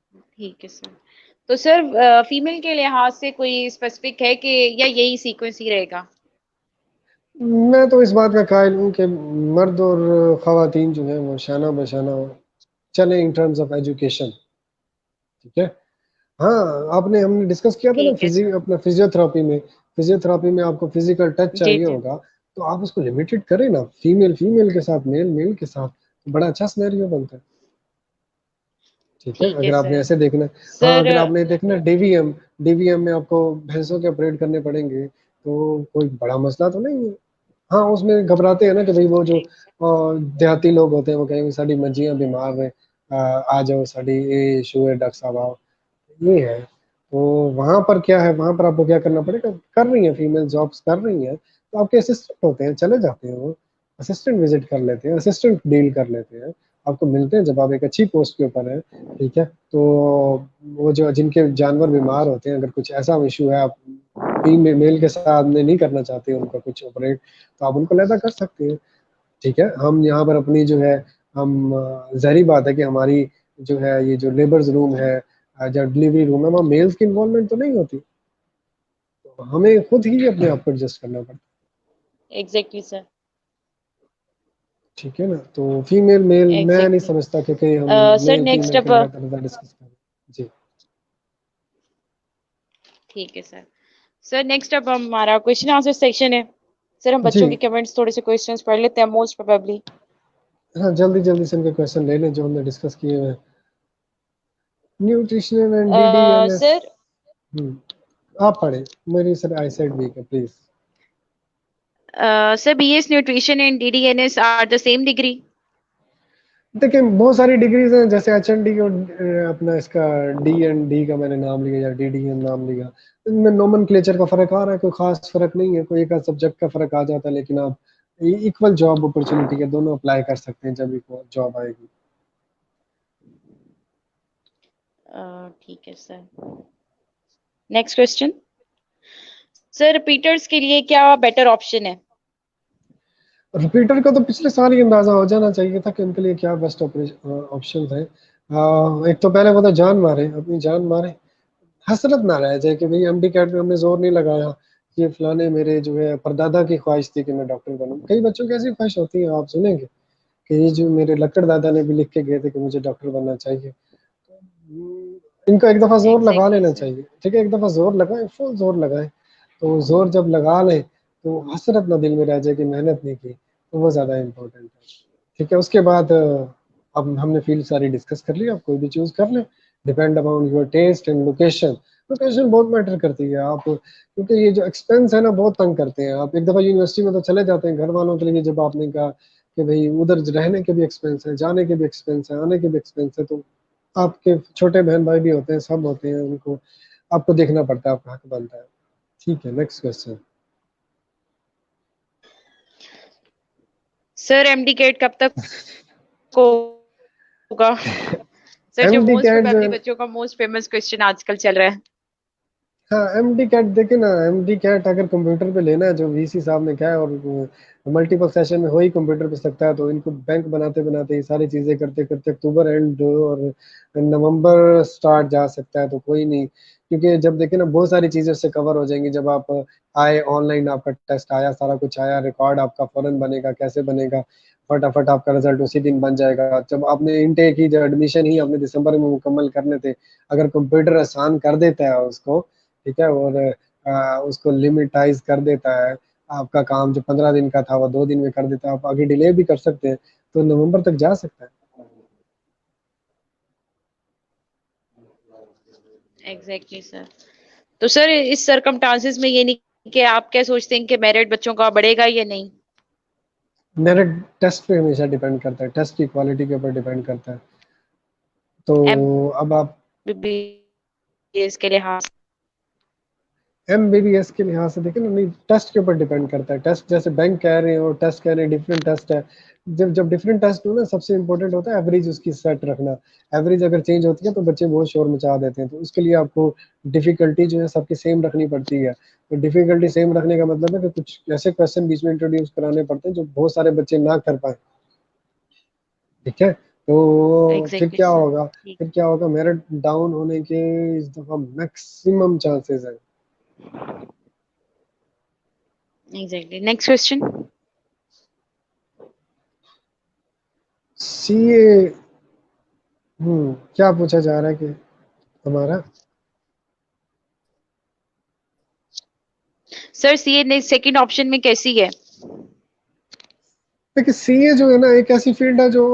ठीक है सर। तो सर फीमेल के लिहाज से कोई स्पेसिफिक है कि या यही सीक्वेंस ही रहेगा? मैं तो इस बात का कायल हूँ कि मर्द और ख़वातीन जो है वो शाना बशाना चले इन टर्म्स ऑफ एजुकेशन। ठीक है। हाँ, आपने हमने डिस्कस किया था ना ठीक है सर। अपना फिजियोथेरापी में आपको फिजिकल टच जी चाहिए जी। होगा, तो आप उसको लिमिटेड करें ना, फीमेल फीमेल के साथ, मेल मेल के साथ, तो बड़ा अच्छा सिनेरियो बनता है। ठीक है, ठीक है अगर आपने सर। ऐसे देखना। हाँ, सर अगर आपने देखना डीवीएम, डीवीएम में आपको भैंसों के ऑपरेट करने पड़ेंगे, तो कोई बड़ा मसला तो नहीं है। हाँ, उसमें घबराते हैं ना कि भाई वो जो देहाती लोग होते हैं वो कहेंगे साडी मंजियां बीमार है, आ जाओ साडी ये इशू है डॉक्टर साहब आओ, ये है। तो वहां पर क्या है, वहां पर आपको क्या करना पड़ेगा, कर रही है फीमेल जॉब्स कर रही है, तो आपके असिस्टेंट होते हैं, चले जाते हैं वो, असिस्टेंट विजिट कर लेते हैं, असिस्टेंट डील कर लेते हैं, आपको मिलते हैं जब आप एक अच्छी पोस्ट के ऊपर है। ठीक है, तो वो जो जिनके जानवर बीमार होते हैं, अगर कुछ ऐसा इशू है, आप फीमेल मेल के साथ में नहीं करना चाहते उनका कुछ ऑपरेट, तो आप उनको लैदा कर सकते हैं। ठीक है, हम यहाँ पर अपनी जो है, हम ज़ाहिर बात है कि हमारी जो है ये जो लेबर्स रूम है, जो डिलीवरी रूम है, वहाँ मेल्स की इन्वॉल्वमेंट तो नहीं होती, तो हमें खुद ही अपने आप को एडजस्ट करना पड़ता है। Exactly sir. ठीक है ना, तो फीमेल मेल मैं नहीं एग्जैक्टली। समझता कि कहीं हम सर मेल नेक्स्ट फीमेल अब। के लगातार ज़्यादा डिस्कस करें। जी ठीक है सर। सर नेक्स्ट अब हमारा क्वेश्चन आंसर सेक्शन है। सर हम जी। बच्चों के कमेंट्स थोड़े से क्वेश्चंस पढ़ लेते हैं मोस्ट प्रोबेबली। हाँ, जल्दी जल्दी से इनके क्वेश्चन ले लें जो हमने डिस्कस किए हुए हैं। Nutrition and डीडीएनएस। सर आप पढ़े, मेरी सर आई साइड वीक है, please. Sir BS nutrition and DDNS are the same degree. देखिए बहुत सारी डिग्रीज हैं, जैसे एचएनडी और अपना इसका डीएनडी का मैंने नाम लिया या डीडीएन नाम लिया, इनमें नोमेनक्लेचर का फर्क आ रहा है, कोई खास फर्क नहीं है, कोई एक सब्जेक्ट का फर्क आ जाता है, लेकिन आप इक्वल जॉब अपॉर्चुनिटी के दोनों अप्लाई कर सकते हैं जब भी जॉब आएगी। ठीक है sir. Next question. Sir repeaters के लिए क्या बेटर ऑप्शन है। रिपीटर का तो पिछले साल ही अंदाजा हो जाना चाहिए था कि उनके लिए क्या बेस्ट ऑप्शन है। एक तो पहले वो तो जान मारे, अपनी जान मारे, हसरत ना रह जाए कि भाई एमडी कैट में हमने जोर नहीं लगाया, ये फलाने मेरे जो है परदादा की ख्वाहिश थी कि मैं डॉक्टर बनूं। कई बच्चों की ऐसी ख्वाहिश होती है, आप सुनेंगे कि ये जो मेरे लक्कड़ दादा ने भी लिख के गए थे कि मुझे डॉक्टर बनना चाहिए। इनको एक दफा जोर लगा एग्जैक्टली लेना सर। चाहिए। ठीक है, एक दफा जोर लगाए, फुल जोर लगाए, तो जोर जब लगा लें तो हसरत ना दिल में रह जाए कि मेहनत नहीं की, तो वो ज्यादा इम्पोर्टेंट है। ठीक है, उसके बाद अब हमने फील्ड सारी डिस्कस कर ली, आप कोई भी चूज कर लें, depend upon your test and location. Location बहुत मैटर करती है, आप क्योंकि ये जो एक्सपेंस है ना बहुत तंग करते हैं। आप एक दफा यूनिवर्सिटी में तो चले जाते हैं घर वालों के लिए, जब आपने कहा कि भाई उधर रहने के भी एक्सपेंस है, जाने के भी एक्सपेंस है, आने के भी एक्सपेंस है, तो आपके छोटे बहन भाई भी होते हैं, सब होते हैं, उनको आपको देखना पड़ता है, आपका हक बनता है। ठीक है, next question. Sir MDCAT कब तक होगा। सर जो एमडी मोस्ट कैट जो प्रोबेबली है, बच्चों का मोस्ट फेमस क्वेश्चन आजकल चल रहा है। हाँ एमडी कैट देखे ना, एमडी कैट अगर कंप्यूटर पे लेना है जो वीसी साहब ने कहा है, और मल्टीपल सेशन में हो ही कंप्यूटर पे सकता है, तो इनको बैंक बनाते बनाते ये सारी चीजें करते करते अक्टूबर एंड और नवंबर स्टार्ट जा सकता है, तो कोई नहीं। क्योंकि जब देखे ना बहुत सारी चीजें उससे कवर हो जाएंगी, जब आप आए ऑनलाइन, आपका टेस्ट आया, सारा कुछ आया, रिकॉर्ड आपका फौरन बनेगा, कैसे बनेगा, फटाफट आपका रिजल्ट उसी दिन बन जाएगा। जब आपने इनटेक ही, जो एडमिशन ही आपने दिसंबर में मुकम्मल करने थे, अगर कंप्यूटर आसान कर देता है उसको, ठीक है, और उसको लिमिटाइज कर देता है, आपका काम जो 15 दिन का था वो 2 दिन में कर देता है, आप आगे डिले भी कर सकते हैं, तो नवंबर तक जा सकता है। Exactly sir. तो सर इस सरकमस्टांसेस में ये नहीं कि आप क्या सोचते हैं कि मेरिट बच्चों का बढ़ेगा या नहीं। मेरिट टेस्ट पे हमेशा डिपेंड करता है, टेस्ट की क्वालिटी के ऊपर डिपेंड करता है। तो अब आप एमबीबीएस के लिहाज। एमबीबीएस के लिहाज से देखें ना, नहीं टेस्ट के ऊपर डिपेंड करता है। टेस्ट जैसे बैंक कह रहे हैं और टेस्ट कह रहे हैं, डिफरेंट टेस्ट है। जब जब डिफरेंट टेस्ट हो ना, सबसे इंपॉर्टेंट होता है एवरेज उसकी सेट रखना। एवरेज अगर चेंज होती है तो बच्चे बहुत शोर मचा देते हैं, तो उसके लिए आपको डिफिकल्टी जो है सबकी सेम रखनी पड़ती है। तो डिफिकल्टी सेम रखने का मतलब है कि कुछ ऐसे क्वेश्चन बीच में इंट्रोड्यूस कराने पड़ते हैं जो बहुत सारे बच्चे ना कर पाए। ठीक है, तो फिर एग्जैक्टली क्या सर। होगा, ठीक। फिर क्या होगा, मेरिट डाउन होने के इस दफा मैक्सिमम चांसेस है। Exactly. Next question. सीए क्या पूछा जा रहा है कि हमारा सर सीए ने सेकंड ऑप्शन में कैसी है? देखिए सीए जो है ना एक ऐसी फील्ड है जो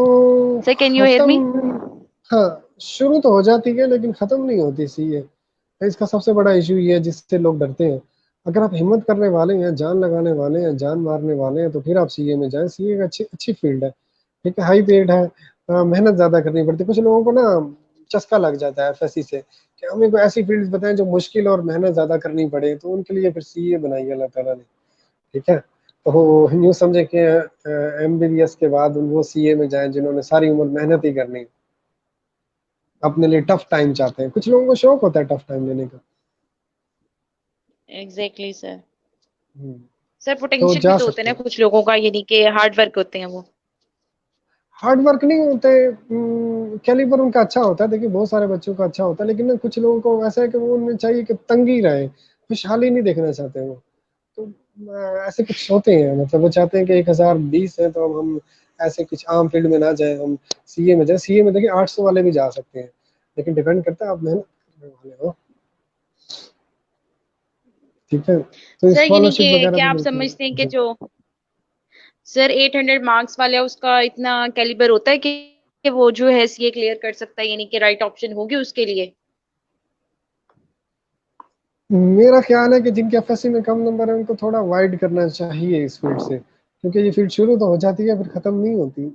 sir can you hear me? खत्म, हाँ शुरू तो हो जाती है लेकिन खत्म नहीं होती सीए। इसका सबसे बड़ा इशू ये है जिससे लोग डरते हैं। अगर आप हिम्मत करने वाले हैं, जान लगाने वाले हैं, जान मारने वाले हैं तो फिर आप सीए में जाएं। सीए एक अच्छी अच्छी फील्ड है, ठीक है, हाई पेड है, मेहनत ज्यादा करनी पड़ती है। कुछ लोगों को ना चस्का लग जाता है एफएससी से कि हमें कोई ऐसी फील्ड बताएं जो मुश्किल और मेहनत ज्यादा करनी पड़े, तो उनके लिए फिर सीए बनाई है अल्लाह ताला ने, ठीक है। तो वो यूँ समझे कि एमबीबीएस के बाद वो सीए में जाएं जिन्होंने सारी उम्र मेहनत ही करनी, अपने लिए टफ टाइम चाहते हैं। कुछ लोगों को शौक होता है टफ टाइम लेने का। Exactly sir. हम्म, सर तो पोटेंशियल भी जा तो होते हैं सकते ना हैं। कुछ लोगों का, यानी कि हार्ड वर्क होते हैं वो। हार्ड वर्क नहीं होते, कैलिबर उनका अच्छा होता है। देखिए बहुत सारे बच्चों का अच्छा होता है, लेकिन ना कुछ लोगों को ऐसा है कि वो उन्हें चाहिए कि तंगी रहे, खुशहाली नहीं देखना चाहते वो। तो ऐसे कुछ होते हैं, मतलब वो चाहते हैं कि 1020 है तो अब हम ऐसे कुछ आम फील्ड में ना जाए, हम सीए में जाए। सीए में देखिए 800 वाले भी जा सकते हैं, लेकिन डिपेंड करता है आप मेहनत करने वाले हो, ठीक है। तो सर यानी स्कॉलरशिप कि वगैरह क्या भी आप मिलती है समझते हैं कि जी। जो सर 800 मार्क्स वाला है उसका इतना कैलिबर होता है कि वो जो है सीए क्लियर कर सकता है, यानी कि राइट ऑप्शन होगी उसके लिए? मेरा ख्याल है कि जिनके एफएससी में कम नंबर है उनको थोड़ा वाइड करना चाहिए इस फील्ड से, क्योंकि ये फील्ड शुरू तो हो जाती है फिर खत्म नहीं होती,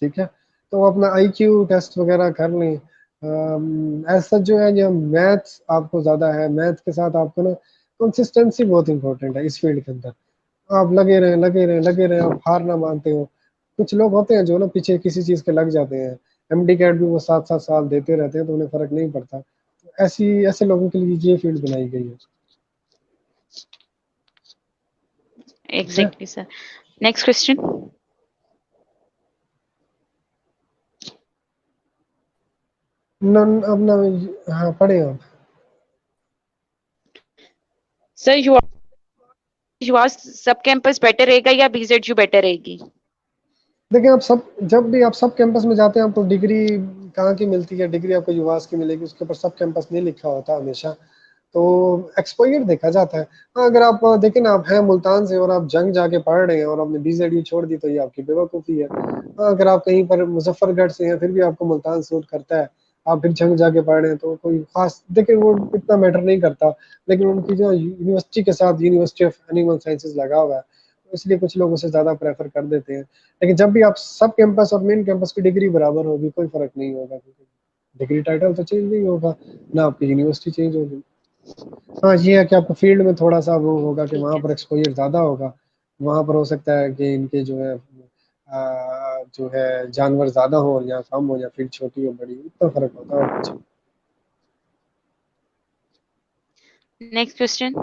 ठीक है। तो वो अपना आईक्यू टेस्ट वगैरह कर लें। ऐसा जो है ये मैथ्स आपको ज्यादा है, मैथ के साथ आपको ना कंसिस्टेंसी बहुत इंपॉर्टेंट है इस फील्ड के अंदर। आप लगे रहें लगे रहें लगे रहें, आप हार ना मानते हो। कुछ लोग होते हैं जो ना पीछे किसी चीज के लग जाते हैं, एमडी कैट भी वो 7-7 साल देते रहते हैं तो उन्हें फर्क नहीं पड़ता। ऐसी ऐसे लोगों के लिए ये फील्ड बनाई गई है, ठीक है। Exactly sir. Next question. नन अब ना, हाँ पढ़े आप। सर युवा सब कैंपस बेटर रहेगा या बीजेडयू बेटर रहेगी? देखिए आप सब, जब भी आप सब कैंपस में जाते हैं आपको डिग्री कहाँ की मिलती है? डिग्री आपको युवास की मिलेगी, उसके ऊपर सब कैंपस नहीं लिखा होता हमेशा। तो एक्सपोजर देखा जाता है। हाँ अगर आप देखें ना, आप हैं मुल्तान से और आप जंग जाके पढ़ रहे हैं और आपने बीजेडयू छोड़ दी तो ये आपकी बेवकूफ़ी है। हाँ अगर आप कहीं पर मुजफ्फरगढ़ से हैं फिर भी आपको मुल्तान सूट करता है, आप फिर जंग जाके पढ़ रहे हैं तो कोई खास, देखिए वो इतना मैटर नहीं करता। लेकिन उनकी जो यूनिवर्सिटी के साथ यूनिवर्सिटी ऑफ एनिमल साइंसेज लगा हुआ है, तो इसलिए कुछ लोग उसे ज़्यादा प्रेफर कर देते हैं। लेकिन जब भी आप सब कैंपस और मेन कैंपस की डिग्री बराबर होगी कोई फर्क नहीं होगा, क्योंकि डिग्री टाइटल तो चेंज नहीं होगा, ना आपकी यूनिवर्सिटी चेंज होगी। हाँ ये है कि आपको फील्ड में थोड़ा सा वो होगा कि ठीक वहाँ है। पर एक्सपोजर ज़्यादा होगा। वहाँ पर हो सकता है कि इनके जो है जो है जानवर ज़्यादा हो और यहाँ कम हो, या फील्ड छोटी हो बड़ी, इतना फर्क होता है और कुछ नहीं। Next question.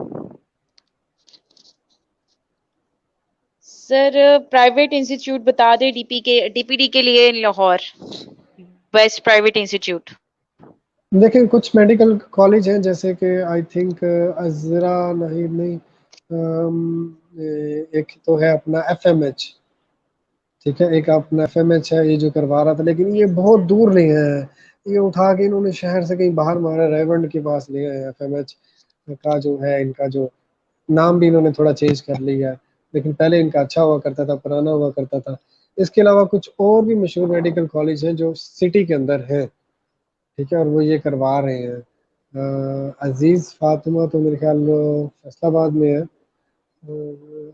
Sir private institute बता दे डीपीडी के लिए लाहौर, बेस्ट प्राइवेट इंस्टीट्यूट। देखिए कुछ मेडिकल कॉलेज हैं जैसे कि आई थिंक अजरा, नहीं नहीं, एक तो है अपना एफएमएच, ठीक है, एक अपना एफएमएच है ये जो करवा रहा था, लेकिन ये बहुत सर दूर नहीं है। ये उठा के इन्होंने शहर से कहीं बाहर मारा, रेवंड के पास ले आए एफएमएच का जो है। इनका जो नाम भी इन्होंने थोड़ा चेंज कर लिया है, लेकिन पहले इनका अच्छा हुआ करता था, पुराना हुआ करता था। इसके अलावा कुछ और भी मशहूर मेडिकल कॉलेज हैं जो सिटी के अंदर हैं, ठीक है, और वो ये करवा रहे हैं। अजीज फातिमा तो मेरे ख्याल फैसलाबाद में है।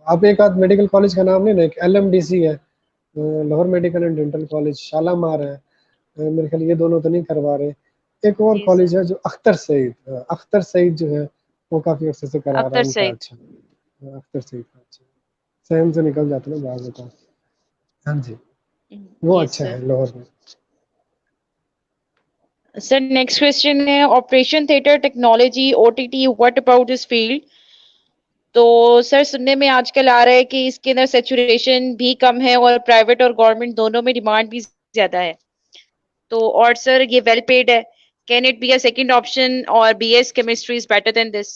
आप एक आध मेडिकल कॉलेज का नाम लेना, एक एलएमडीसी है, Lahore medical and dental college, Shalamar है, मेरे ख्याल ये दोनों तो नहीं करवा रहे। एक और जी कॉलेज सर। है जो अख्तर सईद, अख्तर सईद जो है वो काफी अच्छे से करा रहा अख्तर है, उनका सईद। अच्छा। अख्तर सईद का अच्छा, सहन से निकल जाते ना बाहर बता। हाँ जी, वो यस अच्छा सर। है लाहौर में। सर नेक्स्ट क्वेश्चन है operation theatre technology OTT, what about this field? तो सर सुनने में आजकल आ रहा है कि इसके अंदर सेचुरेशन भी कम है और प्राइवेट और गवर्नमेंट दोनों में डिमांड भी ज्यादा है। तो और सर ये वेल पेड है। Can it be a second option और BS chemistry is better than this?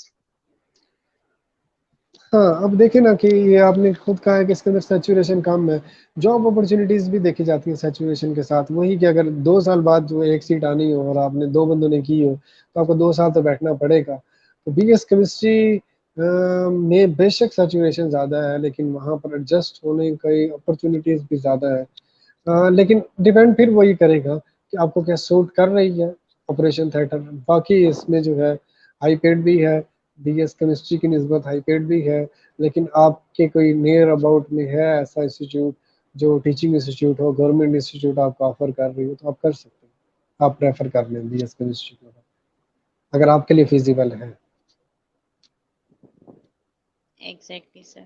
हाँ, अब देखिए ना कि ये आपने खुद कहा है कि इसके अंदर सैचुरेशन कम है। जॉब अपॉर्च्युनिटीज़ भी देखी जाती है सैचुरेशन के साथ। वही कि अगर 2 साल बाद जो एक सीट आनी हो और आपने 2 बंदों ने की हो, तो आपको 2 साल तो बैठना पड़ेगा। तो बीएस केमिस्ट्री में बेशक सैचुरेशन ज़्यादा है, लेकिन वहाँ पर एडजस्ट होने की अपॉर्च्युनिटीज़ भी ज़्यादा है। लेकिन डिपेंड फिर वही करेगा कि आपको क्या सूट कर रही है ऑपरेशन थिएटर। बाकी इसमें जो है हाई पेड भी है, बीएस केमिस्ट्री की निस्बत हाई पेड भी है, लेकिन आपके कोई नियर अबाउट में है ऐसा इंस्टीट्यूट जो टीचिंग इंस्टीट्यूट हो, गवर्नमेंट इंस्टीट्यूट आपको ऑफर कर रही हो, तो आप कर सकते हैं। आप प्रेफर कर लें बीएस केमिस्ट्री को, अगर आपके लिए फिजिबल है। Exactly sir.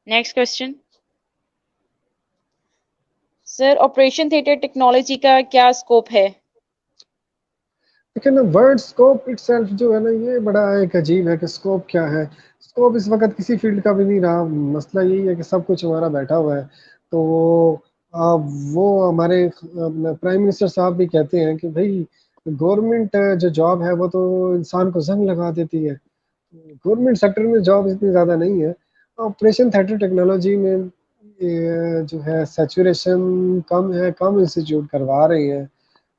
Next question. Sir operation theatre technology का क्या स्कोप है? लेकिन वर्ड स्कोप इटसेल्फ जो है ना, ये बड़ा एक अजीब है कि स्कोप क्या है। स्कोप इस वक्त किसी फील्ड का भी नहीं रहा। मसला यही है कि सब कुछ हमारा बैठा हुआ है। तो आ, वो हमारे प्राइम मिनिस्टर साहब भी कहते हैं कि भाई गवर्नमेंट जो जॉब है वो तो इंसान को जंग लगा देती है। गवर्नमेंट सेक्टर में जॉब इतनी ज़्यादा नहीं है। ऑपरेशन थिएटर टेक्नोलॉजी में ये जो है सैचुरेशन कम है, कम इंस्टीट्यूट करवा रहे हैं।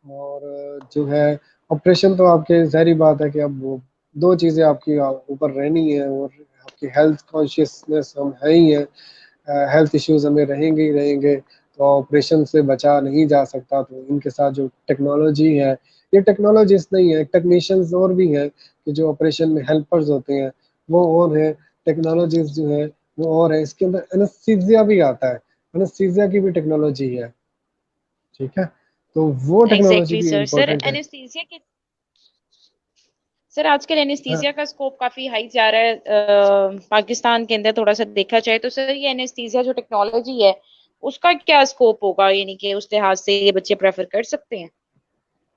और जो है ऑपरेशन तो आपके ज़ाहिर बात है कि अब वो 2 चीज़ें आपकी ऊपर रहनी है, और आपकी हेल्थ कॉन्शियसनेस हम है ही है। हेल्थ इश्यूज़ हमें रहेंगे ही रहेंगे, तो ऑपरेशन से बचा नहीं जा सकता। तो इनके साथ जो टेक्नोलॉजी है, ये टेक्नोलॉजिस्ट नहीं है, टेक्नीशियंस और भी हैं कि जो ऑपरेशन में हेल्पर्स होते हैं, वो और हैं। टेक्नोलॉजीज़ जो है वो और है। इसके अंदर एनेस्थीसिया भी आता है, एनेस्थीसिया की भी टेक्नोलॉजी है, ठीक है? तो वो टेक्नोलॉजी एग्जैक्टली भी सर। सर इम्पोर्टेंट है। एनेस्थीसिया के सर आजकल हाँ, एनेस्थीसिया का स्कोप काफी हाई जा रहा है। पाकिस्तान के अंदर थोड़ा सा देखा जाए तो सर ये एनेस्थीसिया जो टेक्नोलॉजी है उसका क्या स्कोप होगा, यानी कि उस लिहाज से ये बच्चे प्रेफर कर सकते हैं?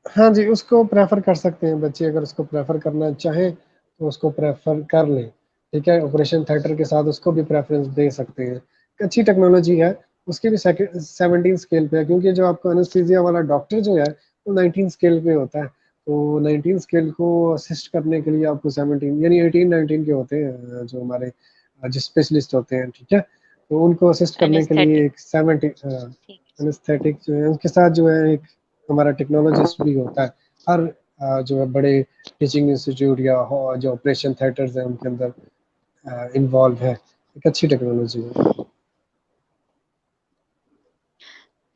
हाँ जी, उसको प्रेफ़र कर सकते हैं बच्चे, अगर उसको प्रेफ़र करना चाहें, तो उसको प्रेफ़र कर लें, ठीक है? ऑपरेशन थिएटर के साथ उसको भी प्रेफ़रेंस दे सकते हैं। एक अच्छी टेक्नोलॉजी है, उसकी भी 17 स्केल पे है, क्योंकि जो आपको एनेस्थीसिया वाला डॉक्टर जो है, वो 19 स्केल पे होता है। तो 19 स्केल को असिस्ट करने के लिए आपको 17 यानी 18-19 के होते हैं, जो हमारे जो स्पेशलिस्ट होते हैं, ठीक है? तो उनको असिस्ट करने के लिए एनेस्थेटिक। एक 70 ठीक है सर। एनेस्थेटिक जो है, उसके साथ जो है एक हमारा टेक्नोलॉजिस्ट भी होता है। हर जो है बड़े टीचिंग इंस्टीट्यूट या जो ऑपरेशन थिएटर्स हैं उनके अंदर इन्वॉल्व है। एक अच्छी टेक्नोलॉजी है।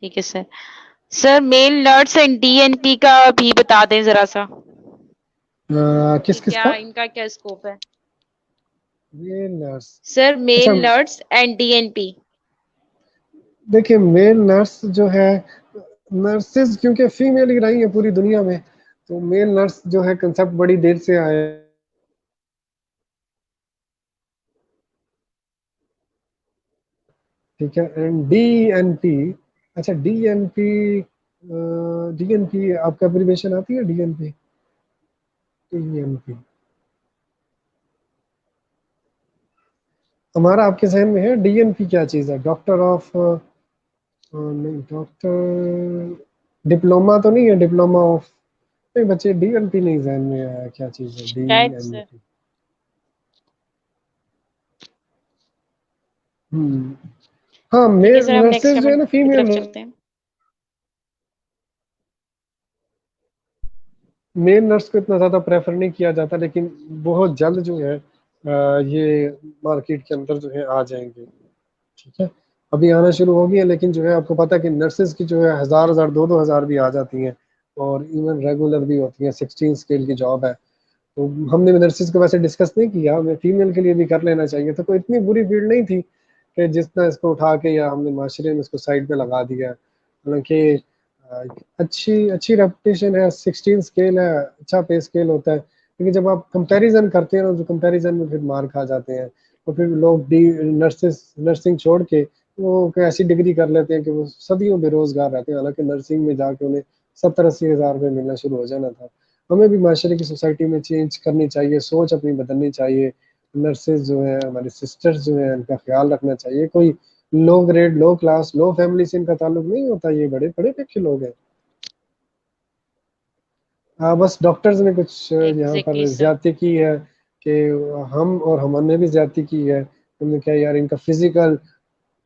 ठीक है sir. Sir male nurse and DNP का भी बता दें जरा सा कि किस किस क्या का? इनका क्या स्कोप है? ये नर्स। सर अच्छा, मेल नर्स एंड डीएनपी। देखिए मेल नर्स जो है, नर्सेज क्योंकि फीमेल ही रही है पूरी दुनिया में, तो मेल नर्स जो है कंसेप्ट बड़ी देर से आया है, ठीक है? एंड डीएनपी, अच्छा डीएनपी, डीएनपी आपका एब्रिविएशन आती है डीएनपी? डीएनपी हमारा आपके जहन में है डीएनपी क्या चीज़ है? डॉक्टर ऑफ नहीं, डॉक्टर डिप्लोमा तो नहीं है? डिप्लोमा ऑफ, नहीं बच्चे, डीएनपी नहीं जहन में आया क्या चीज़ है शायद सर। डीएनपी। हम्म, हाँ ठीक है मेल सर, हम नेक्स्ट नर्सेज जो है कमेंट ना की तरफ फीमेल, चलते हैं। मेल नर्स को इतना ज़्यादा प्रेफर नहीं किया जाता, लेकिन बहुत जल्द जो है ये मार्केट के अंदर जो है आ जाएंगे, ठीक है? अभी आना शुरू हो गई है, लेकिन जो है आपको पता है कि नर्सेज की जो है हज़ार हज़ार 2-2 हज़ार भी आ जाती हैं, और इवन रेगुलर भी होती हैं। 16 स्केल की जॉब है। तो हमने नर्सेज को वैसे डिस्कस नहीं किया, हमें फीमेल के लिए भी कर लेना चाहिए था। कोई इतनी बुरी फील्ड नहीं थी कि जितना इसको उठा के या हमने माशरे में इसको साइड पे लगा दिया। हालांकि अच्छी अच्छी रेपुटेशन है, 16 स्केल है, अच्छा पे स्केल होता है, लेकिन जब आप कंपैरिजन करते हैं ना, तो कंपैरिजन में फिर मार खा जाते हैं। तो फिर लोग डी नर्सेस नर्सिंग छोड़ के वो कोई ऐसी डिग्री कर लेते हैं कि वो सदियों बेरोजगार रहते हैं, हालांकि नर्सिंग में जाके उन्हें 70-80 हज़ार रुपये मिलना शुरू हो जाना था। हमें भी माशरे की सोसाइटी में चेंज करनी चाहिए, सोच अपनी बदलनी चाहिए। नर्सेज जो है, हमारी सिस्टर्स जो है, उनका ख्याल रखना चाहिए। कोई लो ग्रेड, लो क्लास, लो फैमिली से इनका ताल्लुक नहीं होता, ये बड़े पढ़े लिखे लोग हैं। हाँ, बस डॉक्टर्स ने कुछ यहाँ एग्जैक्टली पर सर। ज्यादती की है कि हम और हमने भी ज्यादती की है। हमने क्या यार इनका फिजिकल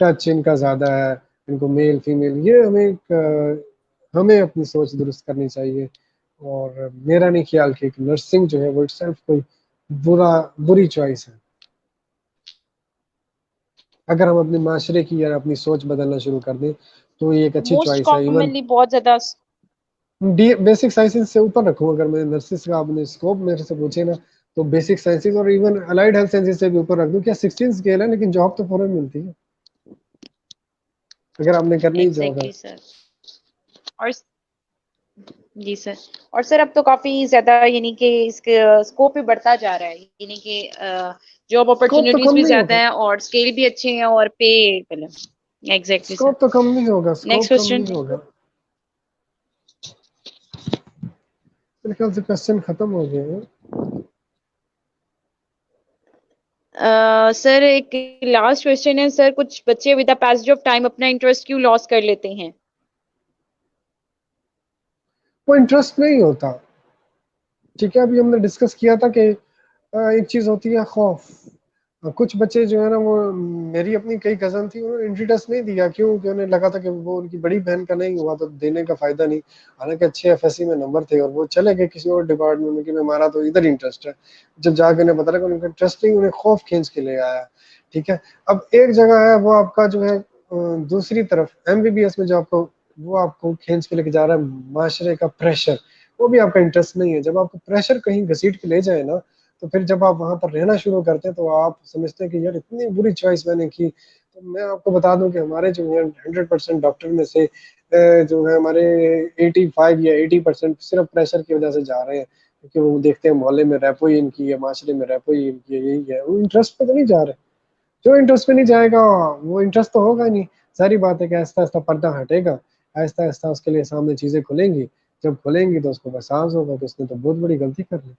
टच इनका ज्यादा है, इनको मेल फीमेल, ये हमें अपनी सोच दुरुस्त करनी चाहिए। और मेरा नहीं ख्याल कि नर्सिंग जो है वो इटसेल्फ कोई बुरी चॉइस है। अगर हम अपने माशरे की या अपनी सोच बदलना शुरू कर दें तो ये एक अच्छी मोस्ट चॉइस है। इवन कॉमनली बहुत ज्यादा। बेसिक साइंसेज से ऊपर रखूं, अगर मैं नर्सिस का आपने स्कोप मेरे से पूछे ना, तो बेसिक साइंसेज और इवन अलाइड हेल्थ साइंसेज से भी ऊपर रख दूं। क्या 16 स्केल है, लेकिन जॉब तो फौरन मिलती है अगर आपने करनी ही जॉब है। Exactly sir. और जी सर। और सर अब तो काफी ज्यादा यानी कि इसका स्कोप भी बढ़ता जा रहा है, यानी कि जॉब स्कोप तो अपॉर्चुनिटीज कम भी नहीं ज्यादा होगा, है और स्केल भी अच्छे हैं और पे। Exactly sir. स्कोप तो कम नहीं होगा, नेक्स्ट स्कोप कम क्वेश्चन। नहीं होगा। मेरे ख्याल से क्वेश्चन खत्म हो गए हैं। सर एक लास्ट क्वेश्चन है सर, कुछ बच्चे with the passage of time अपना इंटरेस्ट क्यों लॉस कर लेते हैं? वो इंटरेस्ट नहीं होता। ठीक है, अभी हमने डिस्कस किया था कि एक चीज होती है खौफ। कुछ बच्चे जो है ना, वो मेरी अपनी कई कजन थी, उन्होंने इंट्रोडक्स नहीं दिया, क्योंकि उन्हें लगा था कि वो उनकी बड़ी बहन का नहीं हुआ तो देने का फायदा नहीं। हालांकि अच्छे एफएससी में नंबर थे और वो चले गए किसी और डिपार्टमेंट में कि हमारा तो इधर इंटरेस्ट है। जब जाके उन्हें पता लगा उनका इंटरेस्ट नहीं, उन्हें खौफ खींच के ले आया। ठीक है, अब एक जगह है वो आपका जो है दूसरी तरफ एमबीबीएस में जो आपको वो आपको खींच के लेके जा रहा है माशरे का प्रेशर, वो भी आपका इंटरेस्ट नहीं है। जब आपको प्रेशर कहीं घसीट के ले जाए ना, तो फिर जब आप वहां पर रहना शुरू करते हैं तो आप समझते हैं कि यार इतनी बुरी चॉइस मैंने की। तो मैं आपको बता दूं कि हमारे जो है 100% डॉक्टर में से जो है हमारे 85 या 80% सिर्फ प्रेशर की वजह से जा रहे हैं, क्योंकि वो देखते हैं मोहल्ले में रैपो ही इनकी है, माशरे में रैपो ही इनकी है, यही है। वो इंटरेस्ट पे तो नहीं जा रहे। जो इंटरेस्ट पे नहीं जाएगा वो इंटरेस्ट तो होगा ही नहीं। सारी बात है कि आहिस्ता आहिस्ता पर्दा हटेगा, आहिस्ता आहिस्ता उसके लिए सामने चीजें खुलेंगी। जब खुलेंगी तो उसको एहसास होगा कि उसने तो बहुत बड़ी गलती कर ली।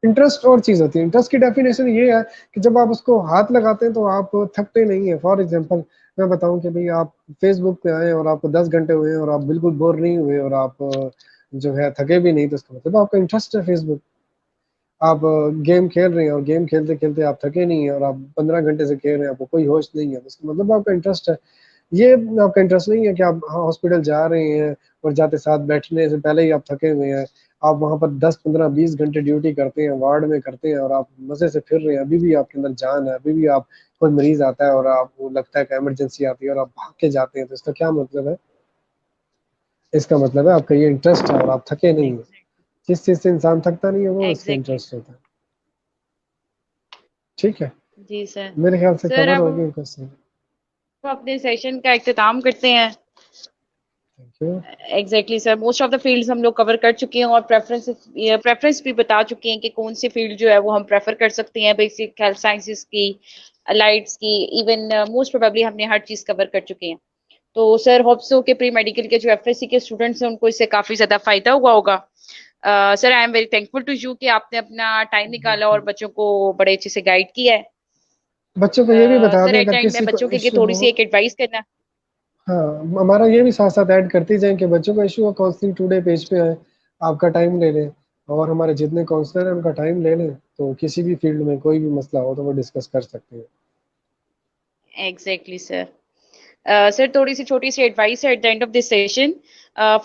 इंटरेस्ट और चीज होती है। इंटरेस्ट की डेफिनेशन ये है कि जब आप उसको हाथ लगाते हैं तो आप थकते नहीं है। फॉर एग्जांपल मैं बताऊं कि भाई आप फेसबुक पे आए और आपको 10 घंटे हुए और आप बिल्कुल बोर नहीं हुए और आप जो है थके भी नहीं, तो इसका मतलब आपका इंटरेस्ट है फेसबुक। आप गेम खेल रहे हैं और गेम खेलते खेलते आप थके नहीं है और आप 15 घंटे से खेल रहे हैं, आपको कोई होश नहीं है, तो इसका मतलब आपका इंटरेस्ट है। ये आपका इंटरेस्ट नहीं है कि आप हॉस्पिटल जा रहे हैं और जाते साथ बैठने से पहले ही आप थके हुए हैं। आप वहां पर 10 15 20 घंटे ड्यूटी करते हैं, वार्ड में करते हैं और आप मजे से फिर रहे हैं, अभी भी आपके अंदर जान है, अभी भी आप कोई मरीज आता है और आपको लगता है कि इमरजेंसी आती है और आप भाग के जाते हैं, तो इसका क्या मतलब है? इसका मतलब है आपका ये इंटरेस्ट है और आप थके नहीं है। जिस चीज से इंसान थकता नहीं है वो उसका एग्जैक्टली इंटरेस्ट सर। होता है। ठीक है, जी सर। मेरे ख्याल से सर कवर अब हो हम गए क्वेश्चन। अपने सेशन का इख्तिताम करते हैं। Thank you. Exactly sir, most of the fields हम लोग कवर कर चुके हैं और प्रेफरेंस भी बता चुके हैं कि कौन सी फील्ड जो है वो हम प्रेफर कर सकते हैं, बेसिक हेल्थ साइंसेस की, अलाइड्स की, इवन मोस्ट प्रोबेबली हमने हर चीज कवर कर चुके हैं। तो सर होप सो के प्री मेडिकल के जो एफएससी के स्टूडेंट्स हैं उनको इससे काफी ज्यादा फायदा हुआ होगा। Sir I am very thankful to you कि आपने अपना टाइम निकाला और बच्चों को बड़े अच्छे से गाइड किया है। बच्चों को ये भी बता सर दें एट अगर एंड मैं किसी को बच्चों के लिए इश्यू थोड़ी हो। सी एक एडवाइस करना। हाँ, हमारा ये भी साथ साथ ऐड करते जाएं कि बच्चों का इश्यू हो काउंसलिंग टुडे पेज पे आए, आपका टाइम ले लें और हमारे जितने काउंसलर हैं उनका टाइम ले लें, तो किसी भी फील्ड में कोई भी मसला हो तो वो डिस्कस कर सकते हैं। Exactly sir. सर थोड़ी सी छोटी सी एडवाइस है at the end of this session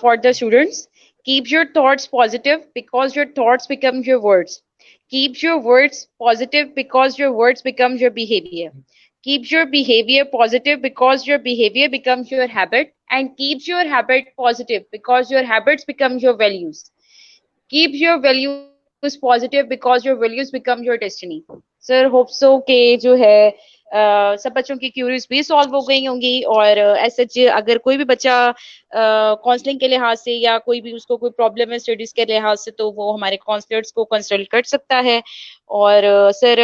for the students. Keep your thoughts positive because your thoughts become your words. Keep your words positive because your words becomes your behavior. Keep your behavior positive because your behavior becomes your habit. And keep your habit positive because your habits become your values. Keep your values positive because your values become your destiny. Sir hope so के जो है सब बच्चों की curies भी solve हो गई होंगी और ऐसे अगर कोई भी बच्चा काउंसलिंग के लिहाज से या कोई भी उसको कोई प्रॉब्लम है स्टडीज के लिहाज से तो वो हमारे काउंसलर्स को कंसल्ट कर सकता है। और सर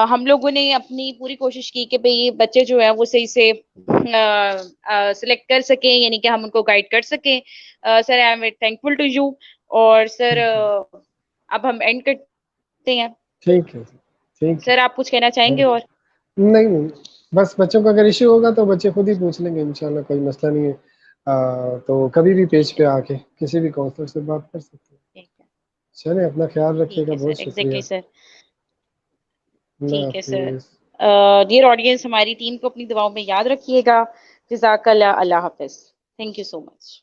हम लोगों ने अपनी पूरी कोशिश की कि भाई बच्चे जो है वो सही से सिलेक्ट कर सकें, यानी कि हम उनको गाइड कर सकें। Sir I am very thankful to you. और सर ठीक है, अब हम एंड करते हैं। ठीक है, ठीक सर आप कुछ कहना है। चाहेंगे और? नहीं नहीं, बस बच्चों का अगर इश्यू होगा तो बच्चे खुद ही पूछ लेंगे, इंशाल्लाह कोई मसला नहीं है। तो कभी भी पेज पे आके किसी भी काउंसलर से बात कर सकते हैं। ठीक है। चलिए, अपना ख्याल ठीक रखिएगा, है बहुत सर, शुक्रिया। Exactly sir. अल्लाह ठीक है सर। हाफिज। डियर ऑडियंस, हमारी टीम को अपनी दुआओं में याद रखिएगा। जज़ाकल्लाह, अल्लाह हाफिज। Thank you so much.